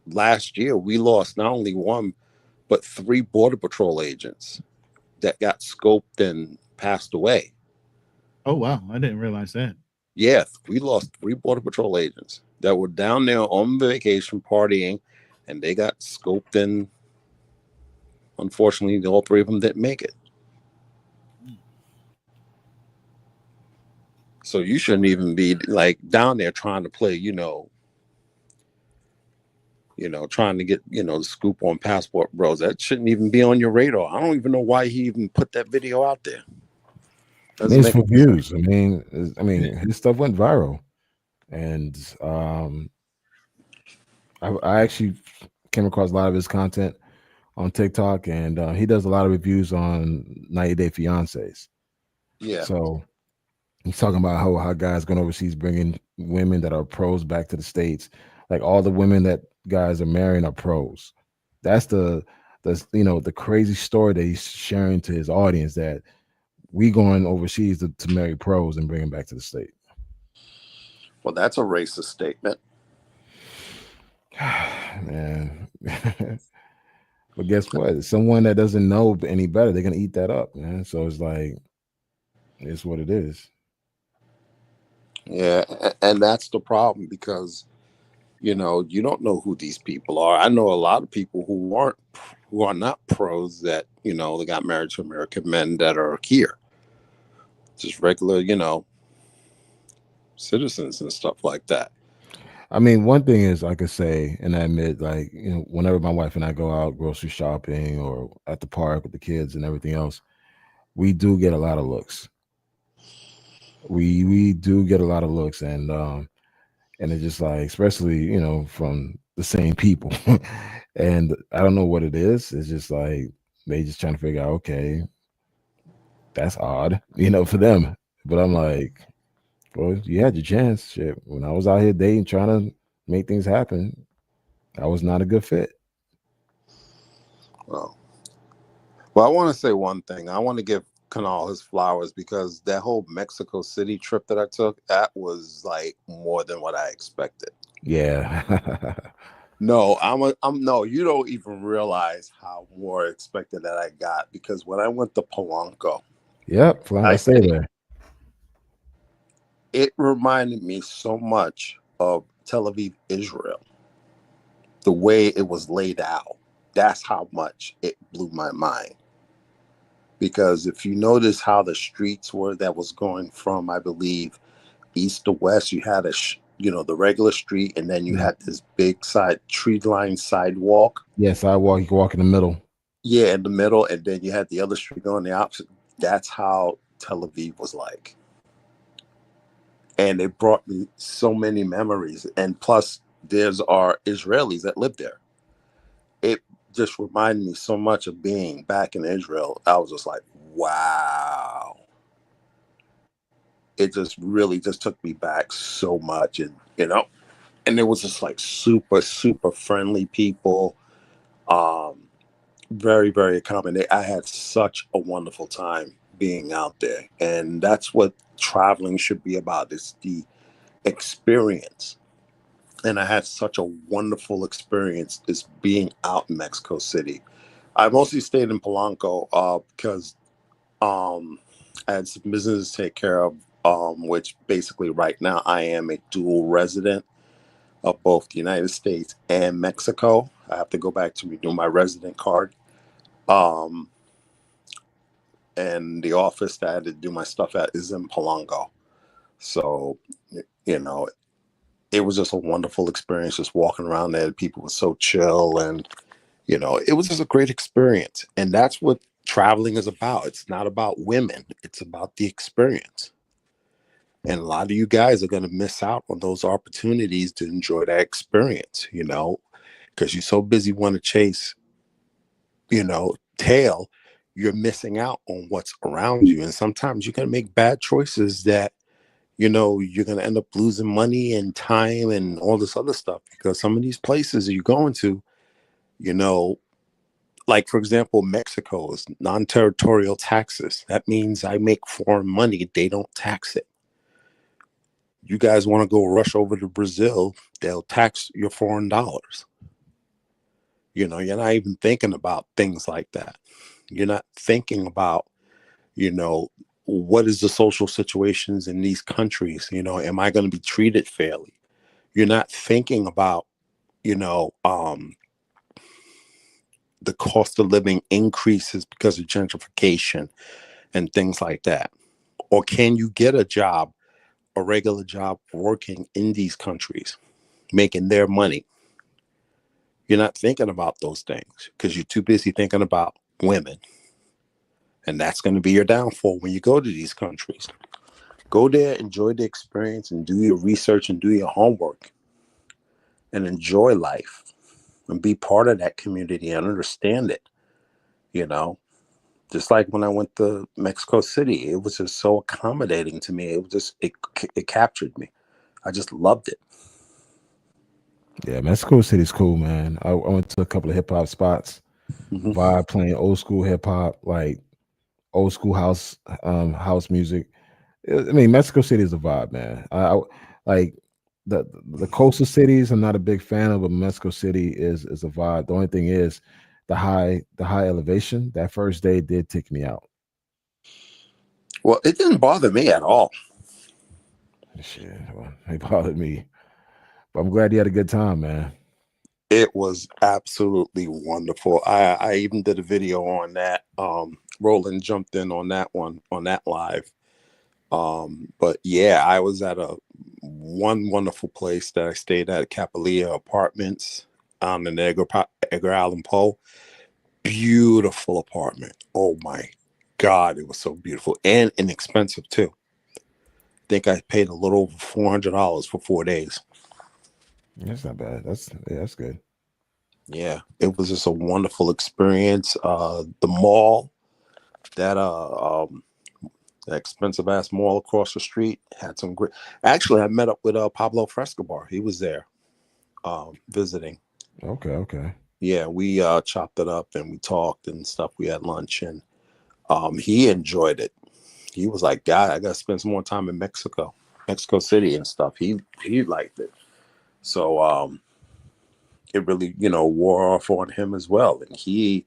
last year we lost not only one but 3 Border Patrol agents that got scoped and passed away. Oh wow, I didn't realize that. Yeah, we lost 3 Border Patrol agents that were down there on vacation partying, and they got scoped, and unfortunately all 3 of them didn't make it. So you shouldn't even be like down there trying to play, trying to get, the scoop on passport bros. That shouldn't even be on your radar. I don't even know why he even put that video out there. It's for views. I mean, his stuff went viral, and I actually came across a lot of his content on TikTok, and he does a lot of reviews on 90 Day Fiancés. Yeah. So he's talking about how guys going overseas bringing women that are pros back to the States. Like all the women that guys are marrying are pros. That's the crazy story that he's sharing to his audience, that we going overseas to marry pros and bring them back to the state. Well, that's a racist statement. Man. But guess what? Someone that doesn't know any better, they're gonna eat that up, man. So it's like, it's what it is. Yeah, and that's the problem, because You know, you don't know who these people are. I know a lot of people who are not pros that, you know, they got married to American men that are here. Just regular, you know, citizens and stuff like that. I mean, one thing is I could say, and I admit, like, you know, whenever my wife and I go out grocery shopping or at the park with the kids and everything else, we do get a lot of looks. We do get a lot of looks, and it's just like, especially, you know, from the same people. And I don't know what it is. It's just like they just trying to figure out, okay, that's odd, you know, for them. But I'm like, well, you had your chance. Shit. When I was out here dating, trying to make things happen, I was not a good fit. Well, I want to say one thing. I want to give Kanal his flowers, because that whole Mexico City trip that I took, that was like more than what I expected. Yeah. No, no, you don't even realize how more expected that I got, because when I went to Polanco, Yep, I say there. It reminded me so much of Tel Aviv, Israel. The way it was laid out. That's how much it blew my mind. Because if you notice how the streets were that was going from, I believe, east to west, you had the regular street, and then you had this big tree-lined sidewalk. Yeah, sidewalk. You can walk in the middle. Yeah, in the middle, and then you had the other street going the opposite. That's how Tel Aviv was like. And it brought me so many memories. And plus, there's our Israelis that live there. It just reminded me so much of being back in Israel. I was just like, wow. It just really just took me back so much. And, you know, and it was just like super, super friendly people. Very, very accommodating. I had such a wonderful time being out there. And that's what traveling should be about. It's the experience. And I had such a wonderful experience just being out in Mexico City. I mostly stayed in Polanco because I had some business to take care of, which basically right now I am a dual resident of both the United States and Mexico. I have to go back to renew my resident card. And the office that I had to do my stuff at is in Polanco. So, you know, it was just a wonderful experience just walking around there. People were so chill, and, you know, it was just a great experience. And that's what traveling is about. It's not about women. It's about the experience. And a lot of you guys are going to miss out on those opportunities to enjoy that experience, you know, because you're so busy wanting to chase, you know, tail, you're missing out on what's around you. And sometimes you're going to make bad choices that, you know, you're going to end up losing money and time and all this other stuff, because some of these places you're going to, you know, like, for example, Mexico is non-territorial taxes. That means I make foreign money. They don't tax it. You guys want to go rush over to Brazil, they'll tax your foreign dollars. You know, you're not even thinking about things like that. You're not thinking about, you know, what is the social situations in these countries? You know, am I going to be treated fairly? You're not thinking about, you know, the cost of living increases because of gentrification and things like that. Or can you get a job, a regular job, working in these countries, making their money? You're not thinking about those things because you're too busy thinking about women. And that's going to be your downfall when you go to these countries. Go there, enjoy the experience, and do your research and do your homework and enjoy life and be part of that community and understand it. You know, just like when I went to Mexico City, it was just so accommodating to me. It was just, it captured me. I just loved it. Yeah, Mexico City's cool, man. I went to a couple of hip hop spots, vibe playing old school hip hop, like old school house music. I mean, Mexico City is a vibe, man. I like the coastal cities. I'm not a big fan of, but Mexico City is a vibe. The only thing is the high elevation. That first day did take me out. Well, it didn't bother me at all. Shit, well, it bothered me. But I'm glad you had a good time, man. It was absolutely wonderful. I even did a video on that. Roland jumped in on that one, on that live. But yeah, I was at one wonderful place that I stayed at, Capalia Apartments on the Edgar Allan Poe. Beautiful apartment. Oh my God, it was so beautiful and inexpensive too. I think I paid a little over $400 for 4 days. That's not bad. That's good. Yeah, it was just a wonderful experience. The mall, that expensive ass mall across the street, had some great. Actually, I met up with Pablo Frescobar. He was there, visiting. Okay. Yeah, we chopped it up and we talked and stuff. We had lunch and he enjoyed it. He was like, "God, I gotta spend some more time in Mexico City and stuff." He liked it. So it really, wore off on him as well. And he,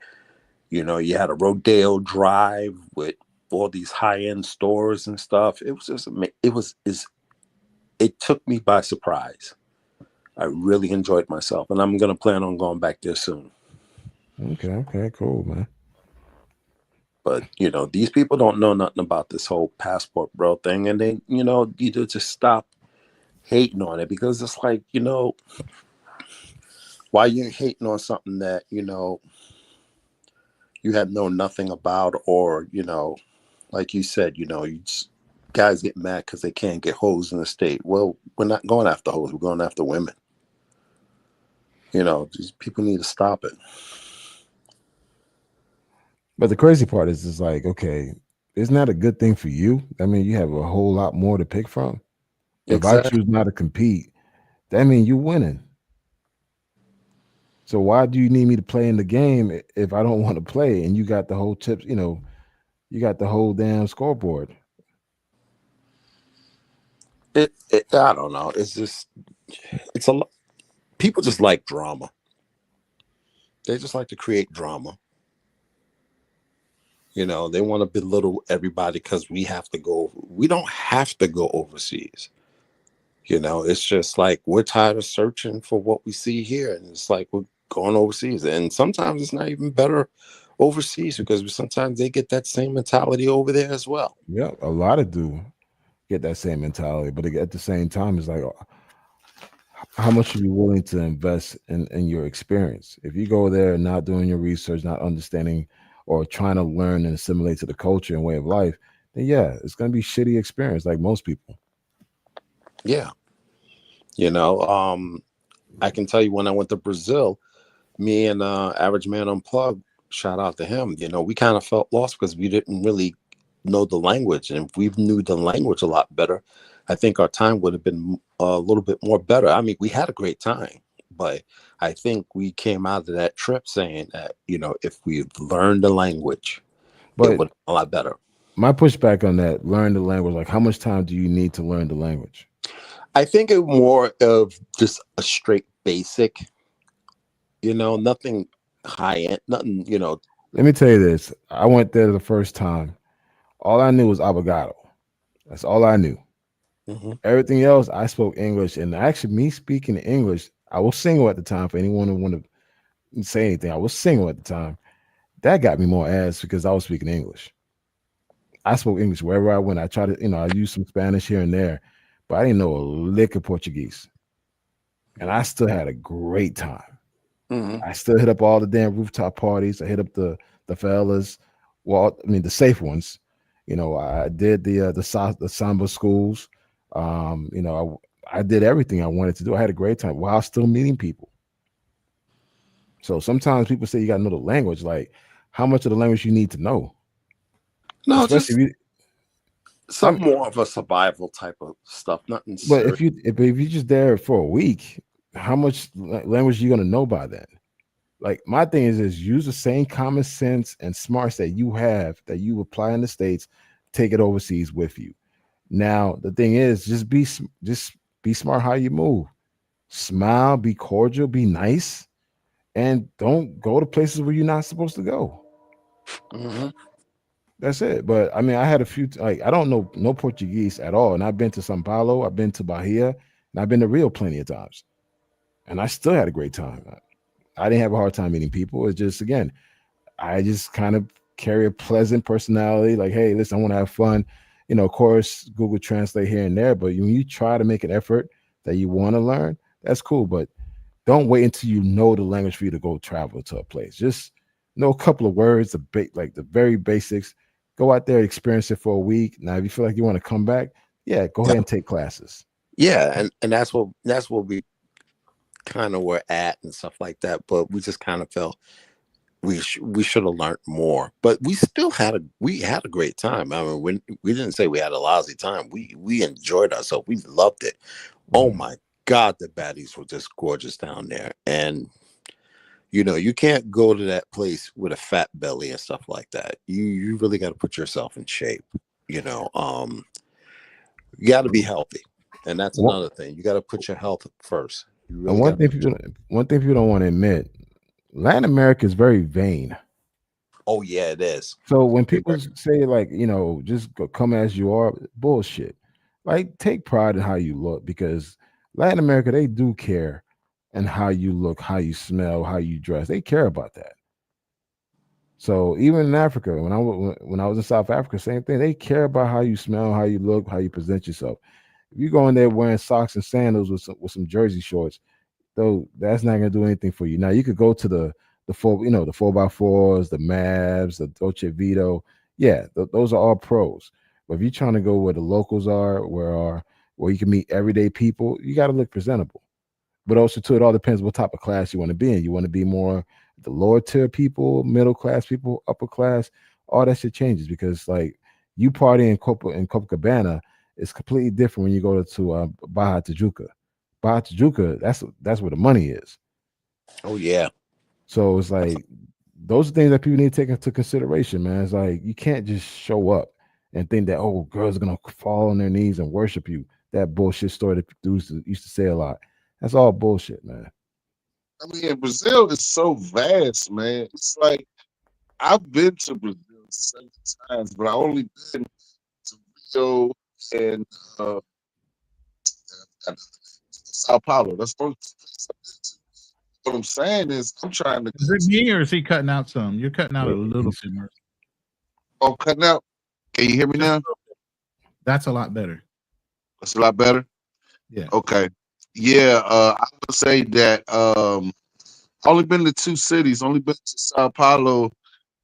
you had a Rodeo Drive with all these high-end stores and stuff. It was just, it took me by surprise. I really enjoyed myself, and I'm gonna plan on going back there soon. Okay, cool, man. But these people don't know nothing about this whole passport bro thing, and they, you just stop hating on it, because it's like, why you hating on something that you have known nothing about, or like you said, guys get mad because they can't get hoes in the state. Well, we're not going after hoes, we're going after women. These people need to stop it. But the crazy part is like, okay, isn't that a good thing for you? I mean, you have a whole lot more to pick from. Exactly. If I choose not to compete, that means you're winning. So why do you need me to play in the game if I don't want to play? And you got the whole tips, you got the whole damn scoreboard. I don't know. It's a lot. People just like drama. They just like to create drama. They want to belittle everybody because we don't have to go overseas. It's just like, we're tired of searching for what we see here. And it's like, we're going overseas. And sometimes it's not even better overseas, because sometimes they get that same mentality over there as well. Yeah, a lot of do get that same mentality. But at the same time, it's like, how much are you willing to invest in your experience? If you go there not doing your research, not understanding or trying to learn and assimilate to the culture and way of life, then yeah, it's going to be shitty experience like most people. Yeah. I can tell you, when I went to Brazil, me and Average Man Unplugged, shout out to him, we kind of felt lost because we didn't really know the language. And if we knew the language a lot better, I think our time would have been a little bit more better. I mean, we had a great time, but I think we came out of that trip saying that, if we learned the language, it would be a lot better. My pushback on that, learn the language, like how much time do you need to learn the language? I think it more of just a straight basic, nothing high end, nothing, Let me tell you this. I went there the first time. All I knew was abogado. That's all I knew. Mm-hmm. Everything else, I spoke English. And actually, me speaking English, I was single at the time. For anyone who want to say anything, I was single at the time. That got me more ass because I was speaking English. I spoke English wherever I went. I tried to, I used some Spanish here and there, but I didn't know a lick of Portuguese. And I still had a great time. Mm-hmm. I still hit up all the damn rooftop parties. I hit up the fellas. Well, I mean, the safe ones. I did the samba schools. I did everything I wanted to do. I had a great time while still meeting people. So sometimes people say you got to know the language. Like, how much of the language you need to know? No, especially some more of a survival type of stuff. Nothing. But if you're just there for a week, how much language are you gonna know by then? Like, my thing is use the same common sense and smarts that you have that you apply in the States, take it overseas with you. Now the thing is, just be smart how you move. Smile, be cordial, be nice, and don't go to places where you're not supposed to go. Mm-hmm. That's it. But I mean, I had a few, like, I don't know no Portuguese at all. And I've been to Sao Paulo, I've been to Bahia, and I've been to Rio plenty of times. and I still had a great time. I didn't have a hard time meeting people. It's just, again, I just kind of carry a pleasant personality. Like, hey, listen, I want to have fun. Of course, Google Translate here and there, but when you try to make an effort that you want to learn, that's cool. But don't wait until you know the language for you to go travel to a place. Just know a couple of words, like the very basics. Go out there, experience it for a week. Now, if you feel like you want to come back, yeah, go ahead and take classes. Yeah, and that's what we kind of were at and stuff like that. But we just kind of felt we should have learned more. But we still had a great time. I mean, we didn't say we had a lousy time. We enjoyed ourselves. We loved it. Oh my God, the baddies were just gorgeous down there. And you can't go to that place with a fat belly and stuff like that. You really got to put yourself in shape. You got to be healthy, and that's another thing. You got to put your health first. And one thing people don't want to admit, Latin America is very vain. Oh yeah, it is. So when people say like, just come as you are, bullshit. Like, take pride in how you look, because Latin America, they do care and how you look, how you smell, how you dress. They care about that. So even in Africa, when I was in South Africa, same thing. They care about how you smell, how you look, how you present yourself. If you go in there wearing socks and sandals with some jersey shorts, though, that's not gonna do anything for you. Now you could go to the 4x4s, the Mavs, the Dolce Vito. Yeah, those are all pros. But if you're trying to go where the locals are, where you can meet everyday people, you got to look presentable. But also, too, it all depends what type of class you want to be in. You want to be more the lower tier people, middle class people, upper class. All that shit changes, because like you party in Copacabana is completely different when you go to Baja Tijuca. Baja Tijuca, that's where the money is. Oh yeah. So it's like those are things that people need to take into consideration, man. It's like you can't just show up and think that, oh, girls are gonna fall on their knees and worship you. That bullshit story that dudes used to say a lot. That's all bullshit, man. I mean, Brazil is so vast, man. It's like I've been to Brazil 7 times, but I only been to Rio and Sao Paulo. That's the first place I've been to. What I'm saying is, I'm trying to. Is it me or is he cutting out some? You're cutting out a little bit more. Oh, cutting out. Can you hear me now? That's a lot better. That's a lot better. Yeah. Okay. Yeah. I would say that only been to 2 cities. Only been to Sao Paulo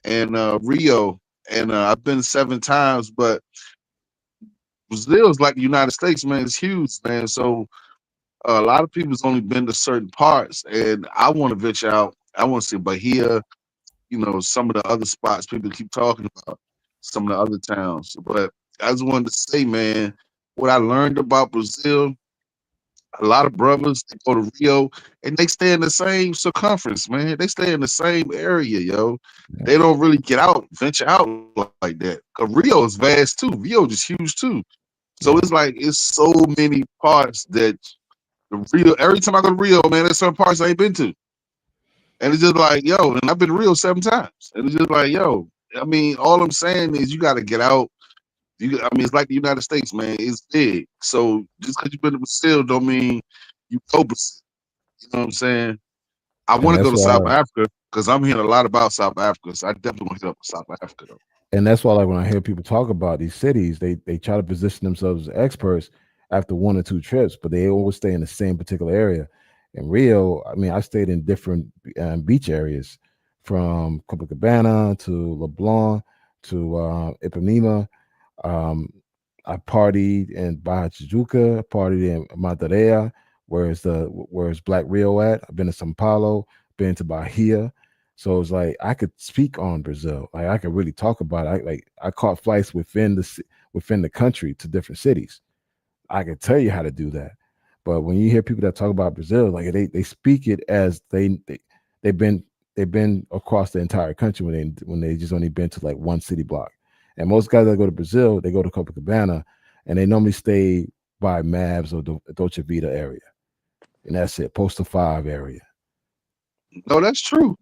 and Rio, and I've been 7 times. But Brazil is like the United States, man. It's huge, man. So a lot of people's only been to certain parts, and I want to venture out. I want to see Bahia, some of the other spots people keep talking about, some of the other towns. But I just wanted to say, man, what I learned about Brazil, a lot of brothers, they go to Rio, and they stay in the same circumference, man. They stay in the same area, yo. They don't really venture out like that. Because Rio is vast, too. Rio is huge, too. So it's like, it's so many parts that Rio, every time I go to Rio, man, there's some parts I ain't been to. And it's just like, yo, and I've been to Rio 7 times. And it's just like, yo, I mean, all I'm saying is you got to get out. It's like the United States, man. It's big. So just because you've been to Brazil don't mean you go Brazil. You know what I'm saying? I want to go to South Africa because I'm hearing a lot about South Africa. So I definitely want to hit up South Africa, though. And that's why, like, when I hear people talk about these cities, they try to position themselves as experts after 1 or 2 trips, but they always stay in the same particular area. In Rio, I mean, I stayed in different beach areas, from Copacabana to LeBlanc to Ipanema. I partied in Baja Tijuca, partied in Monteria, where's Black Rio at. I've been to São Paulo, been to Bahia. So it's like I could speak on Brazil. Like I could really talk about it. I caught flights within the country to different cities. I could tell you how to do that. But when you hear people that talk about Brazil, like they speak it as they've been across the entire country when they just only been to like one city block. And most guys that go to Brazil, they go to Copacabana, and they normally stay by Mavs or the Dolce Vita area, and that's it. Postal 5 area. No, that's true.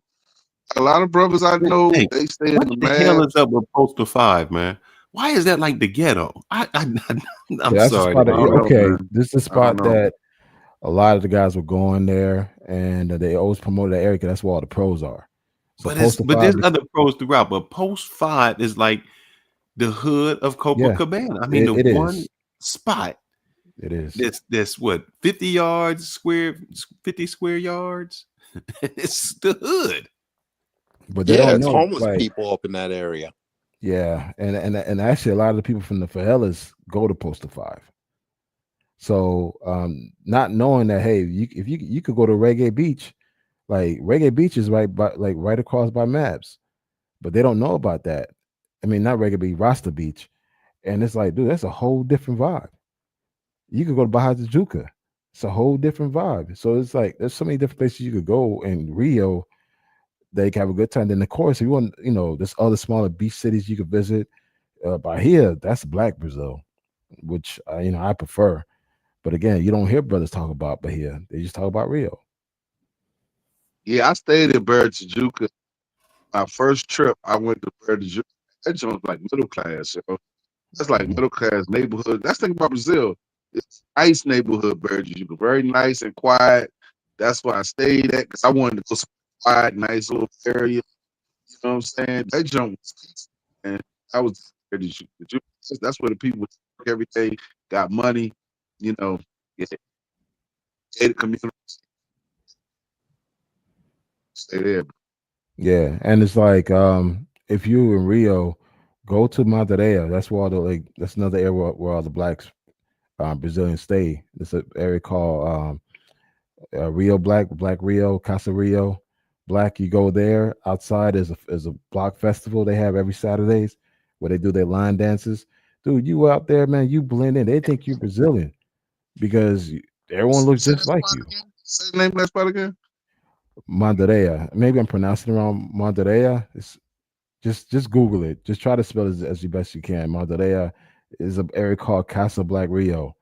A lot of brothers I know, they stay in the What the hell is up with Postal 5, man? Why is that like the ghetto? I'm sorry. This is the spot that a lot of the guys were going there, and they always promoted that area because that's where all the pros are. So But there's other pros throughout. But Post 5 is like the hood of Copacabana. I mean, the it one is. spot. It is. That's what 50 yards square, 50 square yards. It's the hood. But they don't it's know, homeless like, people up in that area. yeah, and actually a lot of the people from the favelas go to Poster 5. So not knowing that, hey, if you could go to Reggae Beach, like Reggae Beach is right across by Mabs, but they don't know about that. I mean, not Reggae Beach, Rasta Beach, and it's like, dude, that's a whole different vibe. You could go to Baja de Juca, it's a whole different vibe. So it's like there's so many different places you could go in Rio. They can have a good time. Then of course, if you want, there's other smaller beach cities you could visit. Bahia, that's Black Brazil, which I prefer. But again, you don't hear brothers talk about Bahia. They just talk about Rio. Yeah, I stayed in Barra Tijuca. My first trip, I went to Barra Tijuca. That joint's like middle class, yo. That's like middle class neighborhood. That's the thing about Brazil. It's a nice neighborhood, Barra Tijuca. Very nice and quiet. That's why I stayed at, because I wanted to go some quiet, nice little area. You know what I'm saying? That joint was peaceful, man. I was Barra Tijuca. That's where the people work every day, got money, yeah. Gated community. Stay there. Yeah, and it's like if you in Rio, go to Madeira. That's where all the that's another area where all the blacks, Brazilians stay. It's an area called Rio Black Rio, Casa Rio Black. You go there. Outside is a block festival they have every Saturdays where they do their line dances. Dude, you out there, man, you blend in. They think you're Brazilian because everyone looks just like you. Say the name of that spot again. Madeira. Maybe I'm pronouncing it wrong. Madeira. It's just Google it. Just try to spell it as you best you can. Madeira is an area called Casa Black Rio.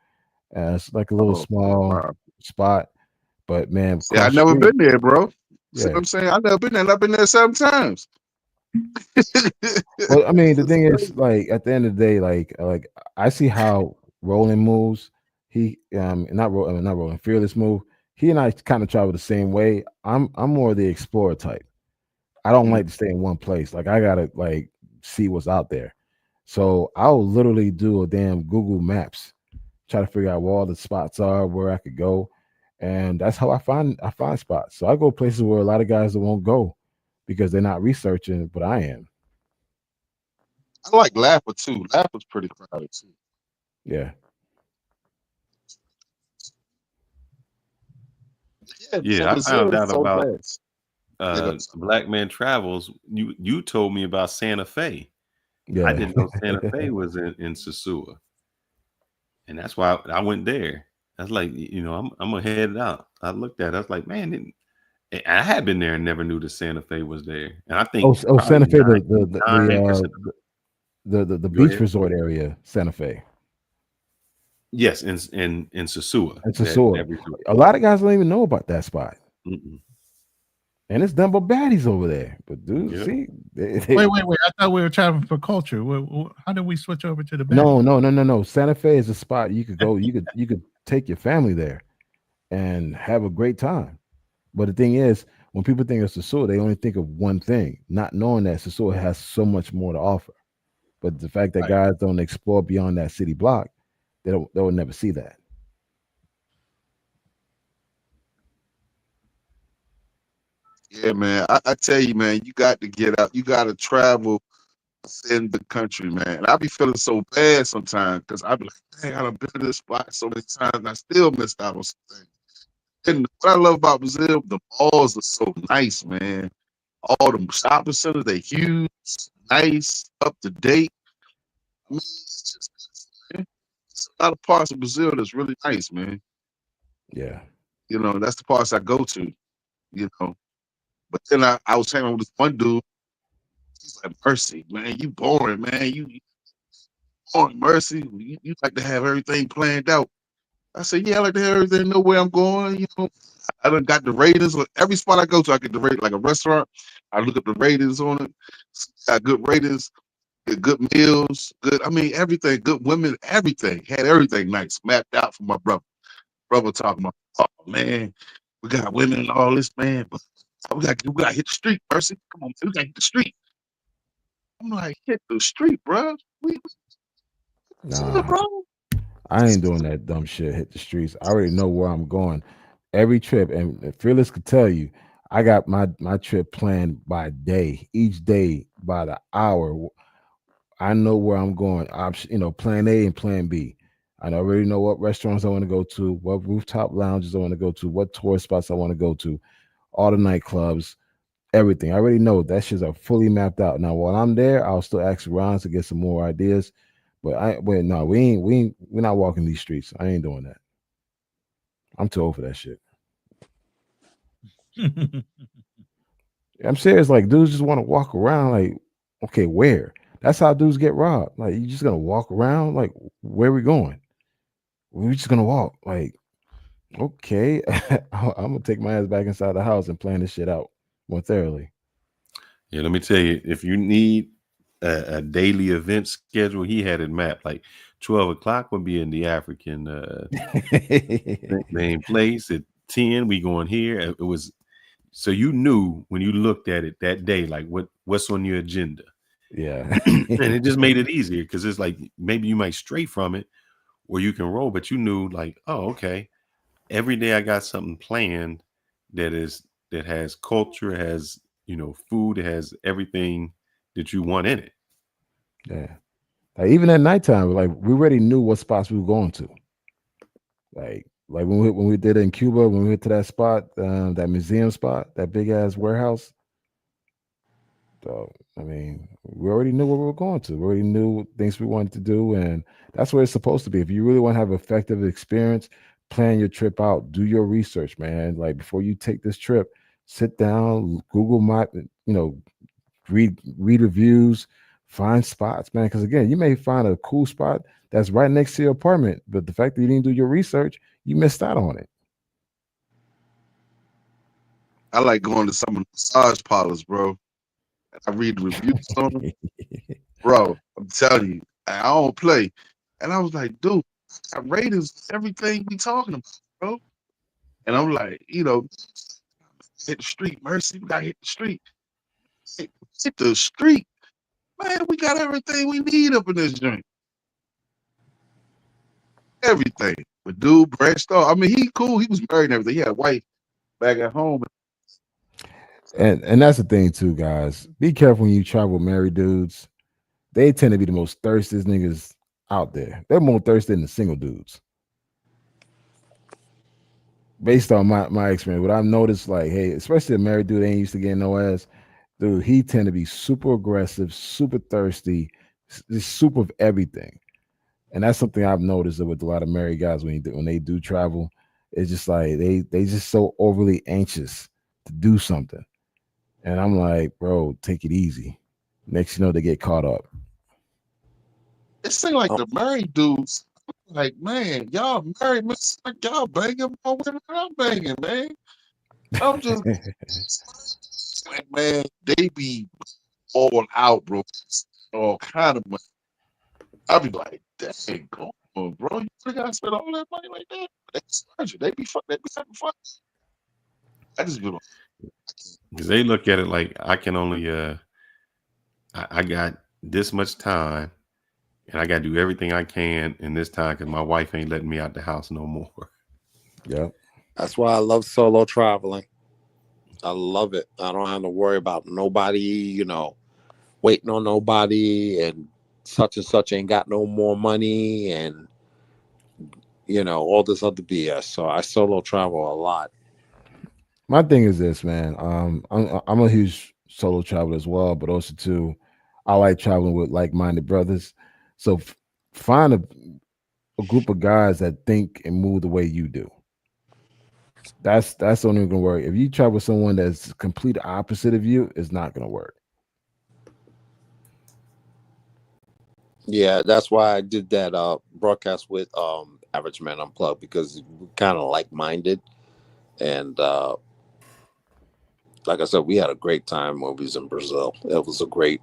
It's like a little small spot, but man, Yeah, I've never been there, bro. Yeah. See what I'm saying? I've never been there. And I've been there 7 times. Well, I mean, the thing is, like, at the end of the day, like I see how Roland moves. He not Roland, Fearless move. He and I kind of travel the same way. I'm more the explorer type. I don't like to stay in one place. Like, I gotta see what's out there. So I'll literally do a damn Google Maps, try to figure out where all the spots are, where I could go, and that's how I find spots. So I go places where a lot of guys won't go because they're not researching, but I am. I like Lapa too. Lapa's pretty crowded too. Yeah. Yeah, I found out about Black Man Travels. You told me about Santa Fe. Yeah. I didn't know Santa Fe was in Sosua, and that's why I went there. I was like, I'm gonna head out. I looked at it. I was like, man, I had been there and never knew that Santa Fe was there. And I think Santa Fe, 9% the beach resort area, Santa Fe. Yes, in Sosua. In Sosua. A lot of guys don't even know about that spot. And it's done by baddies over there. But dude, see, wait. I thought we were traveling for culture. How did we switch over to the baddies? No. Santa Fe is a spot you could go. You could take your family there and have a great time. But the thing is, when people think of Sosua, they only think of one thing, not knowing that Sosua has so much more to offer. But the fact that guys don't explore beyond that city block, they will never see that. Yeah, man. I tell you, man, you got to get out. You got to travel in the country, man. And I be feeling so bad sometimes because I be like, dang, I've been to this spot so many times and I still missed out on something. And what I love about Brazil, the malls are so nice, man. All the shopping centers, they huge, nice, up to date. I mean, it's just, man, it's a lot of parts of Brazil that's really nice, man. Yeah. That's the parts I go to, But then I was hanging with this one dude. He's like, Mercy, man, you boring, man. You boring, Mercy. You like to have everything planned out. I said, yeah, I like to have everything, know where I'm going. I done got the ratings. Every spot I go to, I get the rate. Like a restaurant, I look up the ratings on it. Got good ratings, good meals, good. I mean, everything, good women, everything. Had everything nice, mapped out for my brother. Brother talking about, oh man, we got women and all this, man, but we got to hit the street, Mercy. Come on, we got to hit the street. I'm like, hit the street, bro. Nah, bro. I ain't doing that dumb shit. Hit the streets. I already know where I'm going. Every trip, and Fearless could tell you, I got my trip planned by day, each day by the hour. I know where I'm going. Option, plan A and plan B. I already know what restaurants I want to go to, what rooftop lounges I want to go to, what tourist spots I want to go to, all the nightclubs, everything. I already know that shits are fully mapped out. Now, while I'm there, I'll still ask around to get some more ideas. But we're not walking these streets. I ain't doing that. I'm too old for that shit. I'm serious. Like, dudes just want to walk around. Like, okay, where? That's how dudes get robbed. Like, you just gonna walk around? Like, where we going? We're just gonna walk. Like, okay, I'm gonna take my ass back inside the house and plan this shit out more thoroughly. Yeah, let me tell you, if you need a daily event schedule, he had it mapped. Like 12 o'clock would be in the African main place. At 10, we going here. It was so you knew when you looked at it that day, like what's on your agenda. Yeah. And it just made it easier because it's like maybe you might stray from it or you can roll, but you knew like, oh, okay. Every day I got something planned that has culture, has food, it has everything that you want in it. Yeah. Like even at nighttime, like we already knew what spots we were going to. Like when we did it in Cuba, when we went to that spot, that museum spot, that big ass warehouse. So I mean, we already knew what we were going to. We already knew things we wanted to do, and that's where it's supposed to be. If you really want to have effective experience, plan your trip out. Do your research, man. Like before you take this trip, sit down, Google Map, read reviews, find spots, man. Because again, you may find a cool spot that's right next to your apartment, but the fact that you didn't do your research, you missed out on it. I like going to some of the massage parlors, bro. I read the reviews on them. Bro, I'm telling you, I don't play. And I was like, dude, I ratings everything we talking about, bro. And I'm like, hit the street, Mercy. We gotta hit the street. Hit the street. Man, we got everything we need up in this joint. Everything. But dude branched off. I mean, he cool. He was married and everything. He had a wife back at home. And that's the thing too, guys. Be careful when you travel with married dudes. They tend to be the most thirstiest niggas out there. They're more thirsty than the single dudes. Based on my experience, what I've noticed, like, hey, especially a married dude ain't used to getting no ass, dude, he tend to be super aggressive, super thirsty, just super of everything. And that's something I've noticed with a lot of married guys when they do travel. It's just like they just so overly anxious to do something. And I'm like, bro, take it easy. Next you know, they get caught up. It seems like the married dudes, like, man, y'all married, man, like y'all banging more women than I'm banging, man. I'm just like, man, they be all out, bro. All kind of money. I be like, dang, go on, bro. You really gotta spend all that money like that? They be having fun. I just be like, because they look at it like I can only I got this much time and I got to do everything I can in this time because my wife ain't letting me out the house no more. Yeah, that's why I love solo traveling. I love it. I don't have to worry about nobody, waiting on nobody, and such ain't got no more money, and all this other BS. So I solo travel a lot. My thing is this, man. I'm a huge solo traveler as well, but also too, I like traveling with like-minded brothers. So find a group of guys that think and move the way you do. That's only gonna work. If you travel with someone that's complete opposite of you, it's not gonna work. Yeah, that's why I did that broadcast with Average Man Unplugged, because we're kind of like-minded, and like I said, we had a great time when we was in Brazil. It was a great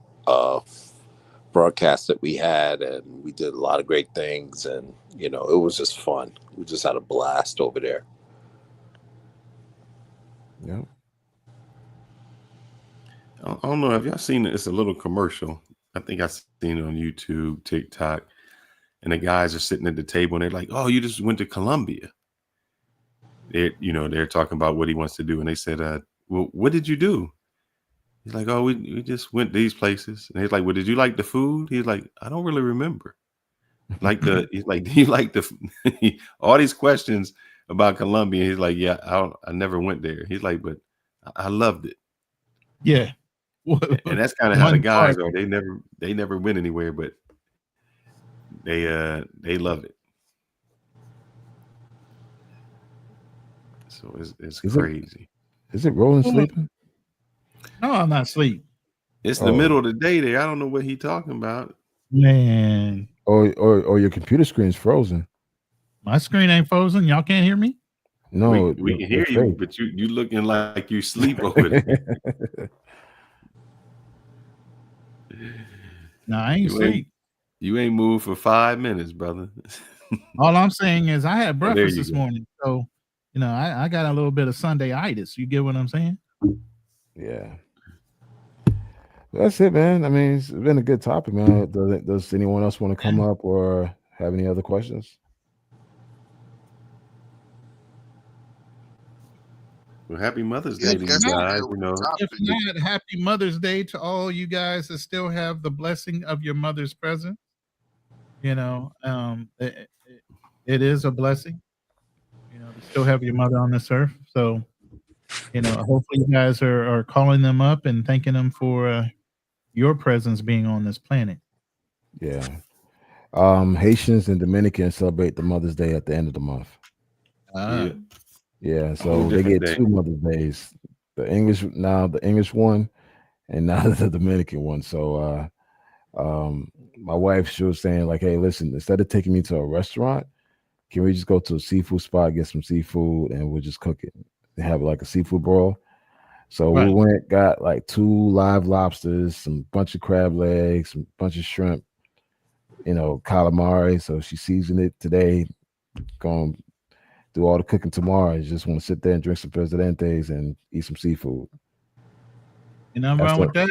broadcast that we had, and we did a lot of great things, and it was just fun. We just had a blast over there. Yeah. I don't know. Have y'all seen it? It's a little commercial. I think I've seen it on YouTube, TikTok, and the guys are sitting at the table and they're like, "Oh, you just went to Colombia." They're talking about what he wants to do, and they said, "Well, what did you do?" He's like, "Oh, we just went these places." And he's like, "Well, did you like the food?" He's like, "I don't really remember." He's like, "Do you like the all these questions about Colombia?" He's like, "Yeah, I never went there." He's like, "But I loved it." Yeah. And that's kind of how the guys are. They never went anywhere, but they love it. So it's crazy. Is it Roland sleeping? No, I'm not asleep. It's the middle of the day there. I don't know what he talking about. Man. Or your computer screen's frozen. My screen ain't frozen. Y'all can't hear me? No, we can hear you, but you looking like you sleep over there. No, I ain't sleep. You ain't moved for 5 minutes, brother. All I'm saying is I had there breakfast you this go. morning. So, I got a little bit of Sunday-itis. You get what I'm saying? Yeah. That's it, man. I mean, it's been a good topic, man. Does anyone else want to come up or have any other questions? Well, happy Mother's Day to you guys. If not, happy Mother's Day to all you guys that still have the blessing of your mother's presence. It is a blessing, to still have your mother on this earth. So, hopefully you guys are calling them up and thanking them for your presence being on this planet. Yeah. Haitians and Dominicans celebrate the Mother's Day at the end of the month. Yeah, so they get 2 Mother's Days. The English one, and now the Dominican one. So my wife, she was saying like, hey, listen, instead of taking me to a restaurant, can we just go to a seafood spot, get some seafood, and we'll just cook it and have like a seafood broil? So we went, got like 2 live lobsters, some bunch of crab legs, some bunch of shrimp, calamari. So she seasoned it today, going do all the cooking tomorrow. You just want to sit there and drink some Presidentes and eat some seafood. Nothing wrong with that.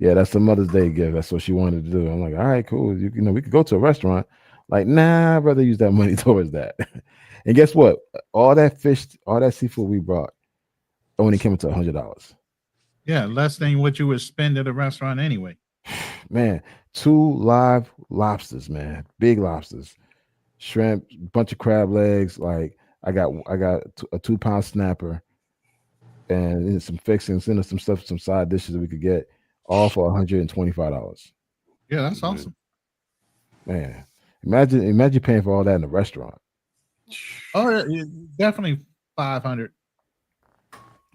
Yeah, that's the Mother's Day gift. That's what she wanted to do. I'm like, all right, cool. We could go to a restaurant. Like, nah, I'd rather use that money towards that. And guess what? All that seafood we brought only came to $100. Yeah, less than what you would spend at a restaurant anyway. Man, 2 live lobsters, man, big lobsters, shrimp, bunch of crab legs. Like I got a 2-pound snapper, and some fixings, and some stuff, some side dishes that we could get, all for $125. Yeah, that's awesome. Man, imagine paying for all that in a restaurant. Oh, definitely 500.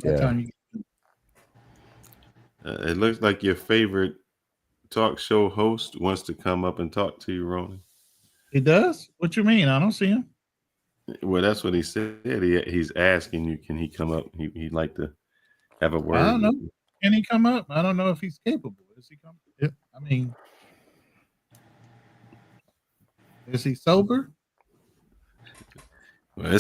Yeah. It looks like your favorite talk show host wants to come up and talk to you, Ronin. He does? What you mean? I don't see him. Well, that's what he said. He's asking you, can he come up? He'd like to have a word. I don't know. Can he come up? I don't know if he's capable. Is he coming? Yeah. I mean, is he sober? Well,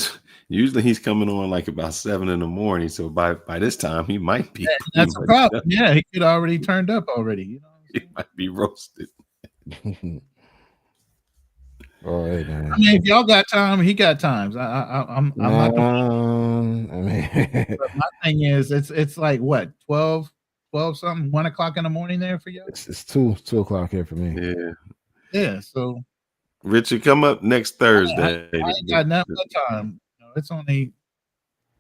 usually he's coming on like about 7 in the morning. So by this time he might be. That's a problem. Yeah, he could already turned up already. He might be roasted. All right, man. I mean, if y'all got time, he got times. I'm not. But my thing is, it's like what 12 something, 1 o'clock in the morning there for you. It's 2 o'clock here for me. Yeah. So Richard, come up next Thursday. I ain't got nothing but time. It's only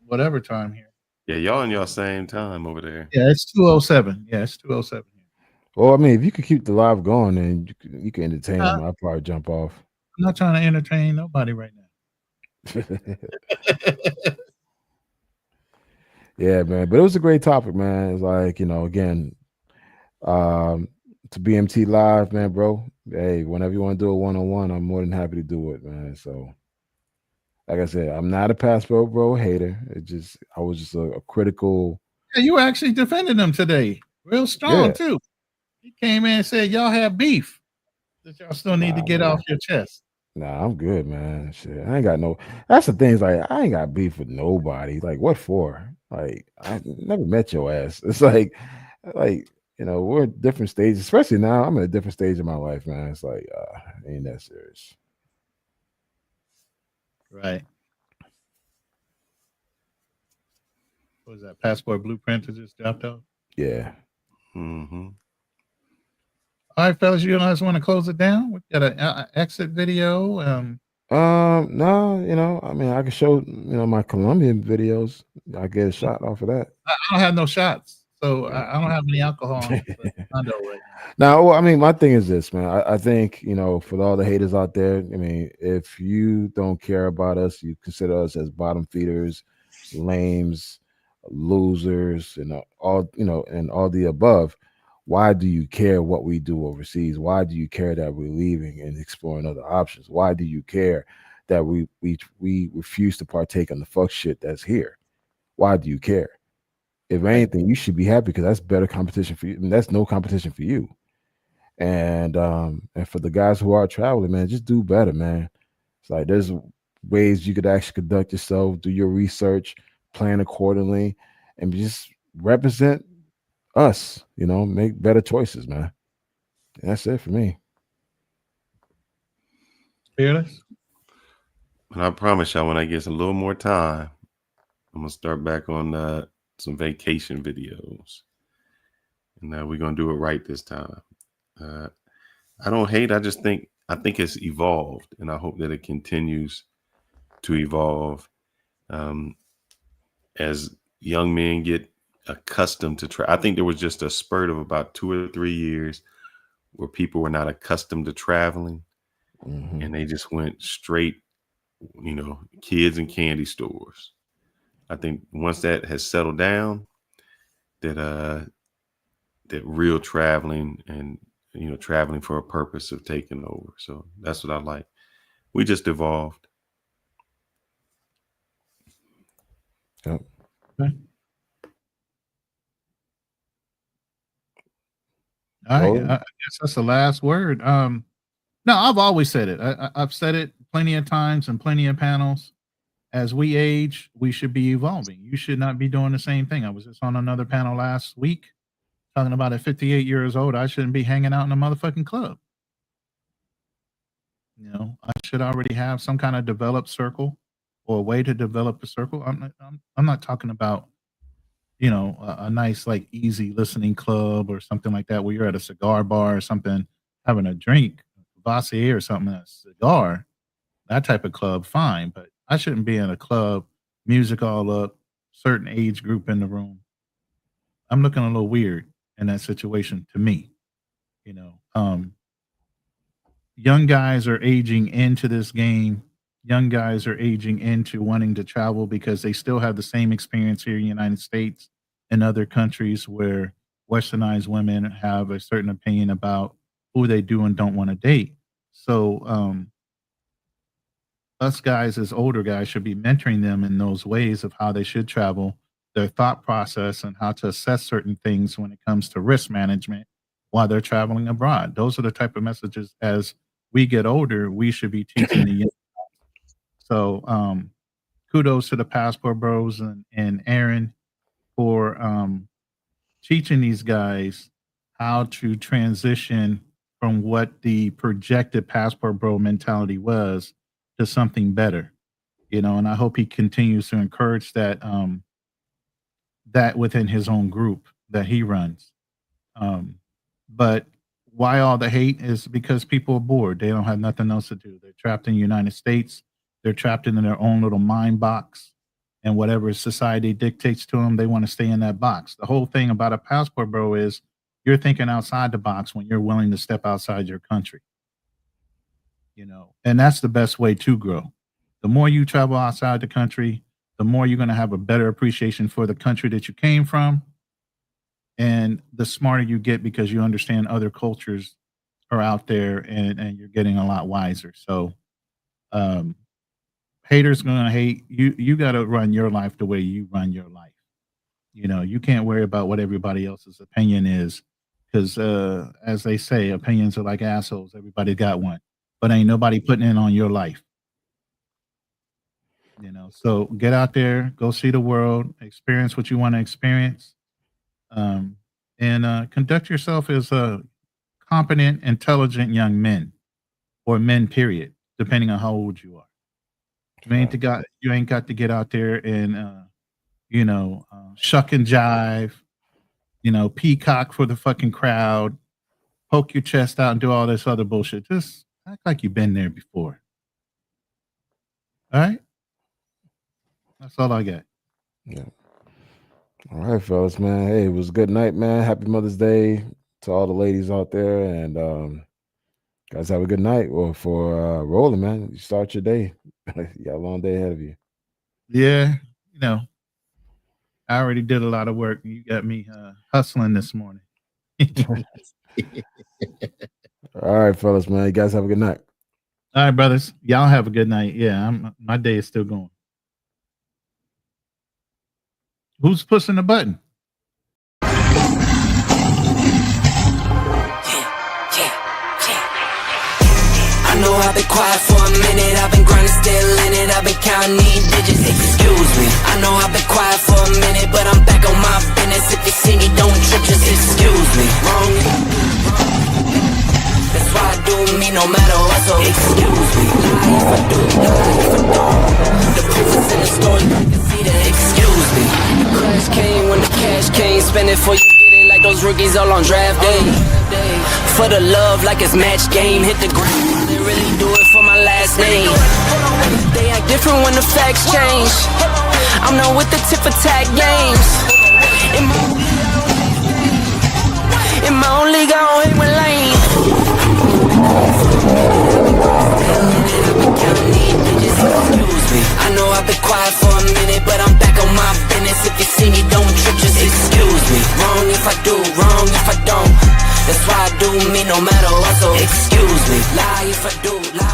whatever time here. Yeah, y'all in your same time over there. Yeah, it's 2:07. Yeah, it's 2:07. Well, I mean, if you could keep the live going, then you can entertain them. I'll probably jump off. I'm not trying to entertain nobody right now. Yeah, man. But it was a great topic, man. It's like, again, to BMT live, man, bro. Hey, whenever you want to do it one-on-one, I'm more than happy to do it, man. So, like I said, I'm not a passport bro hater. I was just a critical. Yeah, you actually defended him today, real strong too. He came in and said y'all have beef that y'all still need to get off your chest. Nah, I'm good, man. Shit, I ain't got no. That's the thing. Is like I ain't got beef with nobody. Like, what for? Like I never met your ass. It's like we're at different stages. Especially now, I'm in a different stage of my life, man. It's like ain't that serious. Right. What was that? Passport Blueprint that just dropped out? Yeah. Mm-hmm. All right, fellas, you guys want to close it down? We got an exit video. No, I mean, I can show my Colombian videos. I get a shot off of that. I don't have no shots, so I don't have any alcohol in the condo right Now, well, I mean, my thing is this, man. I think, for all the haters out there, I mean, if you don't care about us, you consider us as bottom feeders, lames, losers, and and all the above. Why do you care what we do overseas? Why do you care that we're leaving and exploring other options? Why do you care that we refuse to partake in the fuck shit that's here? Why do you care? If anything, you should be happy because that's better competition for you. I mean, that's no competition for you. And for the guys who are traveling, man, just do better, man. It's like there's ways you could actually conduct yourself, do your research, plan accordingly, and just represent us, make better choices, man. And that's it for me. Fearless? And I promise y'all, when I get a little more time, I'm gonna start back on some vacation videos, and we're gonna do it right this time. I don't hate. I think it's evolved, and I hope that it continues to evolve as young men get accustomed to try. I think there was just a spurt of about 2 or 3 years where people were not accustomed to traveling, and they just went straight, kids and candy stores. I think once that has settled down, that real traveling and traveling for a purpose of taking over. So that's what I like. We just evolved. Yep. Okay. All right, I guess that's the last word. No, I've always said it. I've said it plenty of times and plenty of panels. As we age, we should be evolving. You should not be doing the same thing. I was just on another panel last week talking about at 58 years old, I shouldn't be hanging out in a motherfucking club. I should already have some kind of developed circle or a way to develop a circle. I'm not talking about, a nice, like, easy listening club or something like that where you're at a cigar bar or something, having a drink, Vassier or something, a cigar, that type of club, fine. But I shouldn't be in a club, music all up, certain age group in the room. I'm looking a little weird in that situation to me. Young guys are aging into this game. Young guys are aging into wanting to travel because they still have the same experience here in the United States and other countries where westernized women have a certain opinion about who they do and don't want to date. So us guys as older guys should be mentoring them in those ways of how they should travel, their thought process, and how to assess certain things when it comes to risk management while they're traveling abroad. Those are the type of messages as we get older, we should be teaching the young guys. So kudos to the Passport Bros and Aaron for teaching these guys how to transition from what the projected Passport Bro mentality was to something better, and I hope he continues to encourage that that within his own group that he runs. But why all the hate is because people are bored. They don't have nothing else to do. They're trapped in the United States. They're trapped in their own little mind box, and whatever society dictates to them, they want to stay in that box. The whole thing about a Passport Bro is you're thinking outside the box when you're willing to step outside your country. And that's the best way to grow. The more you travel outside the country, the more you're going to have a better appreciation for the country that you came from. And the smarter you get because you understand other cultures are out there and you're getting a lot wiser. So haters going to hate. You got to run your life the way you run your life. You can't worry about what everybody else's opinion is because as they say, opinions are like assholes. Everybody got one. But ain't nobody putting in on your life. You know, so get out there, go see the world, experience what you want to experience, and conduct yourself as a competent, intelligent young men, or men, period, depending on how old you are. You ain't got to get out there and shuck and jive, peacock for the fucking crowd, poke your chest out and do all this other bullshit. Just act like you've been there before. All right? That's all I got. Yeah. All right, fellas, man. Hey, it was a good night, man. Happy Mother's Day to all the ladies out there. And guys, have a good night. Or for Rolling, man, you start your day. You got a long day ahead of you. Yeah, I already did a lot of work. You got me hustling this morning. All right, fellas, man. You guys have a good night. All right, brothers. Y'all have a good night. Yeah, my day is still going. Who's pushing the button? I know I've been quiet for a minute, I've been grinding, still in it, I've been counting these digits, excuse me. I know I've been quiet for a minute, but I'm back on my business. If you see me, don't trip, just excuse me. Wrong. That's why I do me no matter what, so excuse me. Lie if I do, lie if I don't. The proof is in the story, you can see that, excuse me. The crash came when the cash came, spend it for you get it like those rookies all on draft day. For the love like it's match game, hit the ground. They really do it for my last name. They act different when the facts change. I'm not with the tip for tat games. In my own league, I don't hang with lane. I know I've been quiet for a minute, but I'm back on my business. If you see me, don't trip, just excuse me. Wrong if I do, wrong if I don't. That's why I do me no matter what, so excuse me. Lie if I do, lie